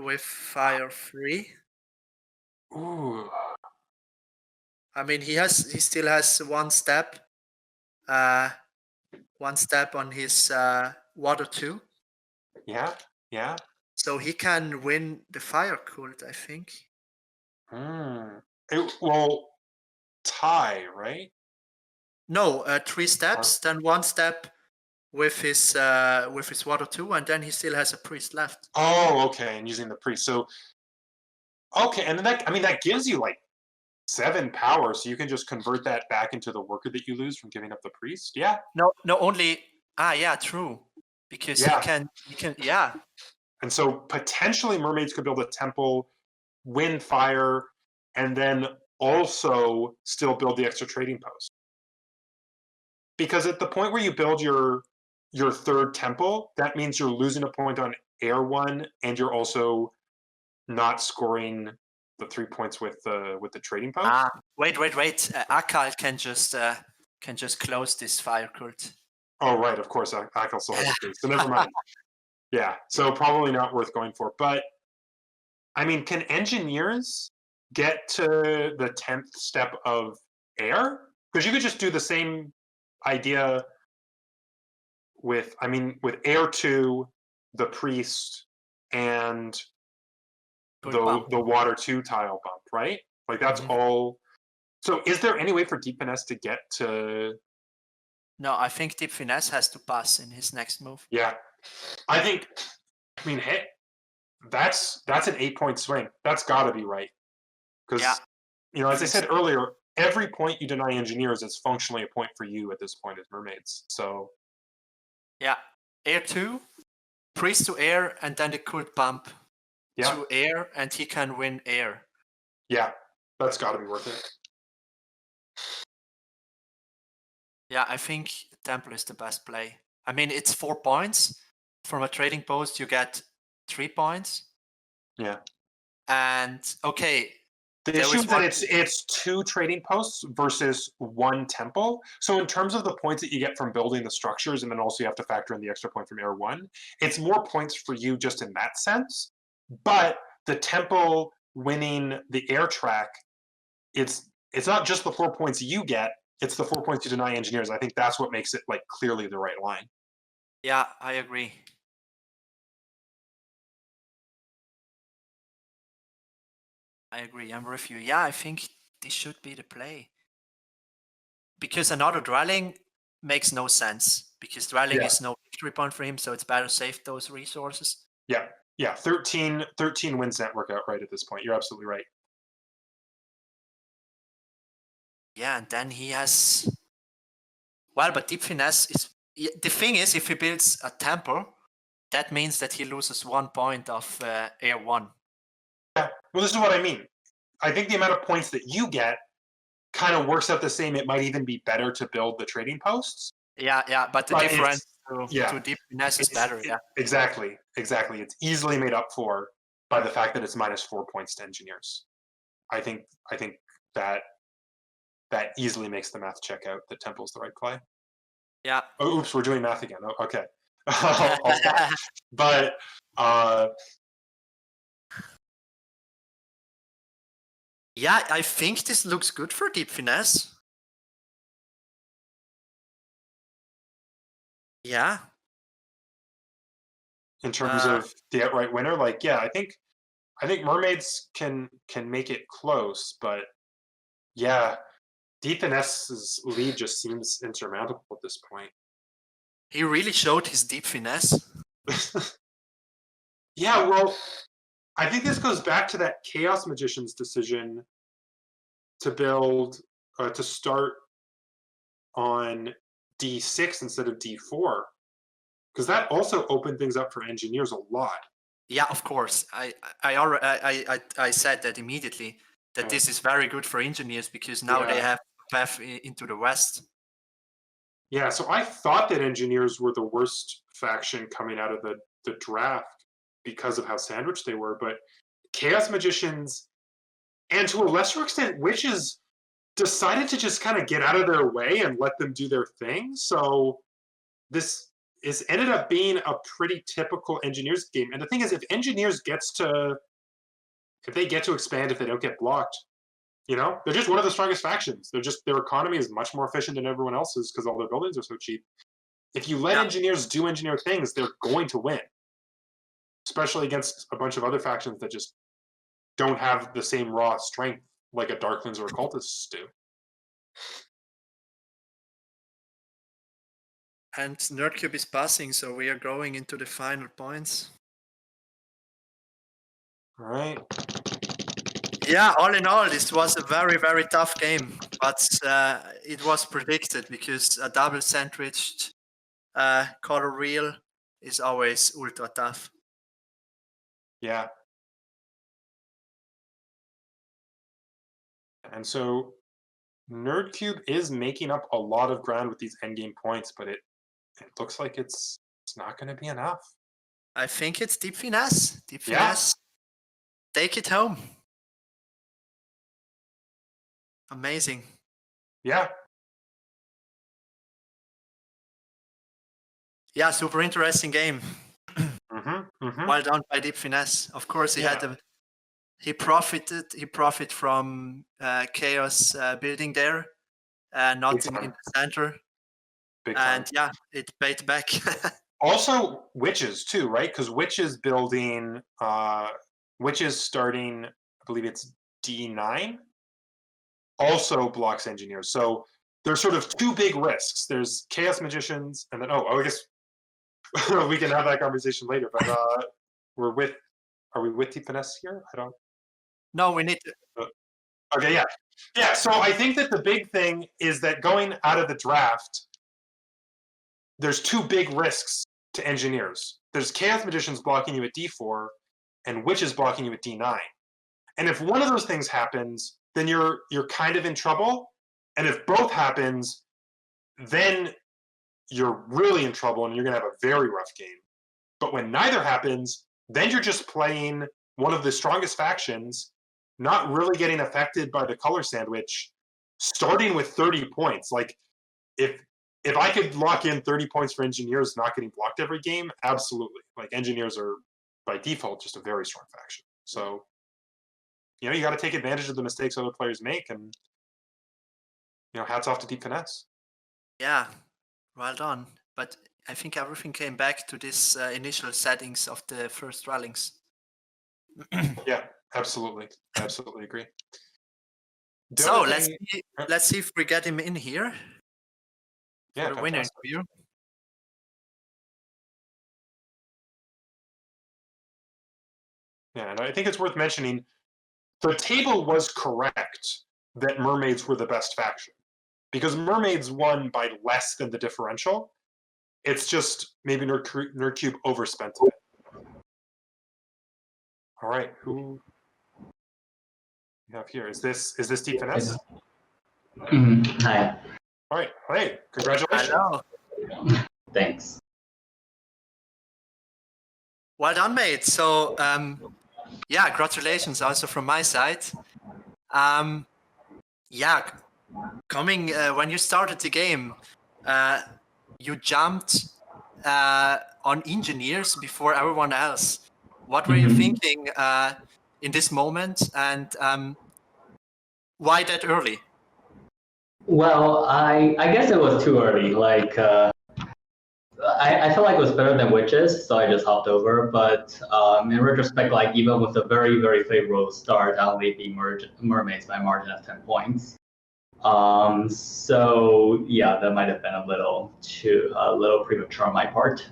with fire free. Ooh. I mean, he still has 1 step. 1 step on his water 2. Yeah. So he can win the fire cult, I think. It will tie, right? No, 3 steps, then 1 step with his water 2, and then he still has a priest left. Oh, okay, and using the priest. So, okay, and then that gives you like 7 power, so you can just convert that back into the worker that you lose from giving up the priest. Yeah. No, only true, because he can. And so potentially mermaids could build a temple, win fire, and then also still build the extra trading post. Because at the point where you build your 3rd temple, that means you're losing a point on air 1, and you're also not scoring the 3 points with the trading post. Wait. Akal can just close this fire cult. Oh right, of course. Akal still has a priest, so never mind. Yeah, so probably not worth going for. But I mean, can engineers get to the 10th step of air? Because you could just do the same idea with air 2, the priest, and Good the bump. water 2 tile bump, right? Like that's all. So is there any way for Deep Finesse to get to? No, I think Deep Finesse has to pass in his next move. Yeah, I mean, hey, that's an 8-point swing. That's got to be right. Because Yeah. as I said earlier, every point you deny engineers is functionally a point for you at this point as mermaids. So yeah, air 2, priest to air, and then the good bump to air, and he can win air. Yeah, that's got to be worth it. Yeah, I think Temple is the best play. I mean, it's 4 points. From a trading post, you get 3 points. Yeah. And okay. The issue is that it's 2 trading posts versus 1 temple. So in terms of the points that you get from building the structures, and then also you have to factor in the extra point from air 1, it's more points for you just in that sense. But the temple winning the air track, it's not just the 4 points you get, it's the 4 points you deny engineers. I think that's what makes it like clearly the right line. Yeah, I agree. I'm with you. Yeah, I think this should be the play. Because another dwelling makes no sense. Because dwelling is no victory point for him, so it's better save those resources. Yeah. 13 wins that work out right at this point. You're absolutely right. Yeah, and then he has... Well, but Deep Finesse is... The thing is, if he builds a temple, that means that he loses 1 point of air 1. Yeah, well, this is what I mean. I think the amount of points that you get kind of works out the same. It might even be better to build the trading posts. Yeah, but the difference to Deep Finesse is better. Yeah, exactly. It's easily made up for by the fact that it's minus 4 points to engineers. I think that easily makes the math check out that Temple's the right play. Yeah. Oh, oops, we're doing math again. Oh, okay. I'll stop. But yeah, I think this looks good for Deep Finesse. Yeah. In terms of the outright winner, like, yeah, I think mermaids can make it close, but yeah, Deep Finesse's lead just seems insurmountable at this point. He really showed his Deep Finesse. Yeah, well, I think this goes back to that Chaos Magician's decision to build, to start on D6 instead of D4, because that also opened things up for engineers a lot. Yeah, of course. I said that immediately, that this is very good for engineers, because now they have a path into the West. Yeah, so I thought that engineers were the worst faction coming out of the draft because of how sandwiched they were, but Chaos Magicians, and to a lesser extent, Witches, decided to just kind of get out of their way and let them do their thing. So this is ended up being a pretty typical engineers game. And the thing is, if engineers get to expand, if they don't get blocked, they're just one of the strongest factions. Their economy is much more efficient than everyone else's because all their buildings are so cheap. If you let engineers do engineer things, they're going to win, especially against a bunch of other factions that just don't have the same raw strength like a Darklings or Occultists do. And Nerdcube is passing, so we are going into the final points. All right. Yeah, all in all, this was a very, very tough game, but it was predicted, because a double sandwiched color wheel is always ultra tough. Yeah. And so Nerdcube is making up a lot of ground with these endgame points, but it looks like it's not going to be enough. I think it's Deep Finesse. Deep Finesse. Take it home. Amazing. Yeah. Yeah, super interesting game. Mm-hmm. Well done by Deep Finesse. Of course, he profited from chaos building there, not in the center. Big time. And yeah, it paid back. Also, witches too, right? Because witches building, witches starting, I believe it's D9, also blocks engineers. So there's sort of two big risks. There's chaos magicians, and then I guess we can have that conversation later. But are we with Deep Finesse here? I don't. No, we need to. Okay, yeah. So I think that the big thing is that going out of the draft, there's two big risks to engineers. There's chaos magicians blocking you at D4, and witches blocking you at D9. And if one of those things happens, then you're kind of in trouble. And if both happens, then you're really in trouble, and you're gonna have a very rough game. But when neither happens, then you're just playing one of the strongest factions, not really getting affected by the color sandwich, starting with 30 points. Like, if I could lock in 30 points for engineers not getting blocked every game, absolutely. Like, engineers are, by default, just a very strong faction. So, you got to take advantage of the mistakes other players make, and, hats off to Deep Finesse. Yeah, well done. But I think everything came back to this initial settings of the first rallings. Yeah, absolutely. Absolutely agree. So let's see if we get him in here. Yeah, for the winner interview. Yeah, and I think it's worth mentioning, the table was correct that mermaids were the best faction, because mermaids won by less than the differential. It's just maybe Nerdcube overspent it. All right, who we have here? Is this Deep Finesse? Hi. All right, hey, congratulations. Hello. Thanks. Well done, mate. So, congratulations also from my side. Coming when you started the game, you jumped on engineers before everyone else. What were you thinking in this moment, and why that early? Well, I guess it was too early. Like, I felt like it was better than witches, so I just hopped over. But in retrospect, like, even with a very, very favorable start, I only beat mermaids by a margin of 10 points. So yeah, that might have been a little premature on my part.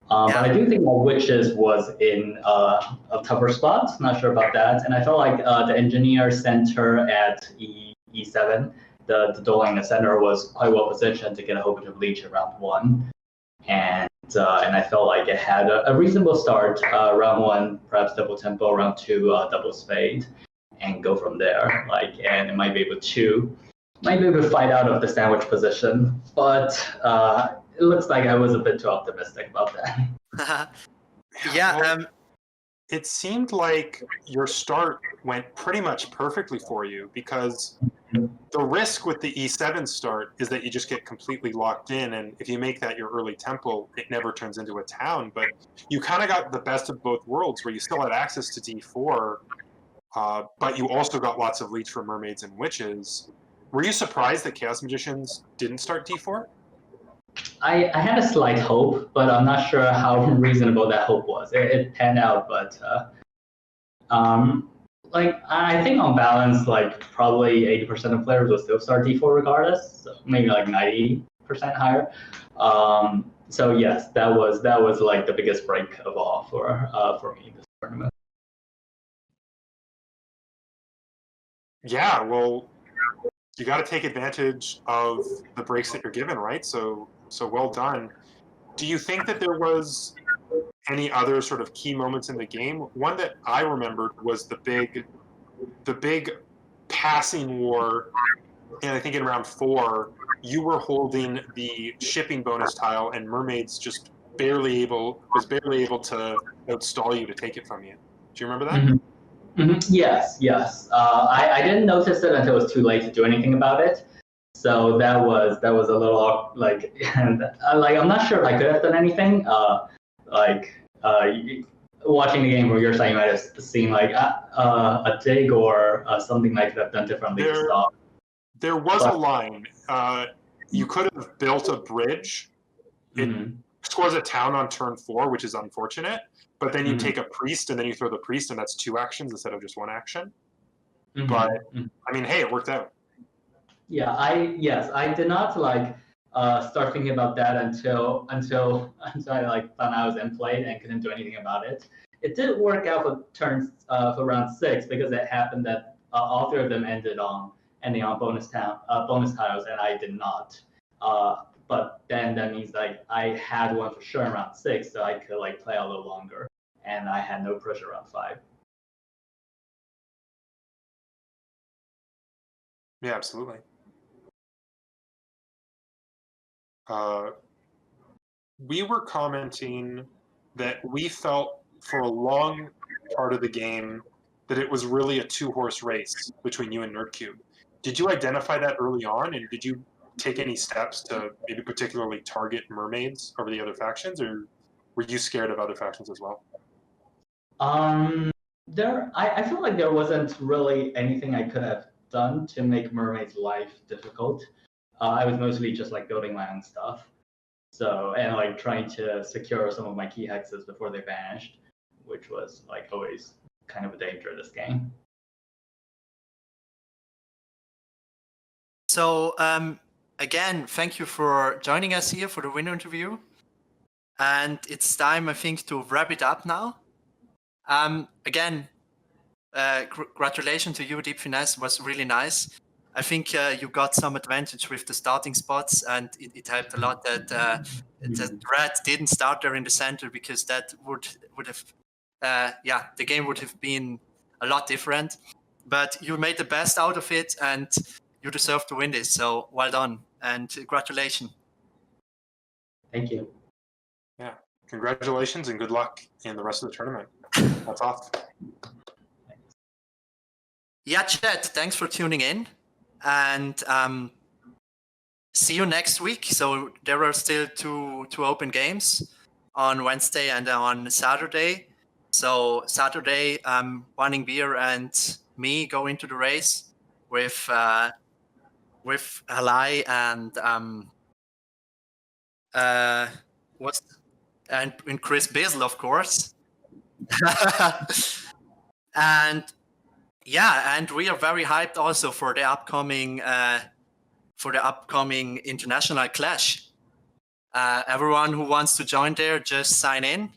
But I do think that witches was in a tougher spot. Not sure about that. And I felt like the engineer center at E7, the dueling in the center, was quite well positioned to get a whole bunch of leech in round 1. And I felt like it had a reasonable start. Round 1, perhaps double tempo. Round 2, double spade, and go from there. And it might be able to fight out of the sandwich position. But it looks like I was a bit too optimistic about that. It seemed like your start went pretty much perfectly for you, because the risk with the E7 start is that you just get completely locked in, and if you make that your early tempo, it never turns into a town. But you kind of got the best of both worlds, where you still had access to D4, but you also got lots of leads for mermaids and witches. Were you surprised that Chaos Magicians didn't start D4? I had a slight hope, but I'm not sure how reasonable that hope was. It panned out, but I think on balance, probably 80% of players will still start D4 regardless, so maybe 90% higher. So yes, that was the biggest break of all for me this tournament. Yeah, well, you got to take advantage of the breaks that you're given, right? So well done. Do you think that there was any other sort of key moments in the game? One that I remembered was the big passing war, and I think in round 4, you were holding the shipping bonus tile, and mermaids just was barely able to outstall you to take it from you. Do you remember that? Mm-hmm. Yes. I didn't notice it until it was too late to do anything about it. So that was a little I'm not sure if I could have done anything. watching the game where you're saying you might have seen like a dig or something I could have done differently to stop. There was a line. You could have built a bridge. It scores a town on turn 4, which is unfortunate. But then you take a priest and then you throw the priest, and that's 2 actions instead of just 1 action. But I mean, hey, it worked out. Yeah, I did not like start thinking about that until I like found I was in play and couldn't do anything about it. It did work out for turns for round 6 because it happened that all 3 of them ending on bonus tiles, and I did not. But then that means like I had one for sure in round 6, so I could like play a little longer, and I had no pressure around 5. Yeah, absolutely. We were commenting that we felt for a long part of the game that it was really a 2-horse race between you and Nerdcube. Did you identify that early on, and did you take any steps to maybe particularly target mermaids over the other factions, or were you scared of other factions as well? I feel like there wasn't really anything I could have done to make mermaid's life difficult. I was mostly just like building my own stuff, and like trying to secure some of my key hexes before they vanished, which was like always kind of a danger in this game. So again, thank you for joining us here for the winner interview. And it's time, I think, to wrap it up now. Again, congratulations to you, Deep Finesse. It was really nice. I think you got some advantage with the starting spots, and it helped a lot that Red didn't start there in the center, because that would have, the game would have been a lot different. But you made the best out of it, and you deserve to win this. So well done, and congratulations. Thank you. Yeah, congratulations and good luck in the rest of the tournament. That's awesome. Yeah, chat, thanks for tuning in, and see you next week. So there are still two open games on Wednesday and on Saturday. So Saturday, Wanning Beer and me go into the race with Halai and Chris Bizzle, of course. And we are very hyped also for the upcoming international clash. Everyone who wants to join there, just sign in,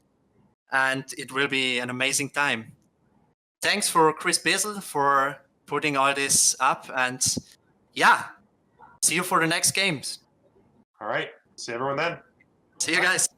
and it will be an amazing time. Thanks for Chris Bizzle for putting all this up, and see you for the next games. All right, see everyone then. See you guys.